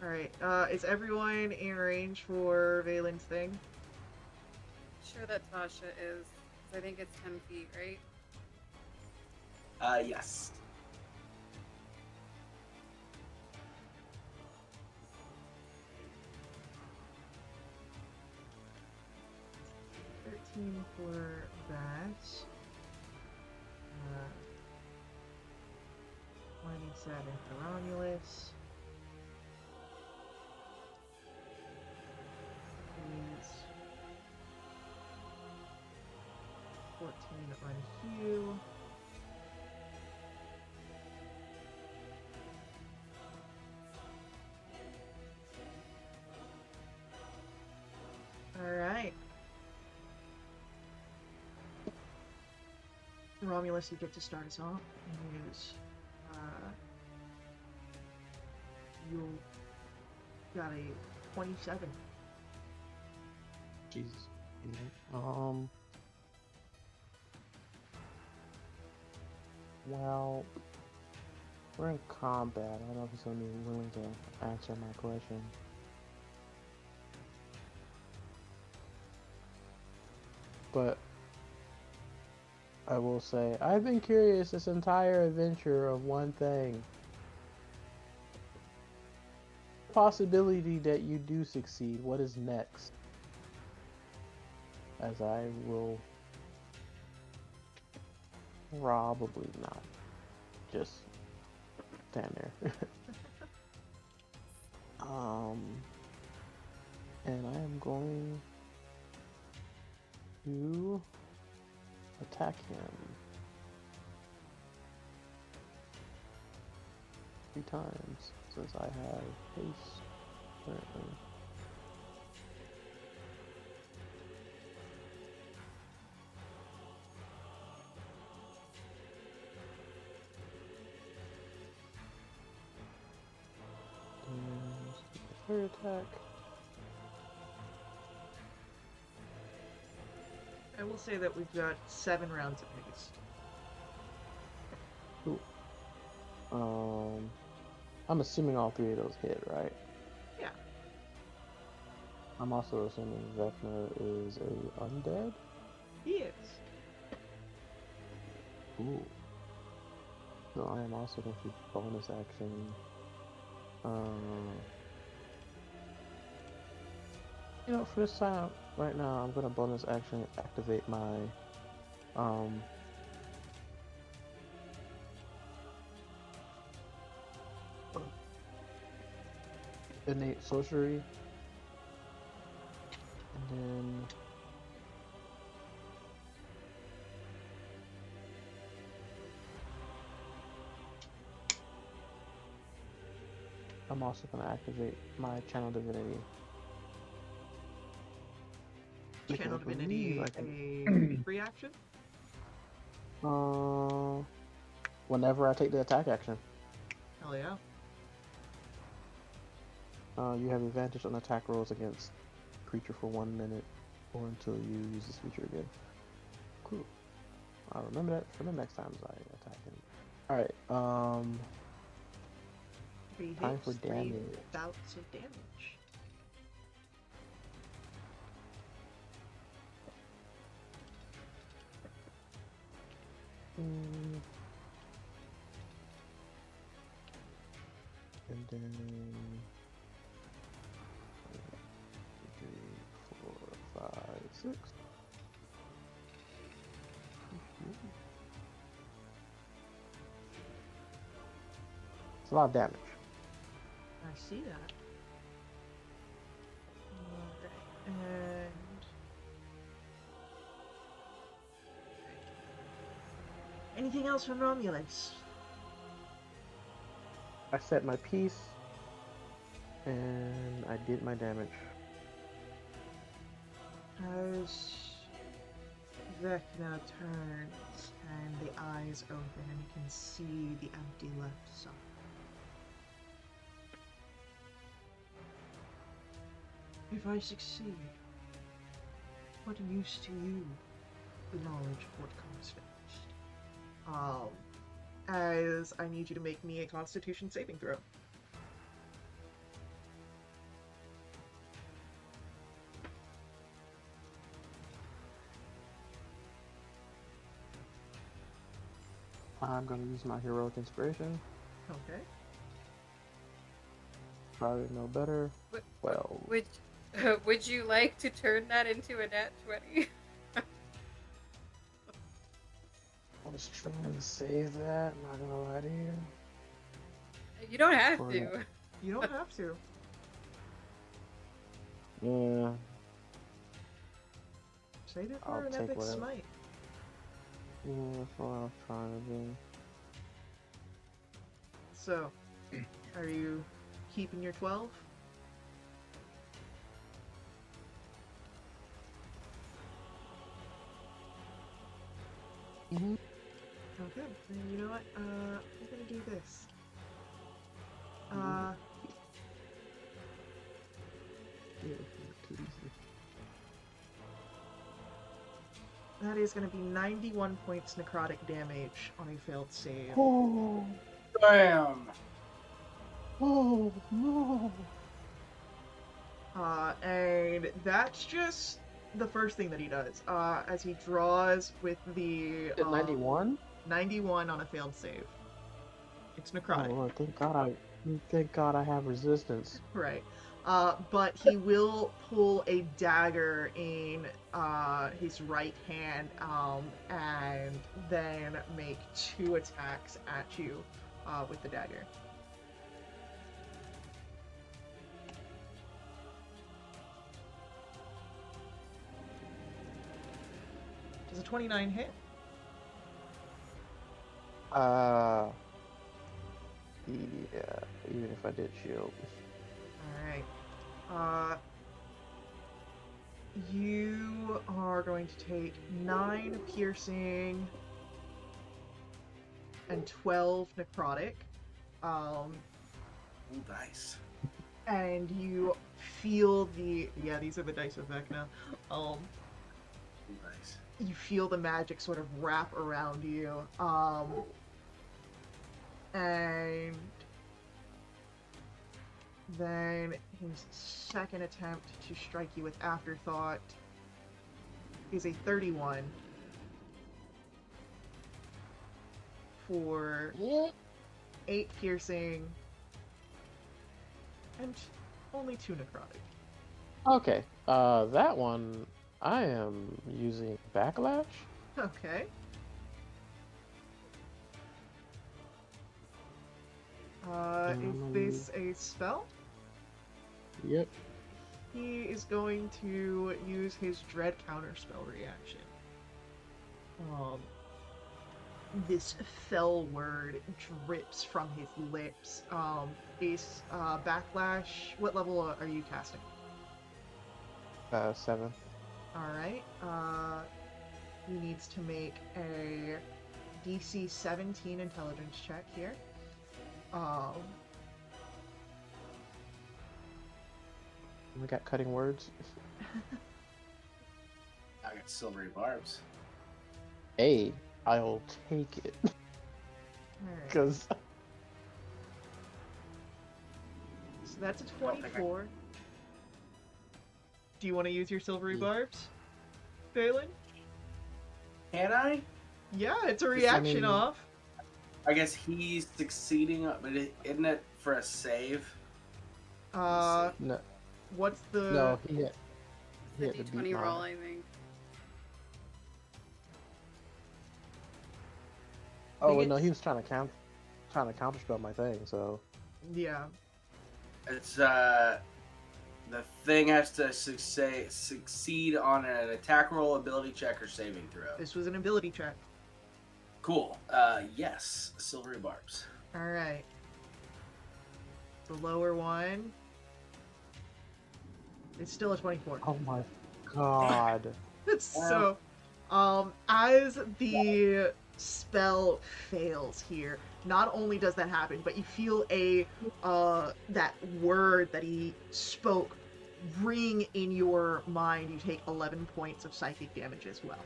Alright, is everyone in range for Valen's thing? Sure that Tasha is. 'Cause I think it's 10 feet, right? Yes. For that. 27 for Romulus. Is 14 on Hugh. Alright. Romulus, you get to start us off. You got a 27. Jesus. Well, we're in combat. I don't know if he's gonna be willing to answer my question. But I will say, I've been curious this entire adventure of one thing. Possibility that you do succeed. What is next? As I will probably not just stand there. And I am going to attack him 3 times since I have haste currently. And third attack. I will say that we've got 7 rounds of haste. Cool. I'm assuming all 3 of those hit, right? Yeah. I'm also assuming Vecna is a undead. He is. Ooh. So I am also going to bonus action. You know, for this time, right now, I'm going to bonus action activate my innate sorcery, and then I'm also going to activate my channel divinity. Channel Divinity, I can... a free action? Whenever I take the attack action. Hell yeah. You have advantage on attack rolls against creature for 1 minute or until you use this feature again. Cool. I'll remember that for the next time I attack him. Alright, 3 Time for hits, 3 damage. bouts of damage. Mm. And then 3, 4, 5, 6. It's a lot of damage. I see that. Alright, and anything else from Romulus? I set my piece, and I did my damage. As Vecna turns and the eyes open and you can see the empty left side. If I succeed, what use to you the knowledge of what comes next? As I need you to make me a Constitution saving throw. I'm gonna use my heroic inspiration. Okay. Probably no better. What, Well, would you like to turn that into a nat 20? I was trying to save that. I'm not gonna lie to you. You don't have For to. You don't have to. Yeah, Save it I'll for an take epic whatever. smite. Yeah, that's what I was trying to do. So, are you keeping your 12? Mm-hmm. Okay, then you know what? I'm gonna do this. Yeah, not too easy. That is gonna be 91 points necrotic damage on a failed save. Oh, Bam! oh no! And that's just the first thing that he does. As he draws with the 91? 91 on a failed save. It's Oh necrotic. Lord, thank God I have resistance. Right. But he will pull a dagger in his right hand and then make 2 attacks at you with the dagger. Does a 29 hit? Yeah, even if I did shield. Alright. You are going to take 9 piercing and 12 necrotic. Oh, nice. And you feel these are the dice of Vecna. Nice. You feel the magic sort of wrap around you. And then his second attempt to strike you with Afterthought is a 31 for 8 piercing and only 2 necrotic. Okay, that one I am using backlash. Okay. Is this a spell? Yep. He is going to use his dread counterspell reaction. This fell word drips from his lips. Is backlash. What level are you casting? 7. Alright. He needs to make a DC 17 intelligence check here. We got cutting words. I got silvery barbs. Hey, I'll take it. Alright. Because So that's a don't think I- 24. Do you want to use your silvery Mm. barbs, Balin? Can I? Yeah, it's a Just- reaction mean- off. I guess he's succeeding, but isn't it for a save? Uh, see. No, what's the? no, he It's a had to beat D20 roll, mine. I think. Oh think wait, no, it's- he was trying to counterspell my thing. So Yeah. It's the thing has to succeed on an attack roll, ability check, or saving throw. This was an ability check. Cool. Yes, silvery barbs. All right. The lower one. It's still a 24. oh my god. So, as the spell fails here, not only does that happen, but you feel that word that he spoke ring in your mind. You take 11 points of psychic damage as well.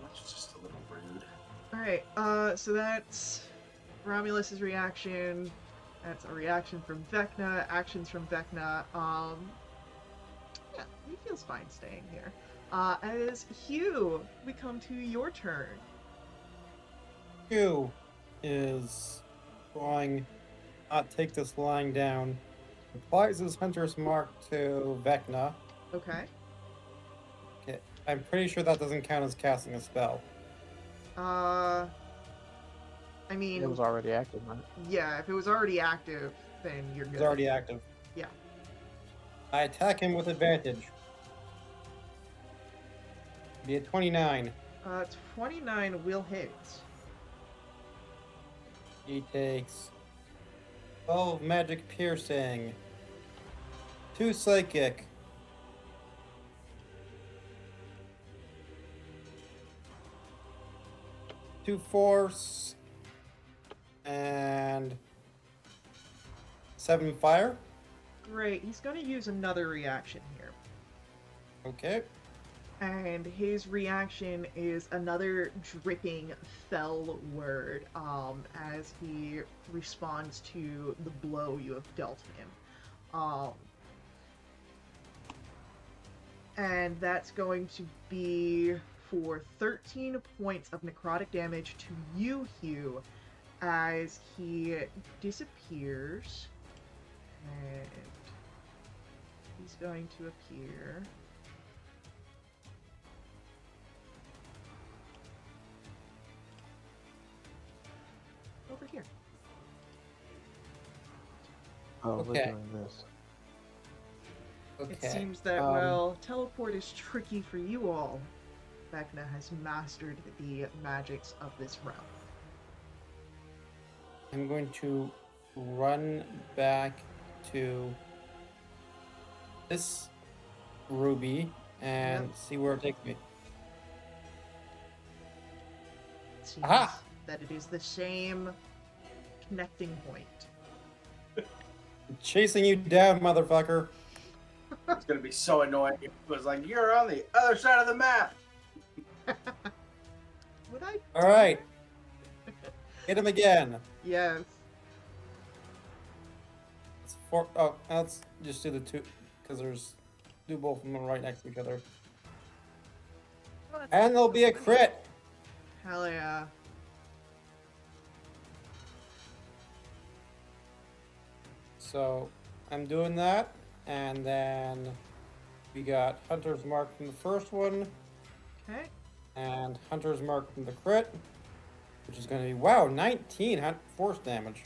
That's just a little rude. All right. So that's Romulus's reaction. That's a reaction from Vecna. Actions from Vecna. Yeah, he feels fine staying here. As Hugh, we come to your turn. Hugh is going not take this lying down. Applies his hunter's mark to Vecna. Okay. Okay, I'm pretty sure that doesn't count as casting a spell. I mean, It was already active, right? yeah, if it was already active, then you're good. It's already active. Yeah. I attack him with advantage. Be a 29. 29 will hit. He takes 12 magic piercing, 2 psychic, 2 force, and 7 fire. Great. He's going to use another reaction here. Okay. And his reaction is another dripping fell word as he responds to the blow you have dealt him. And that's going to be for 13 points of necrotic damage to you, Hugh, as he disappears. And he's going to appear. Over here. Oh, we're Okay. doing this. Okay. It seems that, well, teleport is tricky for you all. Vecna has mastered the magics of this realm. I'm going to run back to this ruby and see where it takes me. It seems Aha! that it is the same connecting point. I'm chasing you down, motherfucker. It's gonna be so annoying if it was like, you're on the other side of the map. Would I? All right. Hit him again. Yes. It's 4. Oh, let's just do the 2 because do both of them right next to each other. Oh, that's And there'll be a crit. Hell yeah. So I'm doing that, and then we got Hunter's Mark from the first one, Okay. and Hunter's Mark from the crit, which is going to be, wow, 19 force damage.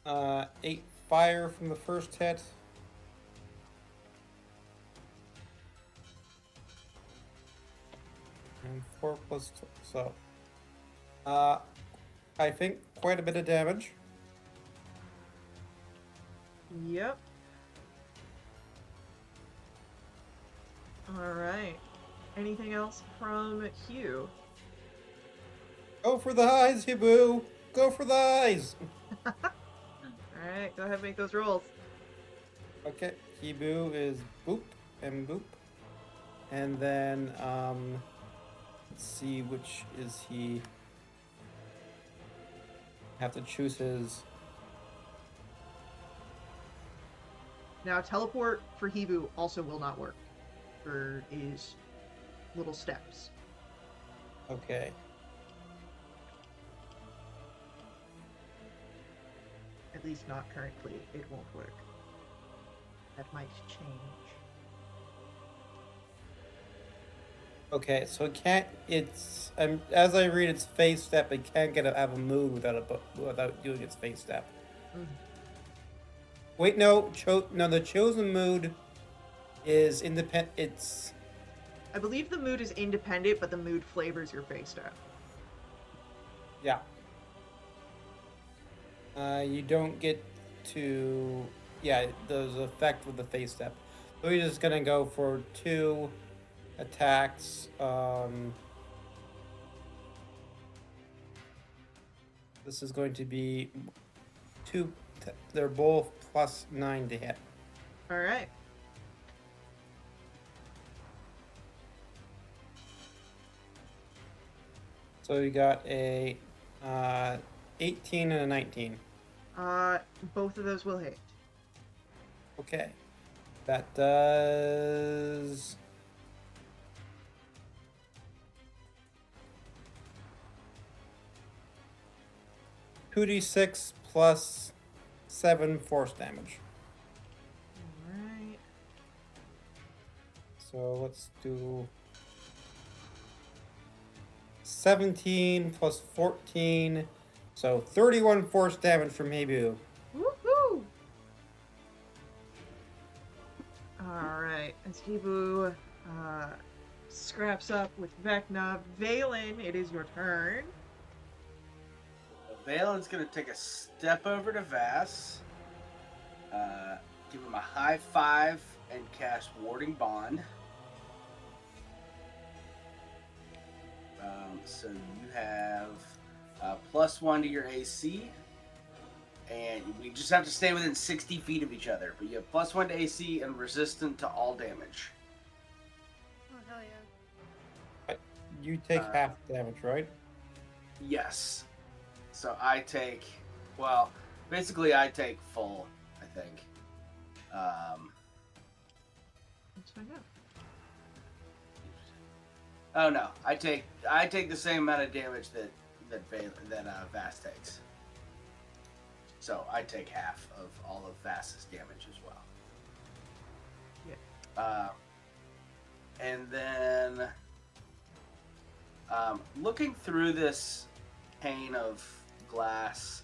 Mm, 8 fire from the first hit. And 4 plus 2, so. I think quite a bit of damage. Yep. Alright. Anything else from Hugh? Go for the eyes, Hibu! Go for the eyes! Alright, go ahead and make those rolls. Okay, Hibu is boop. and boop. And then let's see which is he. Have to choose his. Now, teleport for Hibu also will not work for his little steps. Okay. At least not currently. It won't work. That might change. Okay, so it can't. It's as I read its face step, it can't have a move without doing its face step. Mhm. Wait, no, no. The chosen mood is independent. It's I believe the mood is independent, but the mood flavors your face step. yeah. You don't get to there's an effect with the face step. So we're just gonna go for 2 attacks. This is going to be 2. They're both +9 to hit. All right. So you got a 18 and a 19. Both of those will hit. Okay. That does 2d6 plus 7 force damage. All right. So let's do 17 plus 14. So 31 force damage from Hebu. Woohoo! All right. As Hibu scraps up with Vecna, Valen, it is your turn. Valen's gonna take a step over to Vass, give him a high five, and cast Warding Bond. So you have +1 to your AC, and we just have to stay within 60 feet of each other. But you have +1 to AC and resistant to all damage. Oh, hell yeah. You take half damage, right? Yes. So I take, well, basically I take full, I think. Let's find out. Oh no, I take the same amount of damage that Vass takes. So I take half of all of Vass's damage as well. Yeah. And then looking through this pane of glass,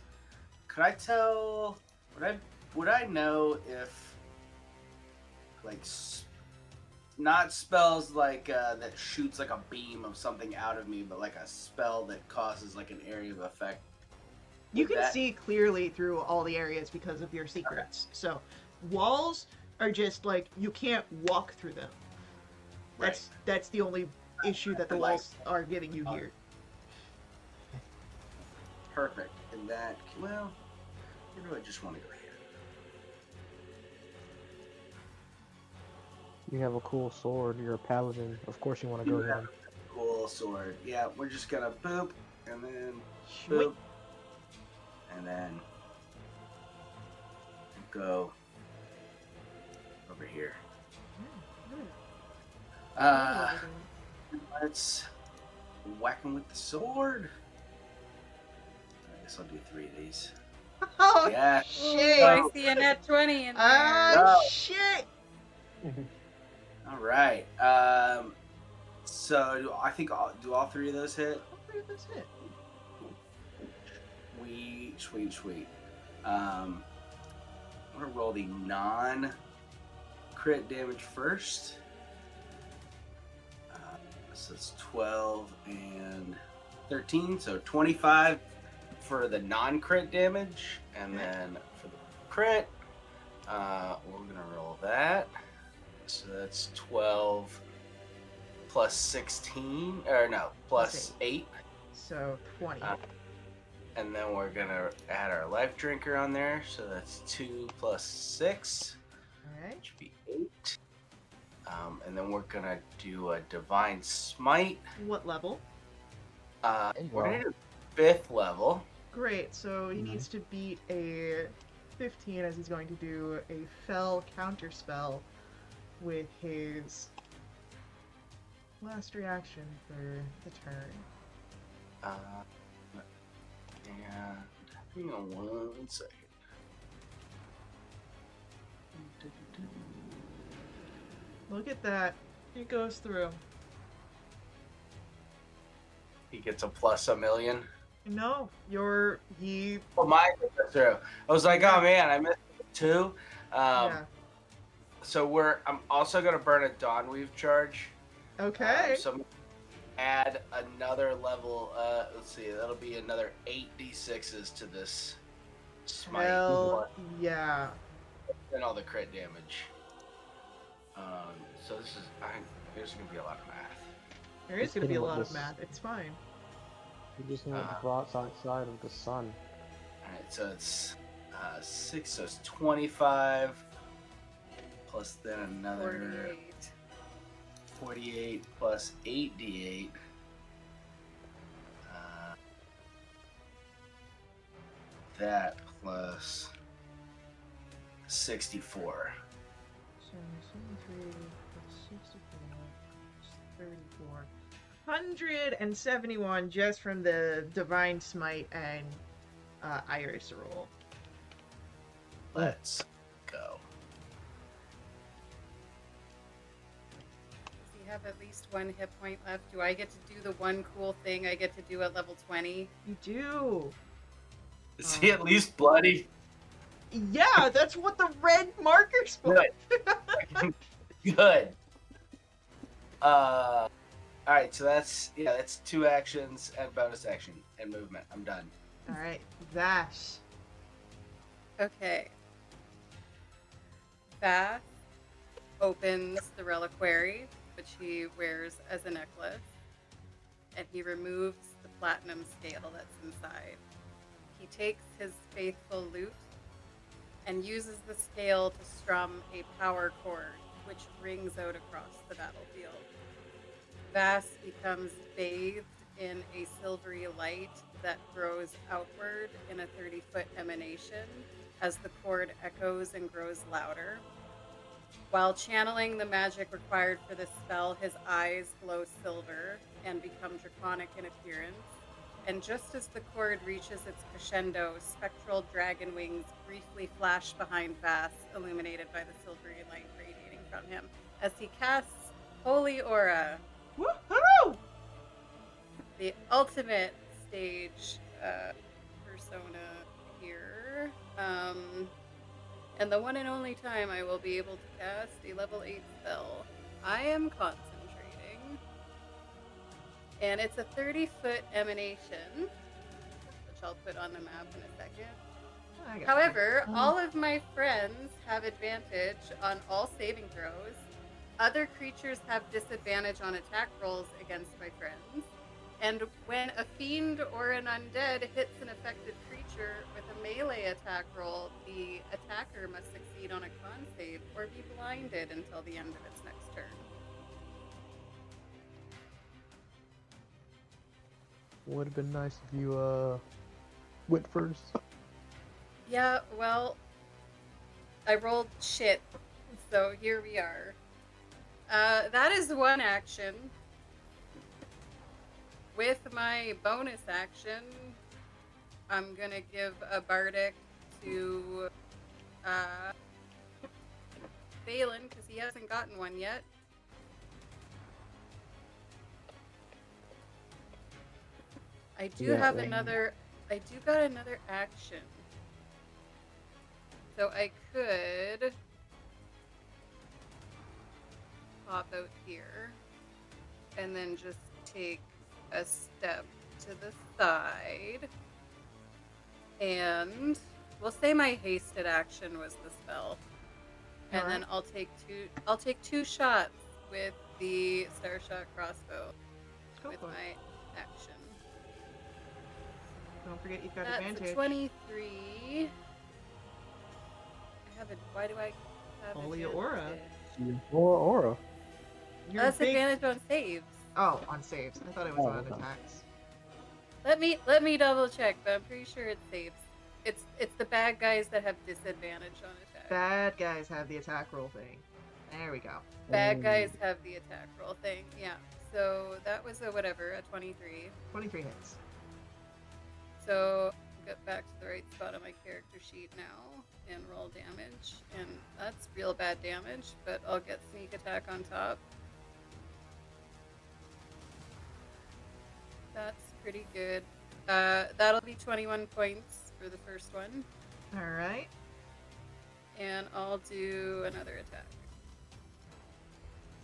could I tell? Would I know if like not spells like that shoots like a beam of something out of me, but like a spell that causes like an area of effect? You can see clearly through all the areas because of your secrets. Okay. So walls are just like you can't walk through them. That's the only issue that the walls are giving you here. Perfect. And that, well, or do I just want to go here? You have a cool sword. You're a paladin. Of course you want to go here. Cool sword. Yeah, we're just gonna boop and then boop and then go over here. Let's whack him with the sword. I guess I'll do 3 of these. Oh, yeah. Shit. Oh, I see a net 20 in there. Shit. All right. So I think do all 3 of those hit? All 3 of those hit. Sweet. I'm gonna roll the non-crit damage first. So it's 12 and 13, so 25 for the non-crit damage, and then for the crit, we're gonna roll that. So that's 12 plus 16, or no, plus 8. So 20. And then we're gonna add our life drinker on there, so that's 2 plus 6. All right. Which would be 8. And then we're gonna do a divine smite. What level? We're gonna do 5th level. Great. So he needs to beat a 15 as he's going to do a fell counter spell with his last reaction for the turn. And hang on 1 second. Look at that. It goes through. He gets a plus a million. No, he. Oh, mine goes through. I was like, Yeah. oh man, I missed 2. Yeah. So I'm also gonna burn a Dawnweave charge. Okay. So I'm gonna add another level. Let's see, that'll be another 8d6s to this smite. Hell yeah. And all the crit damage. So there's gonna be a lot of math. There is Just going to be hit a him with lot of this. math. It's fine. You just need the broadside side of the sun. Alright, so it's 6, so it's 25. Plus then another 48 plus 8d8. That plus 64. So 73 plus 64 plus 34. 171 just from the Divine Smite and Iris roll. Let's go. Does he have at least 1 hit point left? Do I get to do the one cool thing I get to do at level 20? You do. Is he at least bloody? Yeah, that's what the red marker's for. Good. Good. Alright, so that's 2 actions and bonus action and movement. I'm done. All right, Vash. Okay. Vath opens the reliquary, which he wears as a necklace, and he removes the platinum scale that's inside. He takes his faithful lute and uses the scale to strum a power chord, which rings out across the battlefield. Vass becomes bathed in a silvery light that grows outward in a 30-foot emanation as the chord echoes and grows louder. While channeling the magic required for this spell, his eyes glow silver and become draconic in appearance. And just as the chord reaches its crescendo, spectral dragon wings briefly flash behind Vass, illuminated by the silvery light radiating from him, as he casts Holy Aura, Woohoo! the ultimate stage persona here. And the one and only time I will be able to cast a level 8 spell. I am concentrating. And it's a 30-foot emanation, which I'll put on the map in a second. However, all of my friends have advantage on all saving throws. Other creatures have disadvantage on attack rolls against my friends. And when a fiend or an undead hits an affected creature with a melee attack roll, the attacker must succeed on a con save or be blinded until the end of its next turn. Would have been nice if you went first. Yeah, well, I rolled shit, so here we are. That is one action. With my bonus action, I'm gonna give a bardic to Balin, because he hasn't gotten one yet. I do have another. I do got another action. So I could pop out here and then just take a step to the side. And we'll say my hasted action was the spell. And then I'll take two shots with the Starshot crossbow with my action. Don't forget you've got That's advantage. a 23. I have a. Why do I have Holy advantage? Aura. Aura. Your That's big. advantage on saves. Oh, on saves. I thought it was Oh, on okay. attacks. Let me double check, but I'm pretty sure it saves. It's the bad guys that have disadvantage on attack. Bad guys have the attack roll thing. There we go. Bad guys have the attack roll thing. Yeah. So that was a whatever, a 23. 23 hits. So get back to the right spot on my character sheet now and roll damage. And that's real bad damage, but I'll get sneak attack on top. That's pretty good. That'll be 21 points for the first one. All right. And I'll do another attack.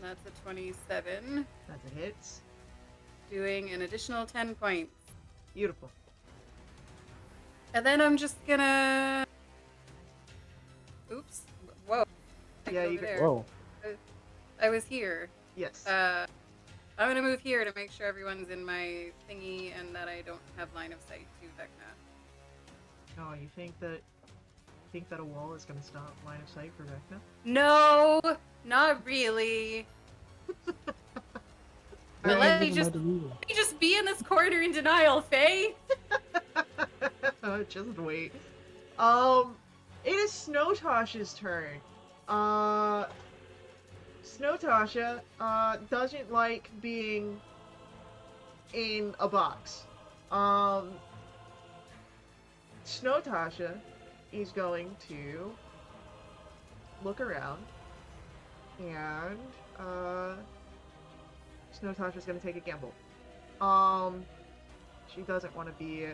That's a 27, That's a hit. doing an additional 10 points. Beautiful. And then I'm just gonna... Oops. Whoa. Yeah, Over you there. Whoa. I was here. Yes. I'm gonna move here to make sure everyone's in my thingy and that I don't have line of sight to Vecna. Oh, you think that a wall is gonna stop line of sight for Vecna? No, not really. But let me just be in this corner in denial, Faye. Just wait. It is Snowtosh's turn. Snowtasha, doesn't like being in a box. Snowtasha is going to look around and, Snowtasha's gonna take a gamble. She doesn't want to be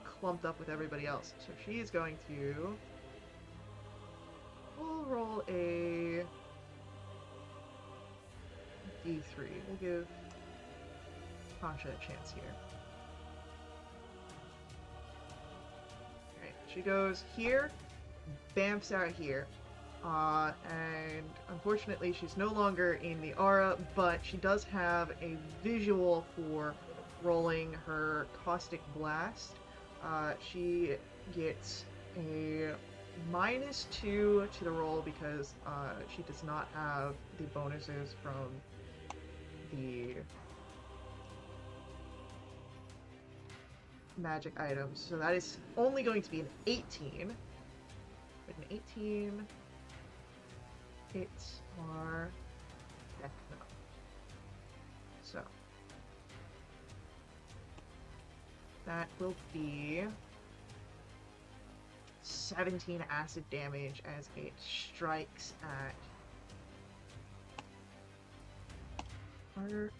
clumped up with everybody else. So she is going to... We'll roll a D3. We'll give Tasha a chance here. Alright, she goes here, bamfs out here. And unfortunately she's no longer in the aura, but she does have a visual for rolling her Caustic Blast. She gets a -2 to the roll because she does not have the bonuses from the magic items. So that is only going to be an 18. With an 18, hits are Vecna. So that will be 17 acid damage as it strikes at her.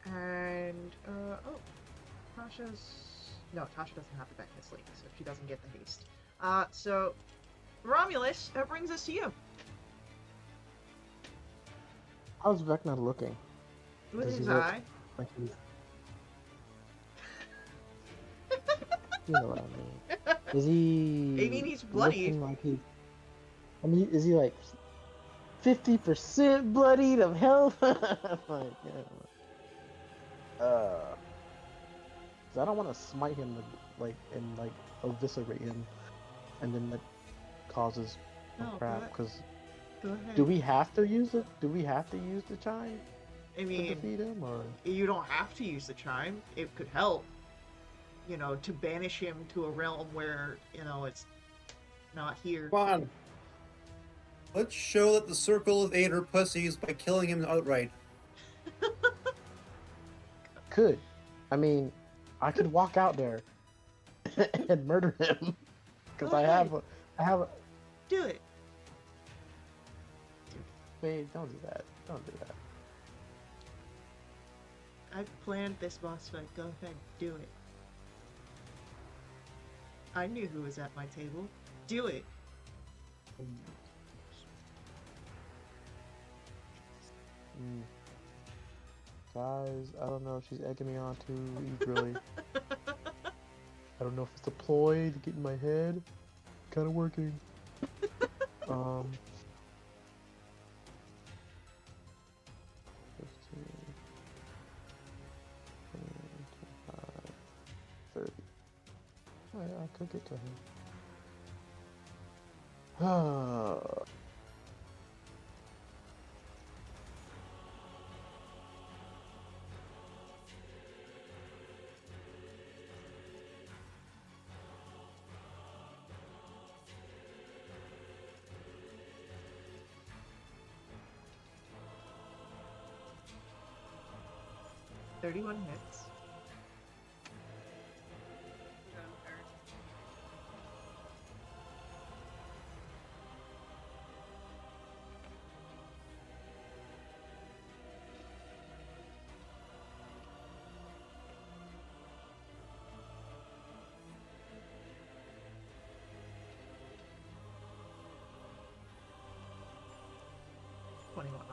And, oh, no, Tasha doesn't have the Vecna Sleep, so she doesn't get the haste. So, Romulus, that brings us to you. How's Vecna looking? With Does he his look eye. like he's... You know what I mean. Is he... I mean, he's bloodied. looking like he... I mean, is he like 50% bloodied of health? Like, yeah. 'Cause I don't want to smite him like and like eviscerate him, and then that causes No, crap. Because Go ahead. do we have to use it? Do we have to use the chime I to mean, defeat him, or you don't have to use the chime. It could help, to banish him to a realm where, it's not here. Come on. Let's show that the circle of 8 are pussies by killing him outright. could? I mean, I could walk out there and murder him because I have a. Do it. Wait, don't do that. Don't do that. I've planned this boss fight. Go ahead, do it. I knew who was at my table. Do it. Guys, I don't know if she's egging me on too eagerly. I don't know if it's a ploy to get in my head. Kind of working. 15, 20, 25, 30. Oh, yeah, I could get to him. 31 hits. Don't hurt.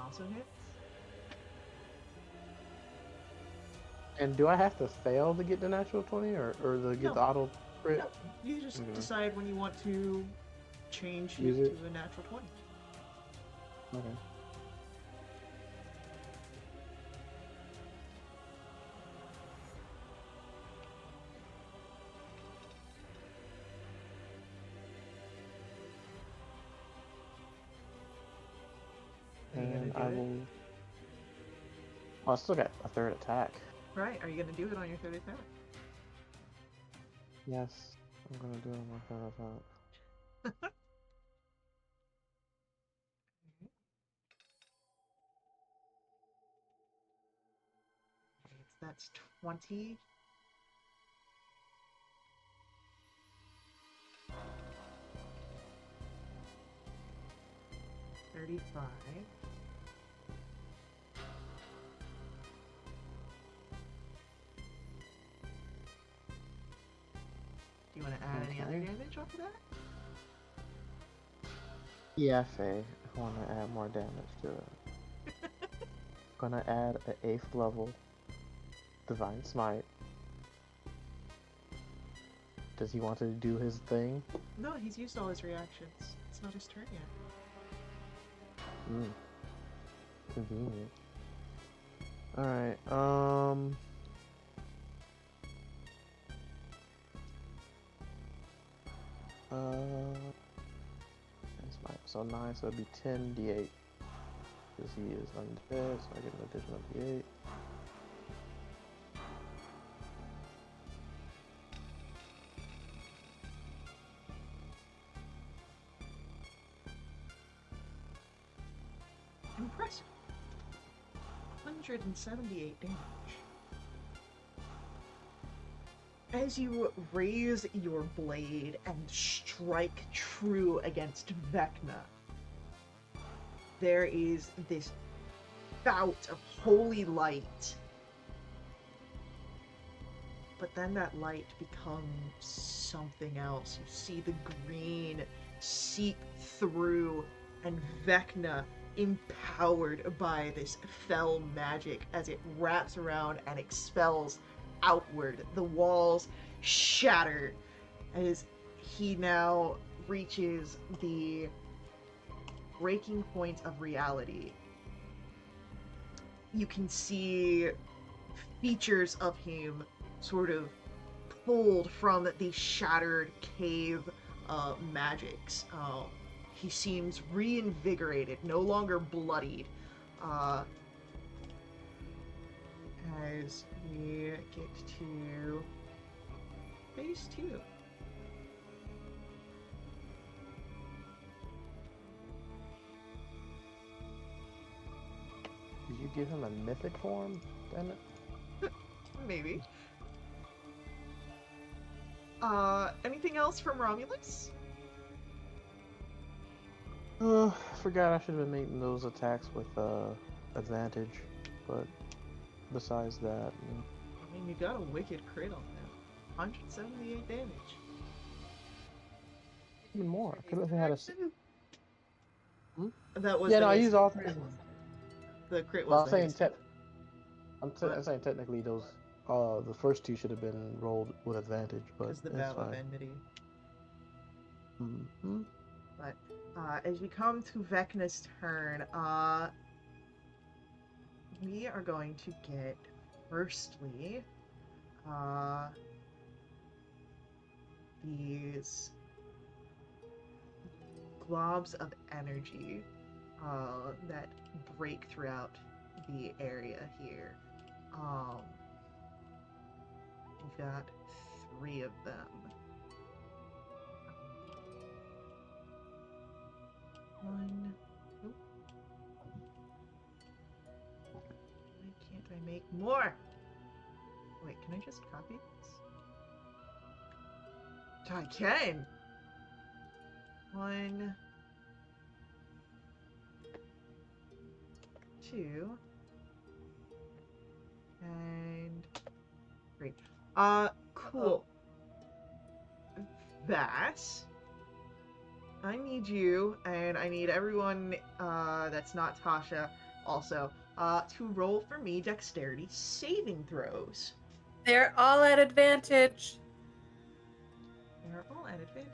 Also hits. And do I have to fail to get the natural 20 or to get No. the auto crit? No, you just Okay. decide when you want to change Use it it? to a natural 20. Okay. Are you And gonna I do it? will. Oh, I still got a third attack. Right, are you gonna do it on your third attack? Yes, I'm gonna do it on my third attack. That's 20. $35. Do you want to add any other Okay. damage off of that? Yeah, Faye. I want to add more damage to it. Gonna add an 8th level Divine Smite. Does he want to do his thing? No, he's used all his reactions. It's not his turn yet. Hmm. Convenient. Alright, that's my, so 9, so it'd be 10 d8. Because he is undead, so I get an additional d8. Impressive. 178 damage. As you raise your blade and strike true against Vecna, there is this bout of holy light. But then that light becomes something else. You see the green seep through, and Vecna, empowered by this fell magic as it wraps around and expels outward. The walls shatter as he now reaches the breaking point of reality. You can see features of him sort of pulled from the shattered cave magics. He seems reinvigorated, no longer bloodied. As we get to phase 2. Did you give him a mythic form? Damn it. Maybe. Anything else from Romulus? I forgot I should have been making those attacks with advantage, but besides that, I mean, you got a wicked crit on him. 178 damage. even more. I could have Laser had a. action? Hmm? That was Yeah, the no, I laser. used all 3 of them. The crit But was the haste. I'm saying technically those the first 2 should have been rolled with advantage, but Because the it's vow of fine. enmity. Mm-hmm. But as we come to Vecna's turn, we are going to get firstly these globs of energy that break throughout the area here. You've got 3 of them. One. Oop. Why can't I make more? Wait, can I just copy this? I can! 1, 2, and 3. Cool. Vass, I need you, and I need everyone that's not Tasha also, to roll for me dexterity saving throws. They're all at advantage. They're all at advantage.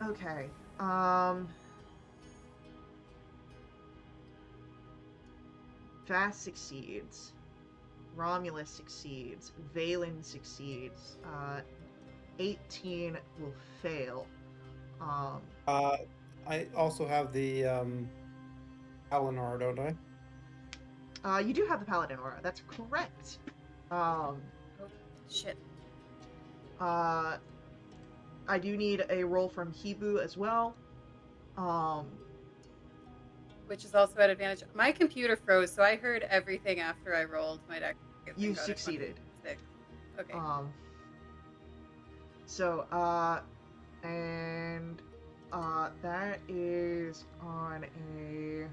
Okay. Vass succeeds. Romulus succeeds. Valen succeeds. 18 will fail. I also have the Alinar, don't I? You do have the Paladin aura. That's correct. Oh, shit. I do need a roll from Hibu as well. Which is also at advantage. My computer froze, so I heard everything after I rolled my deck. You succeeded. Okay. So, and that is on a.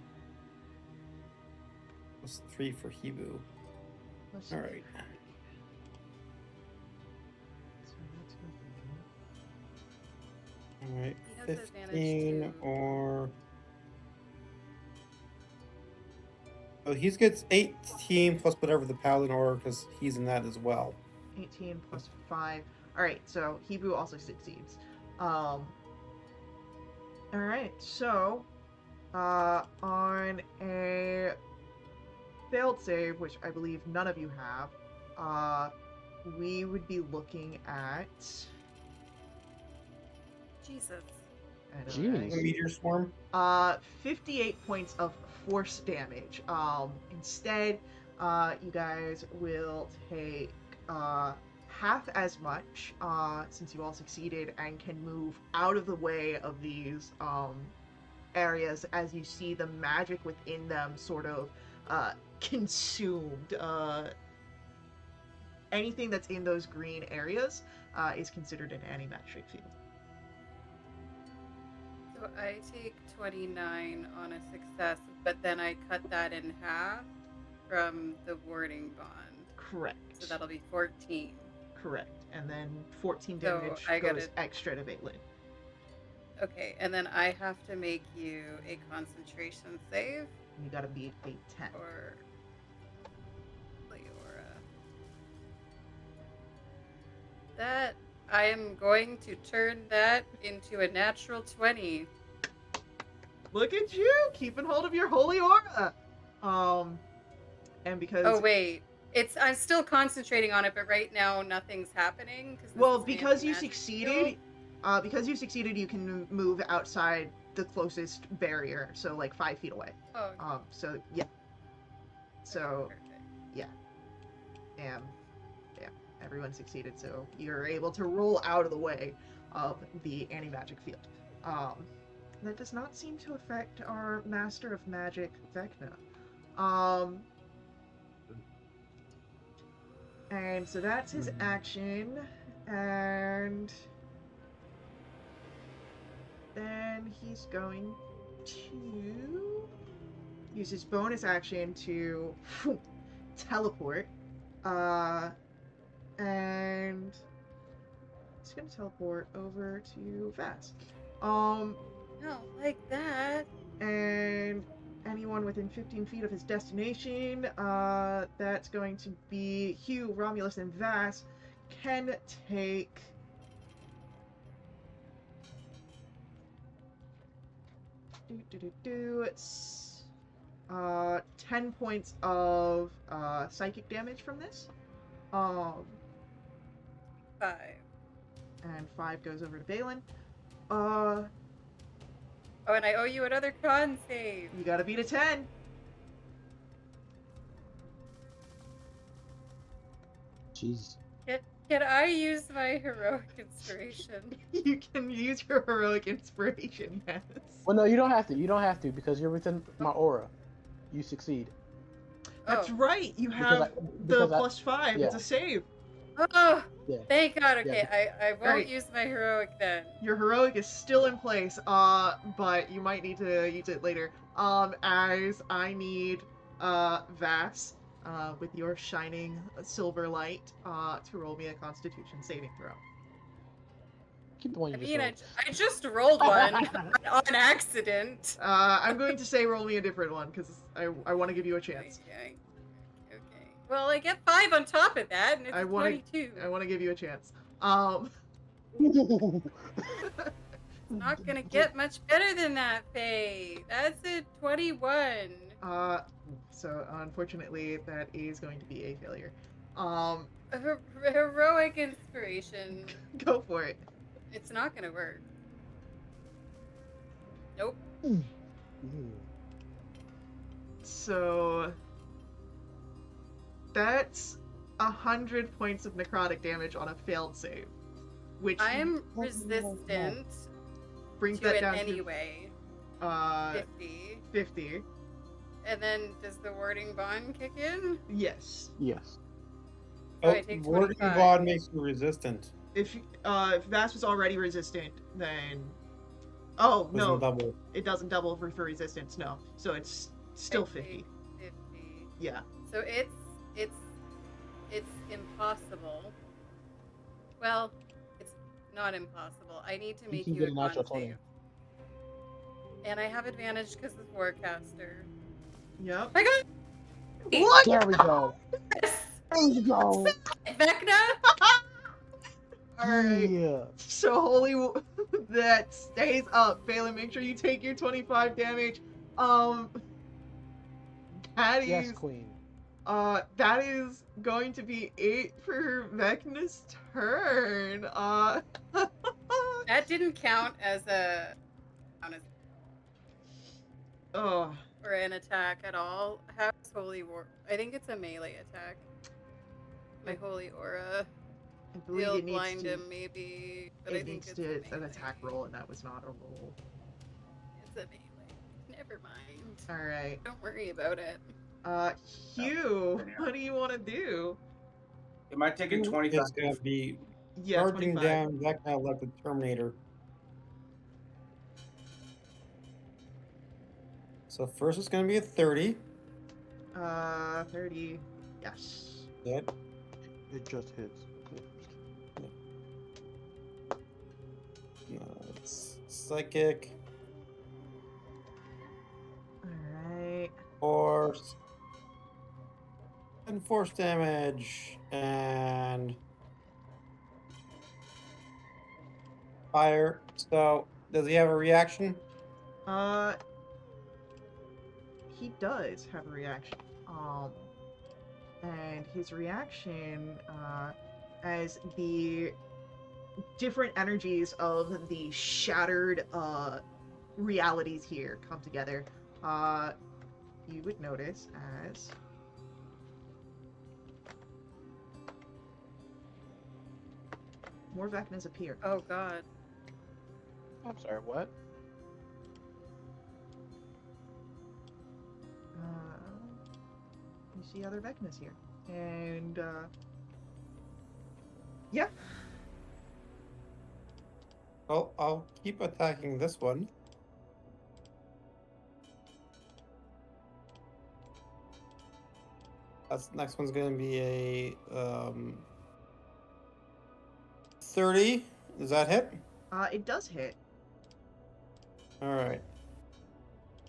Plus 3 for Hibu. All right. So that's All right. He has advantage 15 too. or. Oh, he gets 18 plus whatever the Paladin or because he's in that as well. 18 plus 5. Alright, so Hibu also succeeds. Alright, so on a failed save, which I believe none of you have, we would be looking at. Jesus. I know, Jeez. The meteor swarm. 58 points of force damage. Instead, you guys will take half as much, since you all succeeded and can move out of the way of these areas as you see the magic within them sort of consumed. Anything that's in those green areas is considered an anti-magic field. So I take 29 on a success, but then I cut that in half from the warding bond. Correct. So that'll be 14. Correct. And then 14 So damage I goes gotta- extra to Valen. Okay, and then I have to make you a concentration save You gotta beat a 10. or Leora. That I am going to turn that into a natural 20. Look at you, keeping hold of your holy aura. And because Oh wait, I'm still concentrating on it, but right now nothing's happening because you succeeded, you can move outside the closest barrier, so like 5 feet away. Oh. So yeah. So Okay, yeah, everyone succeeded. So you're able to roll out of the way of the anti-magic field. That does not seem to affect our Master of Magic, Vecna. And so that's his action, and then he's going to use his bonus action to teleport, and he's going to teleport over to Vass. No, like that. And anyone within 15 feet of his destination, that's going to be Hugh, Romulus, and Vass, can take It's 10 points of psychic damage from this. Um, 5. and 5 goes over to Balin. Uh, Oh, and I owe you another con save. you gotta beat a 10. Jeez. Can I use my heroic inspiration? You can use your heroic inspiration, yes. Well, no, you don't have to. You don't have to because you're within my aura. You succeed. That's Oh. right. You Because have I- the because I- +5. yeah. It's a save. Oh, Yeah. thank God. Yeah. Okay, I won't Right. use my heroic then. Your heroic is still in place, but you might need to use it later. As I need Vass, with your shining silver light, to roll me a Constitution saving throw. Keep the one I you just mean, rolled. I just rolled one on accident. I'm going to say roll me a different one because I want to give you a chance. Okay. Well, I get 5 on top of that, and it's I a wanna- 22. I want to give you a chance. It's not gonna get much better than that, Faye. That's a 21. So unfortunately, that is going to be a failure. Heroic inspiration. Go for it. It's not gonna work. Nope. So that's 100 points of necrotic damage on a failed save, which I'm resistant brings to that it down anyway. to 50. 50. And then does the warding bond kick in? Yes. Yes. So Oh, I take warding 25. bond makes you resistant. If Vass was already resistant, then oh Doesn't no, double. it doesn't double for resistance. No, so it's still 50. 50. Yeah. So it's impossible. Well, it's not impossible. I need to make can you get a a con natural 20. save. And I have advantage because of Warcaster. Yep. I got What? There we go. yes! There we go. Vecna? Alright. Yeah. So that stays up. Phelan, make sure you take your 25 damage. That Yes, is queen. that is going to be 8 for Vecna's turn. That didn't count as Oh, or an attack at all. How's Holy War? I think it's a melee attack. My Holy Aura. I believe He'll it needs blind to. him maybe, but I It think needs it's to a an melee. attack roll, and that was not a roll. It's a melee. Never mind. All right. Don't worry about it. Hugh, what do you want to do? Am I taking 25? It's gonna be Yeah, charging 25. down Vecna like the Terminator. So first it's gonna be a 30. 30. Yes. Hit. It just hits. It's psychic. All right. Force. And force damage. And fire. So does he have a reaction? He does have a reaction. And his reaction, as the different energies of the shattered realities here come together, you would notice as more Vecnas appear. Oh god. I'm sorry, what? You see other Vecnas here. And, yeah. Well, I'll keep attacking this one. That's next one's gonna be a 30. Does that hit? It does hit. All right.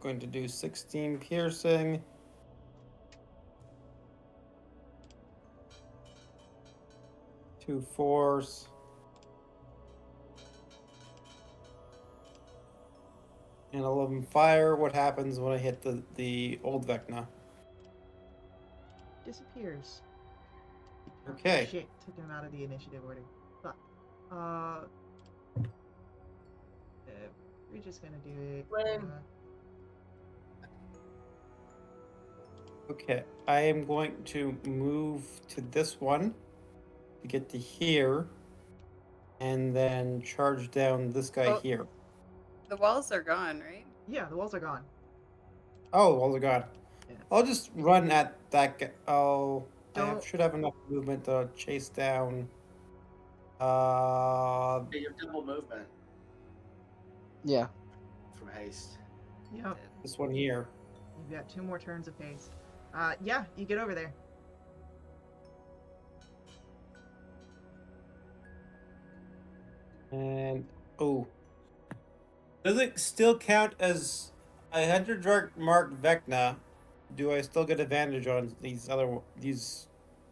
Going to do 16 piercing. Two force. and 11 fire. What happens when I hit the old Vecna? Disappears. Okay. Shit, took him out of the initiative order. Fuck. Uh, we're just gonna do it. When? Okay. I am going to move to this one to get to here, and then charge down this guy Oh. here. The walls are gone, right? Yeah, the walls are gone. Oh, well, God. Yeah. I'll just run at that guy. Oh, should have enough movement to chase down. Yeah, you have double movement Yeah. from haste. Yep. This one here. You've got 2 more turns of haste. Yeah, you get over there. And oh, does it still count as a 100 mark Vecna? Do I still get advantage on these other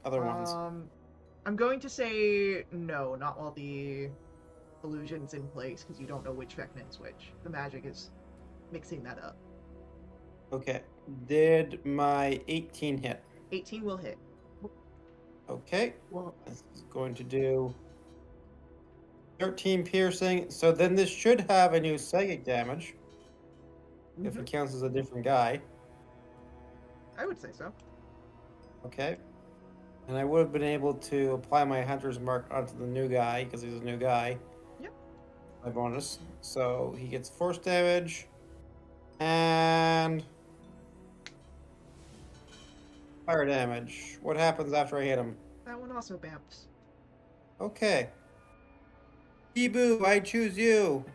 ones? I'm going to say no, not while the illusion's in place, because you don't know which Vecna is which. The magic is mixing that up. Okay. Did my 18 hit? 18 will hit. Okay. Well, This is going to do 13 piercing. So then this should have a new psychic damage. If it counts as a different guy. I would say so. Okay. And I would have been able to apply my hunter's mark onto the new guy because he's a new guy. Yep. My bonus. So he gets force damage. And fire damage. What happens after I hit him? That one also bamps. Okay. Hebu, I choose you.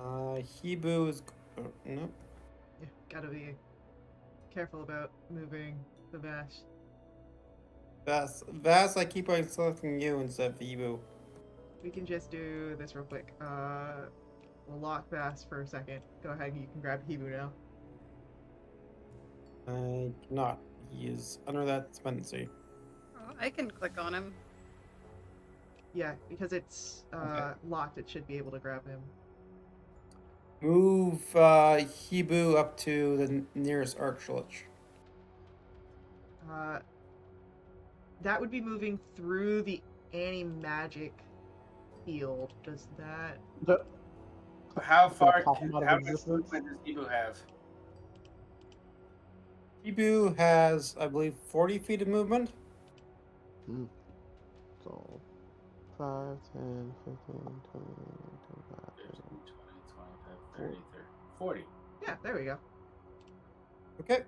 Hebu is. Nope. Yeah, gotta be careful about moving the Vash. Vass, I keep on selecting you instead of Hebu. We can just do this real quick. We'll lock Vass for a second. Go ahead and you can grab Hibu now. I cannot. He is under that dependency. Oh, I can click on him. Yeah, because it's locked, it should be able to grab him. Move Hebu up to the nearest Archlich. That would be moving through the anti-magic field. Does that... How far? pop him out of How much existence? movement does Ebu have? Hebu has, I believe, 40 feet of movement. So 5, 10, 15, 20, 25, 15, 20, 25, 30, 40. Yeah, there we go. Okay.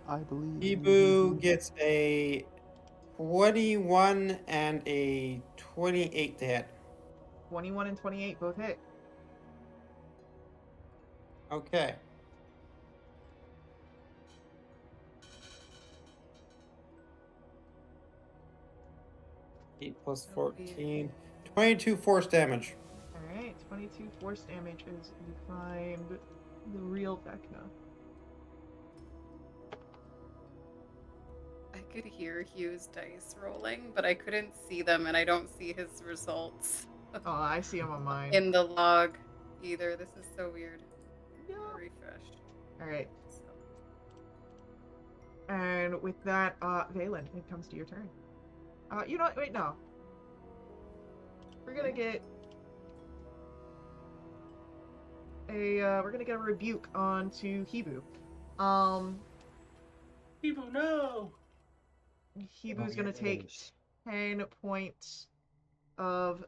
I believe. Hebu gets a 21 and a 28 to hit. 21 and 28 both hit. Okay. Eight plus 14. 22 force damage. Alright, 22 force damage as you find the real Vecna. I could hear Hugh's dice rolling, but I couldn't see them, and I don't see his results Oh, I see him on mine. in the log either. This is so weird. No. Refresh. Alright. And with that, Valen, it comes to your turn. You know what? Wait, no. We're gonna get a rebuke onto Hebu. Ebu, no. Hebu's gonna take 10 points of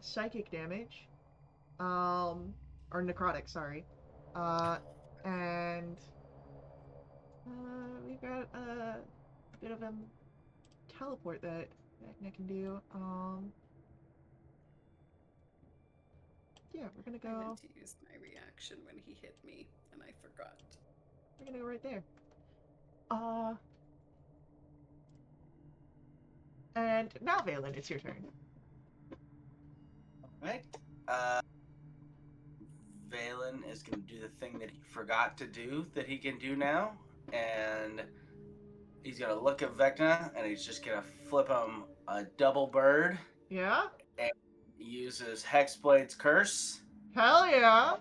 psychic damage. Or necrotic, sorry. And we've got a bit of a teleport that Vecna can do. Yeah, we're gonna I go. meant to use my reaction when he hit me, and I forgot. We're gonna go right there. And now, Valen, it's your turn. Right. Valen is going to do the thing that he forgot to do that he can do now, and he's gonna look at Vecna and he's just gonna flip him a double bird Yeah? and uses Hexblade's Curse Hell yeah!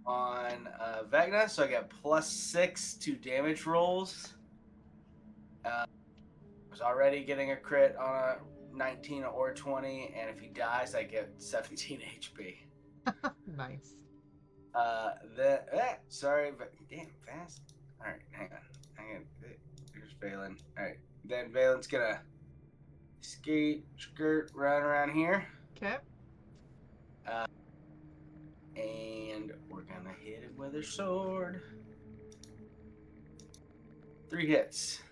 on Vecna, so I get +6 to damage rolls. I was already getting a crit on a 19 or 20, and if he dies, I get 17 HP. Nice. Sorry, but damn fast. All right, hang on. Here's Valen. All right, then Valen's gonna skirt, run around here, Okay. and we're gonna hit him with her sword. 3 hits.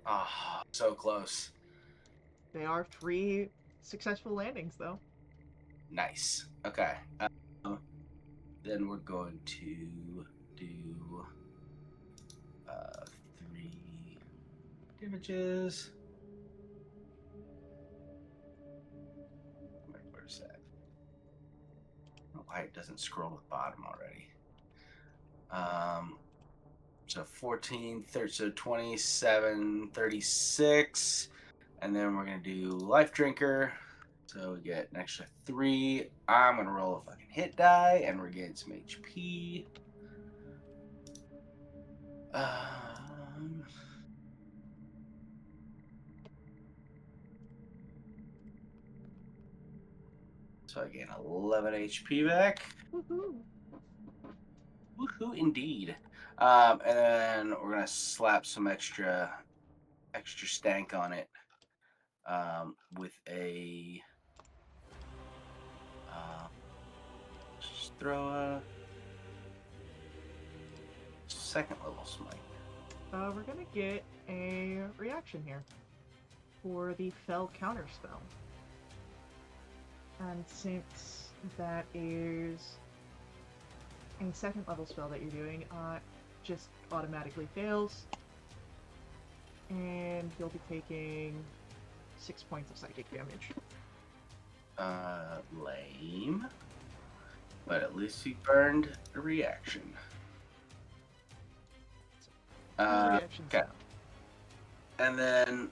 Ah, so close. They are 3 successful landings, though. Nice. Okay. Then we're going to do 3 damages. Where's that? I don't know why it doesn't scroll to the bottom already. So 14, 30, so 27, 36. And then we're going to do Life Drinker. So we get an extra 3. I'm going to roll a fucking hit die and regain some HP. So I gain 11 HP back. Woohoo! Woohoo, indeed. And then we're going to slap some extra stank on it with a... just throw a second level smite. We're gonna get a reaction here for the Fell counter spell. And since that is a second level spell that you're doing, just automatically fails. And you'll be taking 6 points of psychic damage. Lame. But at least he burned a reaction. Reactions Okay. down. And then,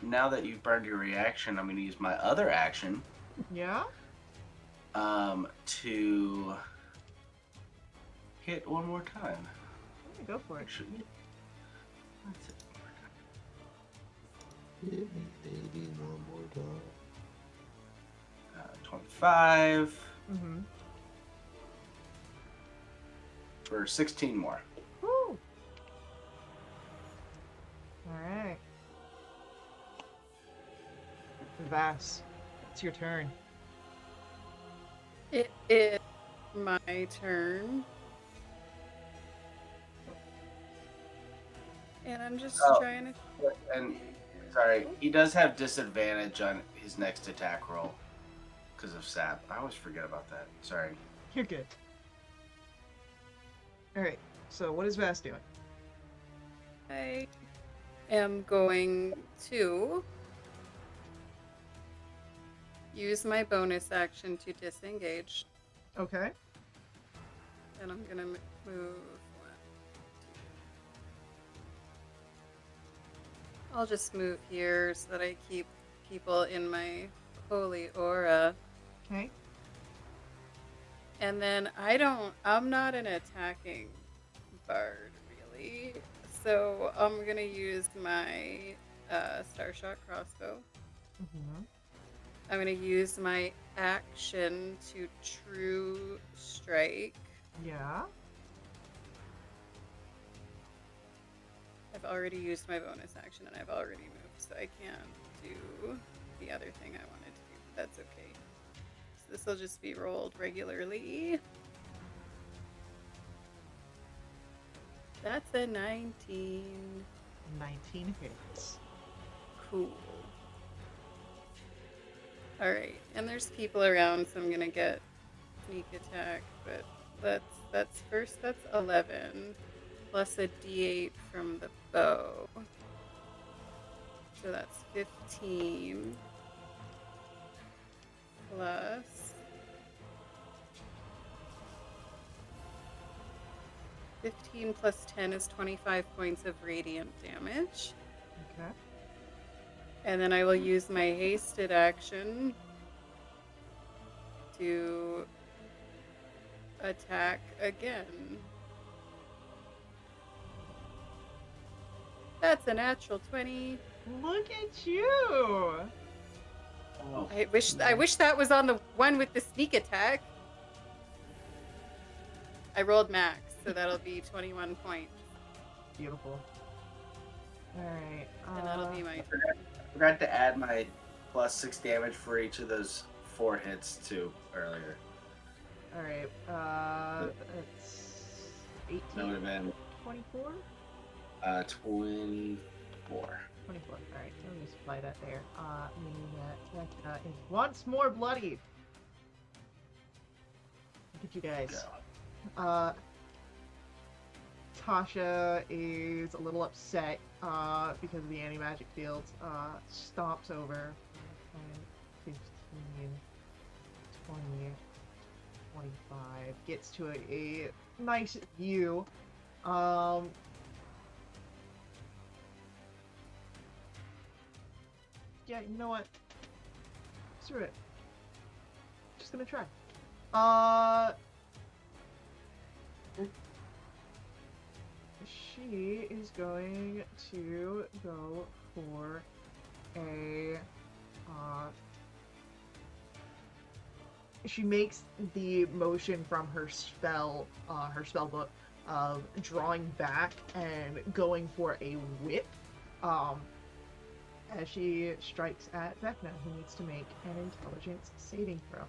now that you've burned your reaction, I'm going to use my other action Yeah? to hit one more time. Yeah, go for it. Actually, that's it. Hit me, baby, one more time. 25 Mm-hmm. for 16 more. Woo! Alright. Vass, it's your turn. It is my turn. And I'm just Oh. trying to. And sorry, he does have disadvantage on his next attack roll because of sap. I always forget about that. Sorry. You're good. Alright, so what is Vass doing? I am going to use my bonus action to disengage. Okay. And I'm gonna move. I'll just move here so that I keep people in my holy aura. Okay. And then I'm not an attacking bard, really. So I'm gonna use my Starshot crossbow. Mm-hmm. I'm gonna use my action to true strike. Yeah. I've already used my bonus action and I've already moved, so I can't do the other thing I wanted to do. But that's okay. So this will just be rolled regularly. That's a 19. 19 hits. Cool. Alright, and there's people around, so I'm gonna get sneak attack, but that's 11 plus a d8 from the bow. So that's 15 plus 15 plus 10 is 25 points of radiant damage. Okay. And then I will use my hasted action to attack again. That's a natural 20. Look at you! Oh, I wish that was on the one with the sneak attack. I rolled max, so that'll be 21 points. Beautiful. Alright. And that'll be my I forgot to add my +6 damage for each of those 4 hits too earlier. Alright. That's 18. That would have been 24? 24. 24. Alright, so let me just apply that there. Meaning that Vecna is once more bloodied. Look at you guys. Go. Tasha is a little upset because of the anti-magic fields. Stomps over 15, 20, 25. Gets to a nice view. Yeah, you know what? Screw it. Just gonna try. She is going to go for a, she makes the motion from her spell book of drawing back and going for a whip, as she strikes at Vecna, who needs to make an intelligence saving throw.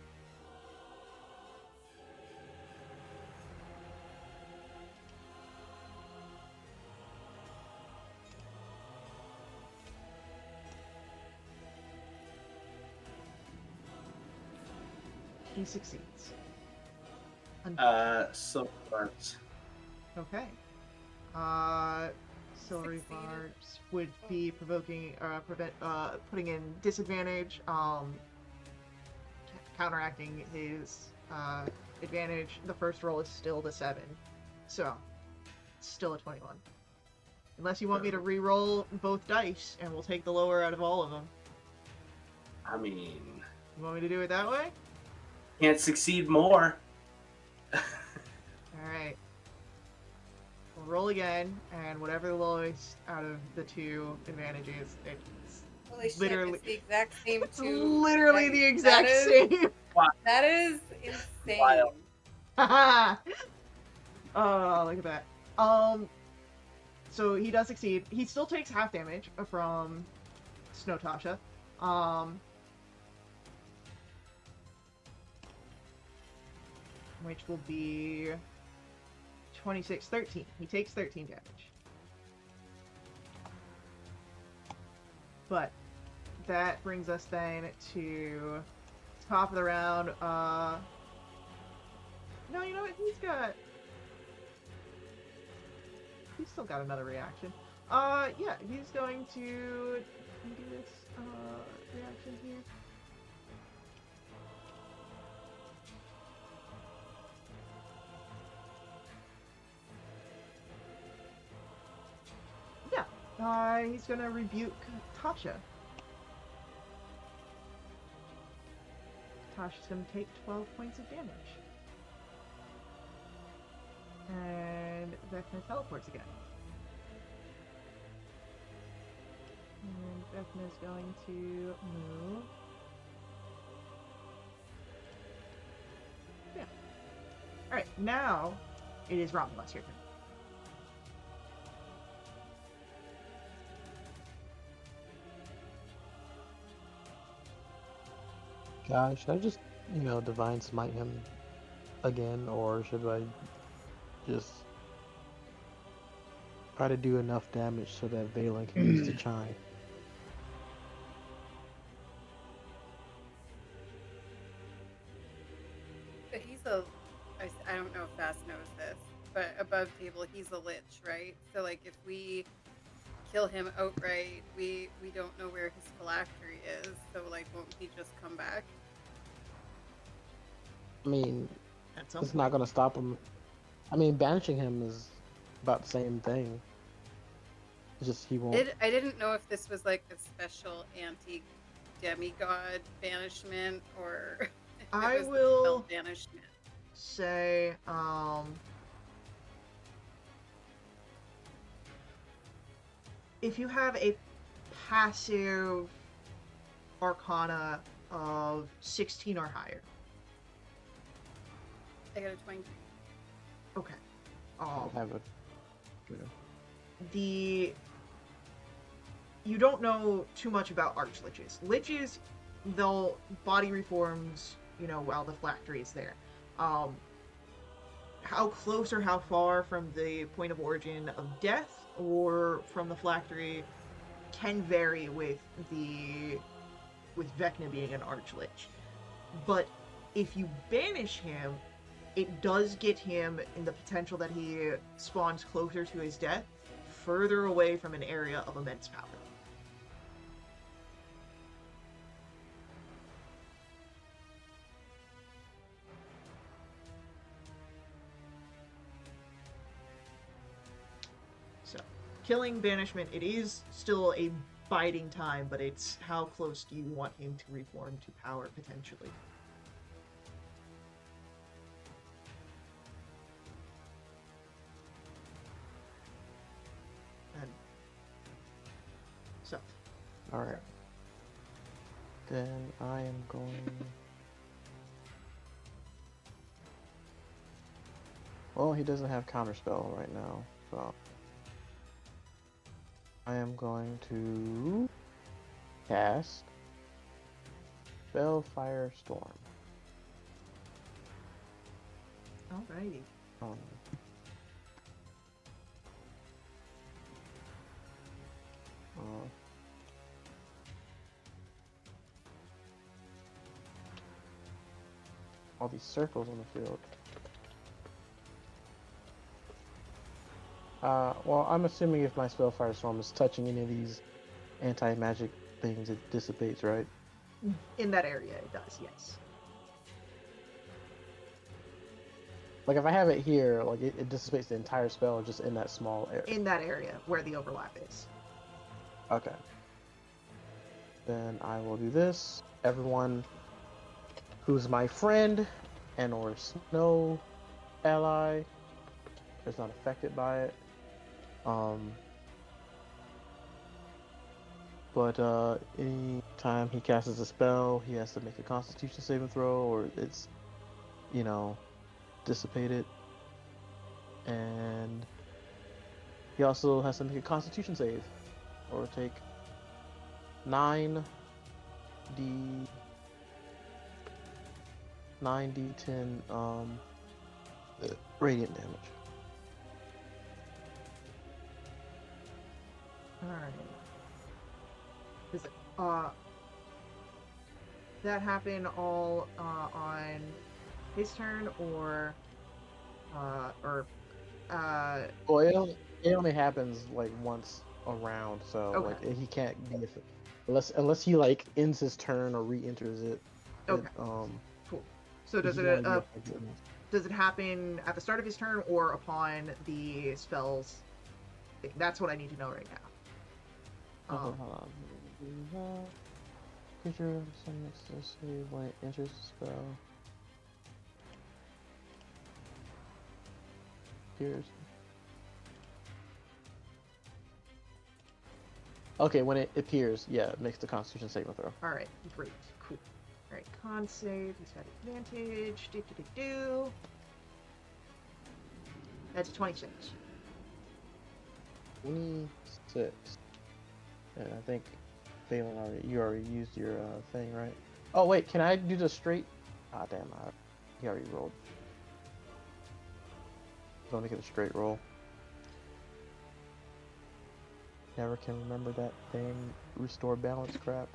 He succeeds. So that's Okay. Silvery Succeeded. barbs would be putting in disadvantage, counteracting his advantage. The first roll is still the 7, so it's still a 21. Unless you want me to re-roll both dice, and we'll take the lower out of all of them. I mean, You want me to do it that way? can't succeed more. Alright. We'll roll again, and whatever the lowest out of the two advantages, it's Holy shit, literally, it's the exact same it's two. literally the exact is- same. That is insane. Wild. Oh, look at that. So he does succeed. He still takes half damage from Snow Tasha. Which will be 26, 13. He takes 13 damage. But that brings us then to top of the round. No, you know what? He's still got another reaction. Yeah, he's going to do this reaction here. Yeah, he's gonna rebuke Tasha. Tasha's gonna take 12 points of damage. And Vecna teleports again. And Vecna's going to move. Yeah. Alright, now it is Romulus, your turn. Guys, should I just, divine smite him again, or should I just try to do enough damage so that Valen can use the chime? But I don't know if Fast knows this, but above table, he's a lich, right? So, like, if we kill him outright, we don't know where his phylactery is, so, like, won't he just come back? I mean, At some it's point. not gonna stop him. I mean, banishing him is about the same thing. It's just he won't. I didn't know if this was like a special anti-demigod banishment or if it I was the spell will banishment. say, if you have a passive arcana of 16 or higher. I got a 23. Okay. I'll have it. The you don't know too much about archliches. Liches, they'll body reforms, while the phylactery is there. How close or how far from the point of origin of death or from the phylactery can vary with Vecna being an archlich. But if you banish him, it does get him in the potential that he spawns closer to his death, further away from an area of immense power. So, killing banishment, it is still a biding time, but it's how close do you want him to reform to power potentially? And so, All right. Then I am going. Well, he doesn't have counterspell right now, so I am going to cast Spellfire Storm. alrighty. Um, uh, all these circles on the field. Well, I'm assuming if my Spellfire Storm is touching any of these anti-magic things, it dissipates, right? In that area, it does, yes. Like if I have it here, like it dissipates the entire spell just in that small area. In that area where the overlap is. Okay. Then I will do this. Everyone who's my friend and or snow ally is not affected by it. But any time he casts a spell, he has to make a Constitution saving throw, or it's, dissipated. And he also has to make a Constitution save, or take 9d10 radiant damage. Alright. Does that happen all on his turn or Well, it only happens like once a round, so Okay. like he can't be unless he like ends his turn or re-enters it. Okay. Cool. So does he's it only be affected once. does it happen at the start of his turn or upon the spells? That's what I need to know right now. Okay, hold on. Creature summons to save when it enters the spell. Appears. Okay, when it appears, yeah, it makes the Constitution saving throw. Alright, great. Cool. Alright, con save, he's got advantage. Do. That's a 26. 26. And I think Balin you already used your thing, right? Oh wait, can I do the straight? Ah damn, he already rolled. Don't make it a straight roll. Never can remember that thing. Restore balance crap.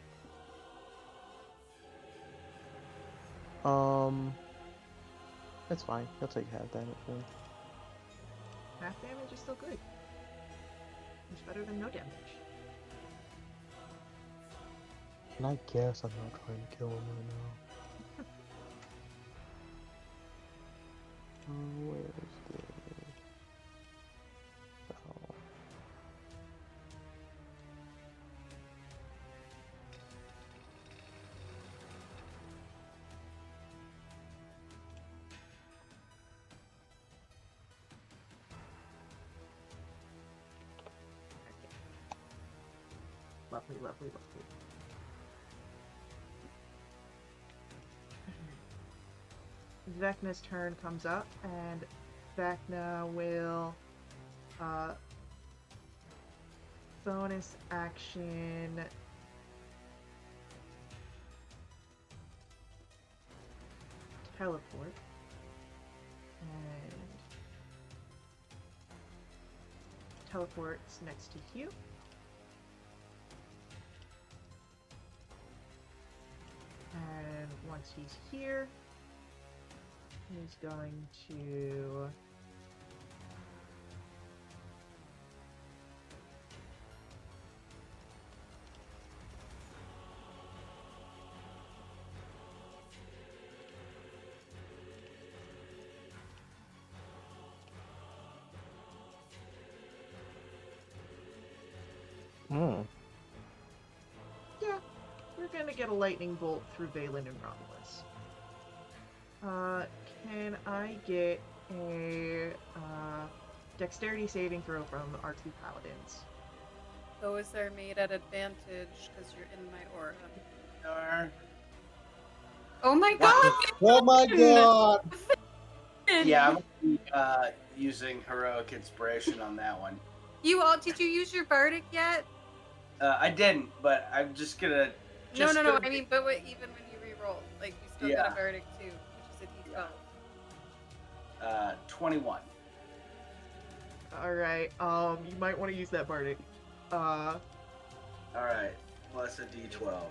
That's fine. He'll take half damage then. Half damage is still good. It's better than no damage. And I guess I'm not trying to kill him right now. Where is the... Lovely, lovely, lovely. Vecna's turn comes up, and Vecna will bonus action teleport and teleports next to Hugh. And once he's here, he's going to Hmm. yeah, we're gonna get a lightning bolt through Valen and Romulus. Can I get a dexterity saving throw from our two paladins? Those are made at advantage because you're in my aura. Darn. Oh my god! Oh my god! Yeah, I'm gonna be using heroic inspiration on that one. Did you use your bardic yet? I didn't, but I'm just gonna. No. gonna I mean, but even when you re-roll, like you still got Yeah. a bardic too, which is a d12. 21. Alright, you might want to use that bardic. All right, plus a d12.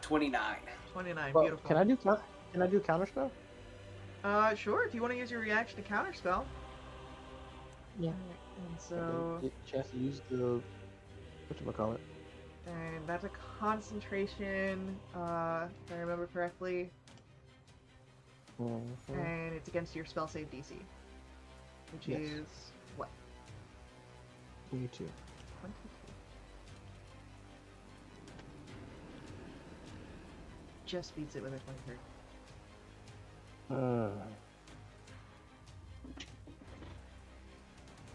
29. 29, Well, beautiful. can I do counterspell? Sure, if you want to use your reaction to counterspell. Yeah. And so, Get a chance to use the whatchamacallit. and that's a concentration, if I remember correctly, Mm-hmm. and it's against your spell save DC, which Yes. is what? 22. 22. Just beats it with a 23.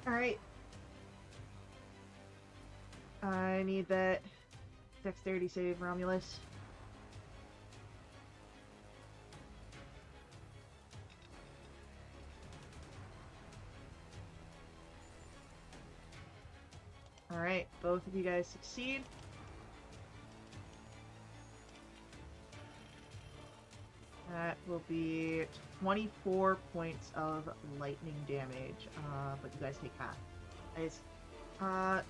Alright. I need that dexterity save, Romulus. Alright, both of you guys succeed. That will be 24 points of lightning damage, but you guys take half.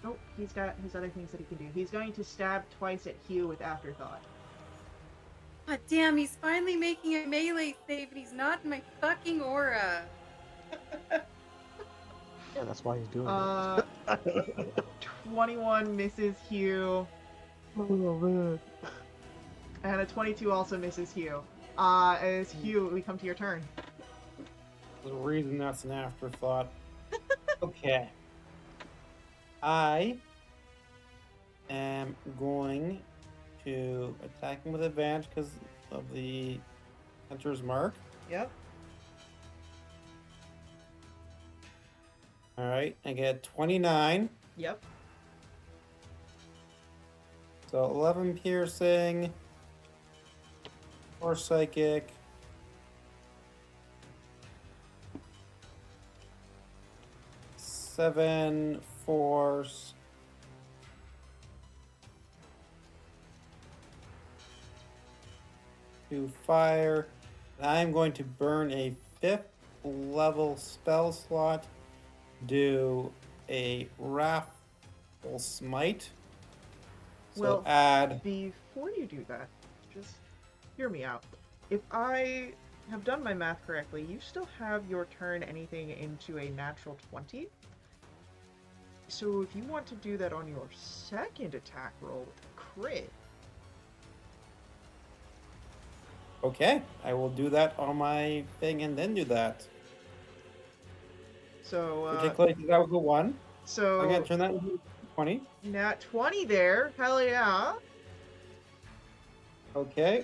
Nope, he's got his other things that he can do. He's going to stab twice at Hugh with Afterthought. God damn, he's finally making a melee save and he's not in my fucking aura. Yeah, that's why he's doing it. 21 misses Hugh, Oh man. and a 22 also misses Hugh. As Hugh, we come to your turn. There's a reason that's an afterthought. Okay. I am going to attack him with advantage because of the Hunter's Mark. Yep. Alright, I get 29. Yep. So 11 piercing, 4 psychic, 7 force, 2 fire. And I'm going to burn a 5th level spell slot, do a Wrathful Smite. So Well, add. Before you do that, just hear me out. If I have done my math correctly, you still have your turn anything into a natural 20. So if you want to do that on your second attack roll with a crit, Okay, I will do that on my thing and then do that. so Particularly that was a 1. I'm so going to turn that into 20. nat 20 there, hell yeah. Okay.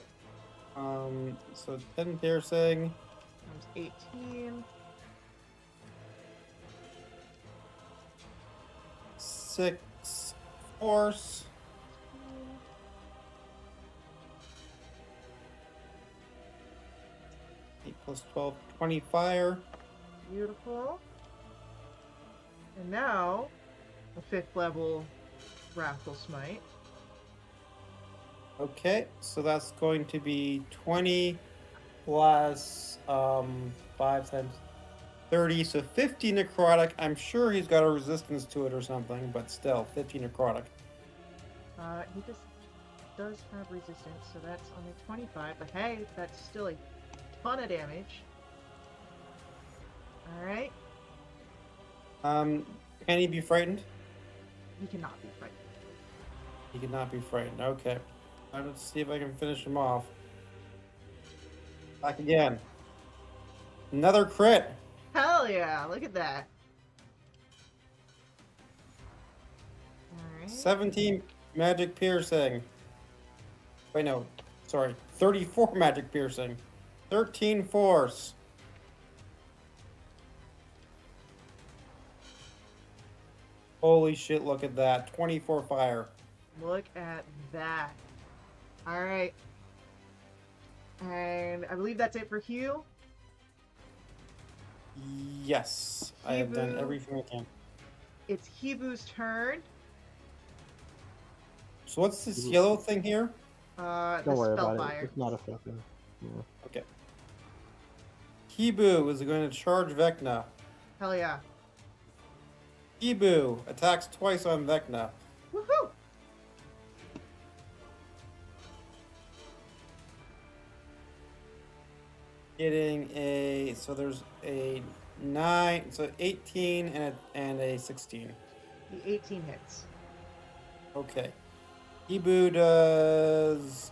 So 10 piercing, Times 18. 6 force. 8 plus 12, 20 fire. Beautiful. And now, a 5th level Wrathful Smite. Okay, so that's going to be 20 plus 5 times 30, so 50 necrotic. I'm sure he's got a resistance to it or something, but still, 50 necrotic. He just does have resistance, so that's only 25, but hey, that's still a ton of damage. Alright. Can he be frightened? He cannot be frightened. He cannot be frightened. Okay. Let's see if I can finish him off. Back again. Another crit. Hell yeah, look at that. Alright. 17 magic piercing. Wait, no. Sorry. 34 magic piercing. 13 force. Holy shit, look at that. 24 fire. Look at that. Alright. And I believe that's it for Hugh. Yes. I have done Hibu. everything I can. It's Hibu's turn. So what's this yellow thing here? The Don't worry about it. Spellfire. It's not effective. Yeah. Okay. Hibu is going to charge Vecna. Hell yeah. Hibu attacks twice on Vecna. Woohoo! Getting a, so there's a 9, so 18 and a 16. The 18 hits. Okay. Hibu does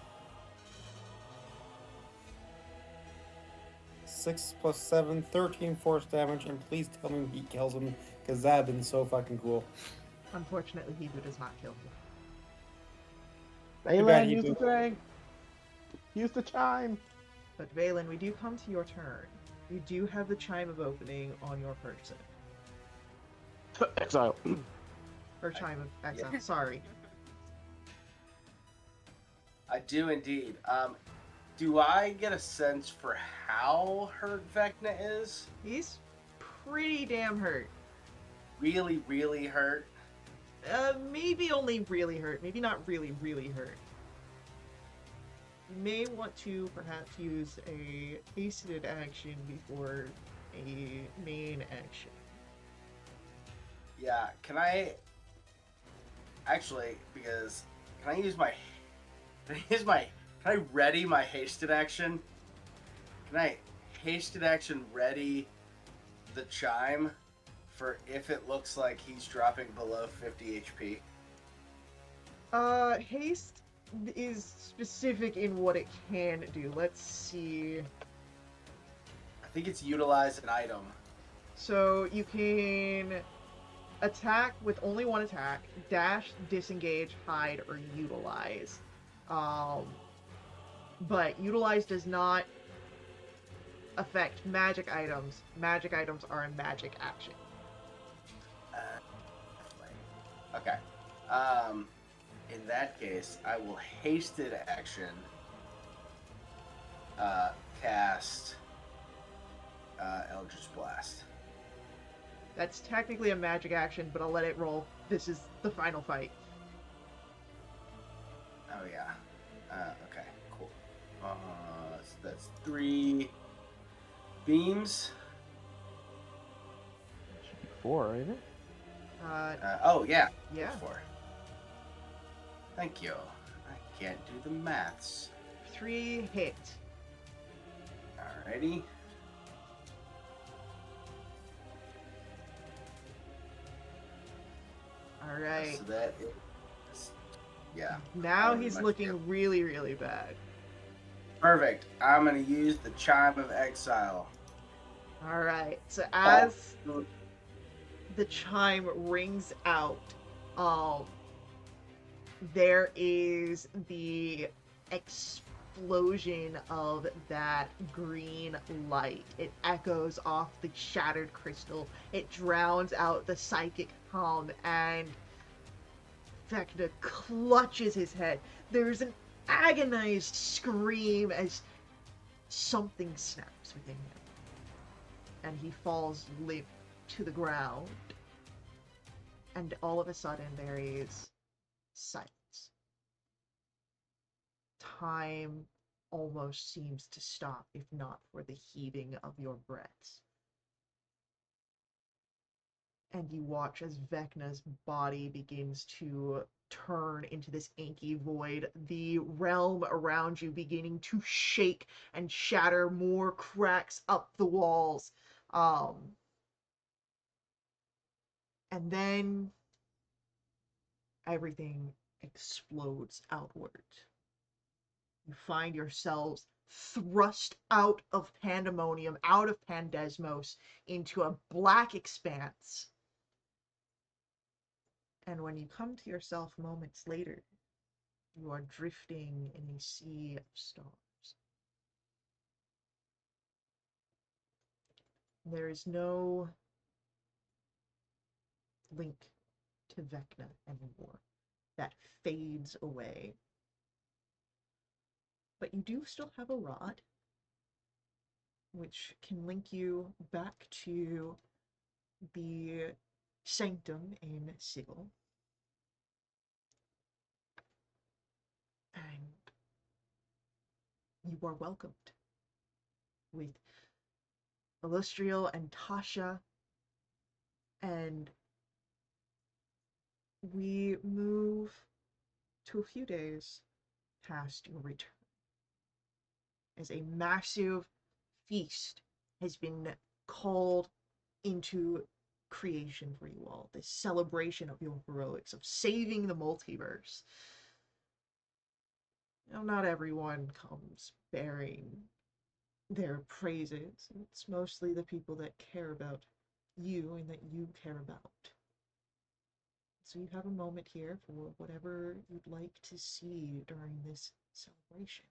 6 plus 7, 13 force damage, and please tell me he kills him, because that would have been so fucking cool. Unfortunately, Hibu does not kill him. Too bad, Aylan, use the Hibu. thing. Use the chime. But Valen, we do come to your turn. You do have the Chime of Opening on your person. Exile. Or Chime of Exile, Yeah. sorry. I do indeed. Do I get a sense for how hurt Vecna is? He's pretty damn hurt. Really, really hurt? Maybe only really hurt. Maybe not really, really hurt. You may want to perhaps use a hasted action before a main action. Yeah, can I... Actually, because... Can I use my... Can I ready my hasted action? Can I hasted action ready the chime for if it looks like he's dropping below 50 HP? Haste is specific in what it can do. Let's see. I think it's utilize an item. So you can attack with only one attack, dash, disengage, hide, or utilize. But utilize does not affect magic items. Magic items are a magic action. Okay. In that case, I will hasted action cast Eldritch Blast. That's technically a magic action, but I'll let it roll. This is the final fight. Oh yeah. Okay. Cool. So that's 3 beams. Should be 4, ain't it? Oh yeah. Yeah. 4. Thank you. I can't do the maths. 3 hit. Alrighty. Alright. So that is, yeah. Now Very he's much looking do. really, really bad. Perfect. I'm gonna use the Chime of Exile. Alright. So as Oh. the chime rings out, there is the explosion of that green light. It echoes off the shattered crystal. It drowns out the psychic hum, and Vecna clutches his head. There's an agonized scream as something snaps within him, and he falls limp to the ground. And all of a sudden, there is silence. Time almost seems to stop, if not for the heaving of your breaths. And you watch as Vecna's body begins to turn into this inky void, the realm around you beginning to shake and shatter, more cracks up the walls. And then everything explodes outward. You find yourselves thrust out of pandemonium, out of Pandesmos, into a black expanse. And when you come to yourself moments later, you are drifting in a sea of stars. There is no link to Vecna anymore. That fades away. But you do still have a rod, which can link you back to the sanctum in Sigil. And you are welcomed with Illustrial and Tasha, and we move to a few days past your return, as a massive feast has been called into creation for you all. This celebration of your heroics, of saving the multiverse. Now, not everyone comes bearing their praises. It's mostly the people that care about you and that you care about. So you have a moment here for whatever you'd like to see during this celebration.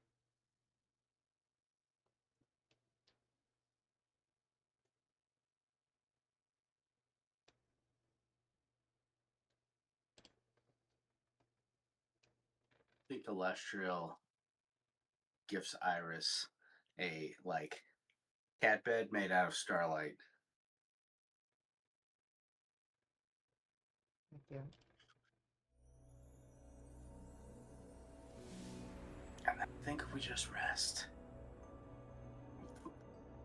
I think Celestial gifts Iris a cat bed made out of starlight. Yeah. And I think if we just rest.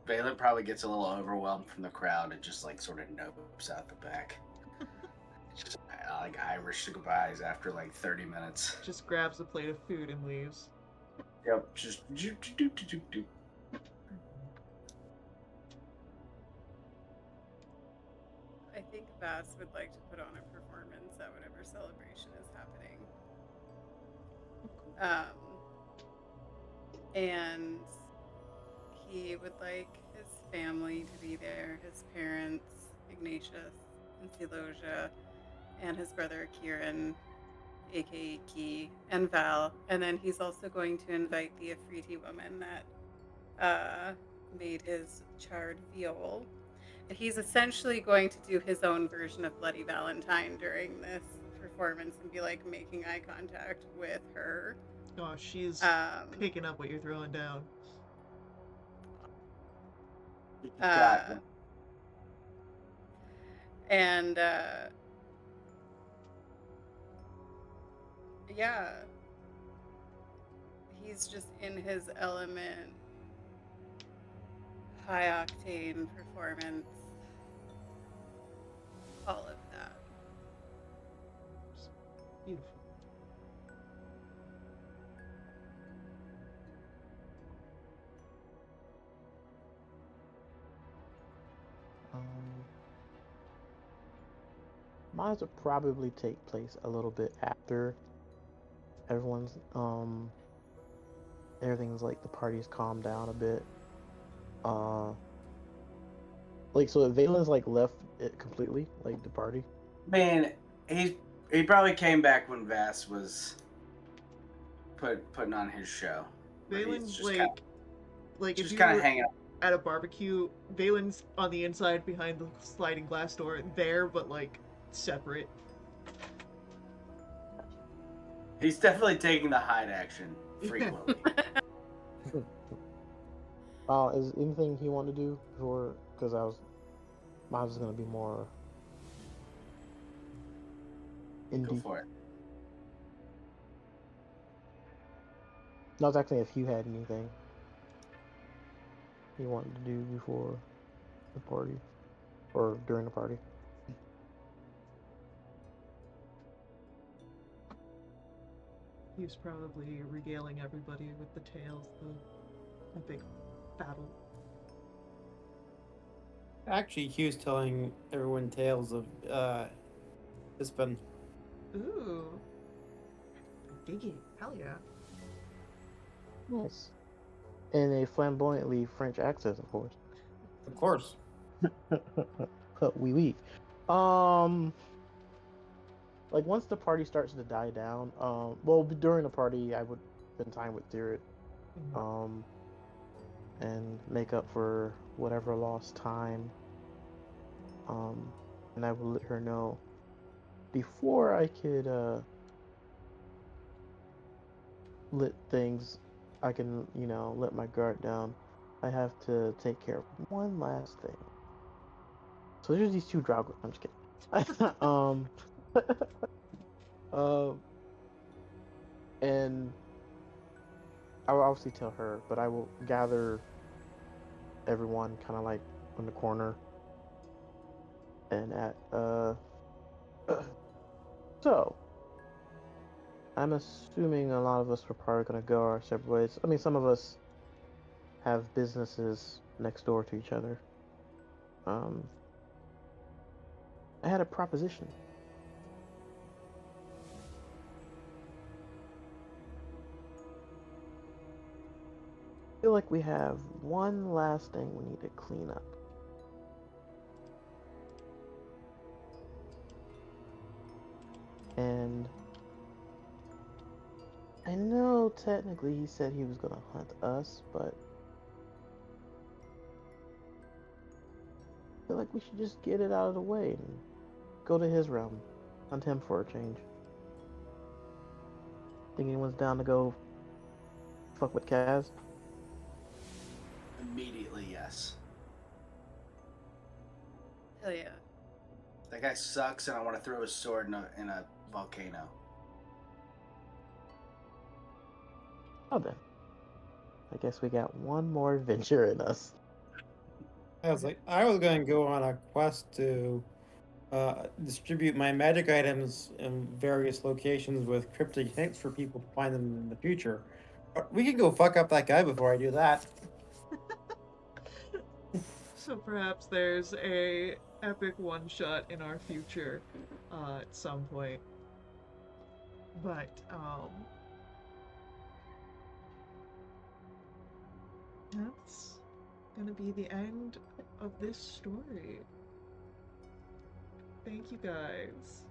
Valen probably gets a little overwhelmed from the crowd and just sort of nopes out the back. Just Irish goodbyes after 30 minutes. Just grabs a plate of food and leaves. Yep, just do. I think Vass would like to put on a performance at whatever celebration is happening. And he would like his family to be there, his parents, Ignatius and Celosia, and his brother Kieran, aka Key, and Val. And then he's also going to invite the Afriti woman that made his charred viol. And he's essentially going to do his own version of Bloody Valentine during this performance and be making eye contact with her. Oh, she's picking up what you're throwing down. And yeah, he's just in his element, high octane performance, all of that. Beautiful. Mine would probably take place a little bit after everyone's everything's the party's calmed down a bit. So Valen's left it completely, the party. Man, he probably came back when Vass was putting on his show. Valen's just if kind you of hanging out at a barbecue, Valen's on the inside behind the sliding glass door there, but separate. He's definitely taking the hide action frequently. Is anything he want to do before? Because mine was gonna be more Go indie. for it. No, I was asking if you had anything you wanted to do before the party or during the party. He was probably regaling everybody with the tales of a big battle. Actually, Hugh's telling everyone tales of Bispin. Ooh. Diggy. Hell yeah. Nice. In a flamboyantly French accent, of course. Of course. Oui, oui. Um, like once the party starts to die down, well, during the party, I would spend time with Theoret, um, and make up for whatever lost time. And I would let her know before I could let things, I can let my guard down. I have to take care of one last thing. So there's these two Draugr. I'm just kidding. Uh, and I will obviously tell her, but I will gather everyone kind of like on the corner and at so I'm assuming a lot of us were probably gonna go our separate ways. I mean, some of us have businesses next door to each other. Um, I had a proposition. I feel like we have one last thing we need to clean up. And I know technically he said he was gonna hunt us, but I feel like we should just get it out of the way and go to his realm. Hunt him for a change. Think anyone's down to go fuck with Kaz? Immediately, yes. Hell yeah. That guy sucks, and I want to throw his sword in a volcano. Oh then. I guess we got one more adventure in us. I was going to go on a quest to distribute my magic items in various locations with cryptic hints for people to find them in the future. But we can go fuck up that guy before I do that. So perhaps there's a epic one shot in our future at some point. But that's gonna be the end of this story. Thank you guys.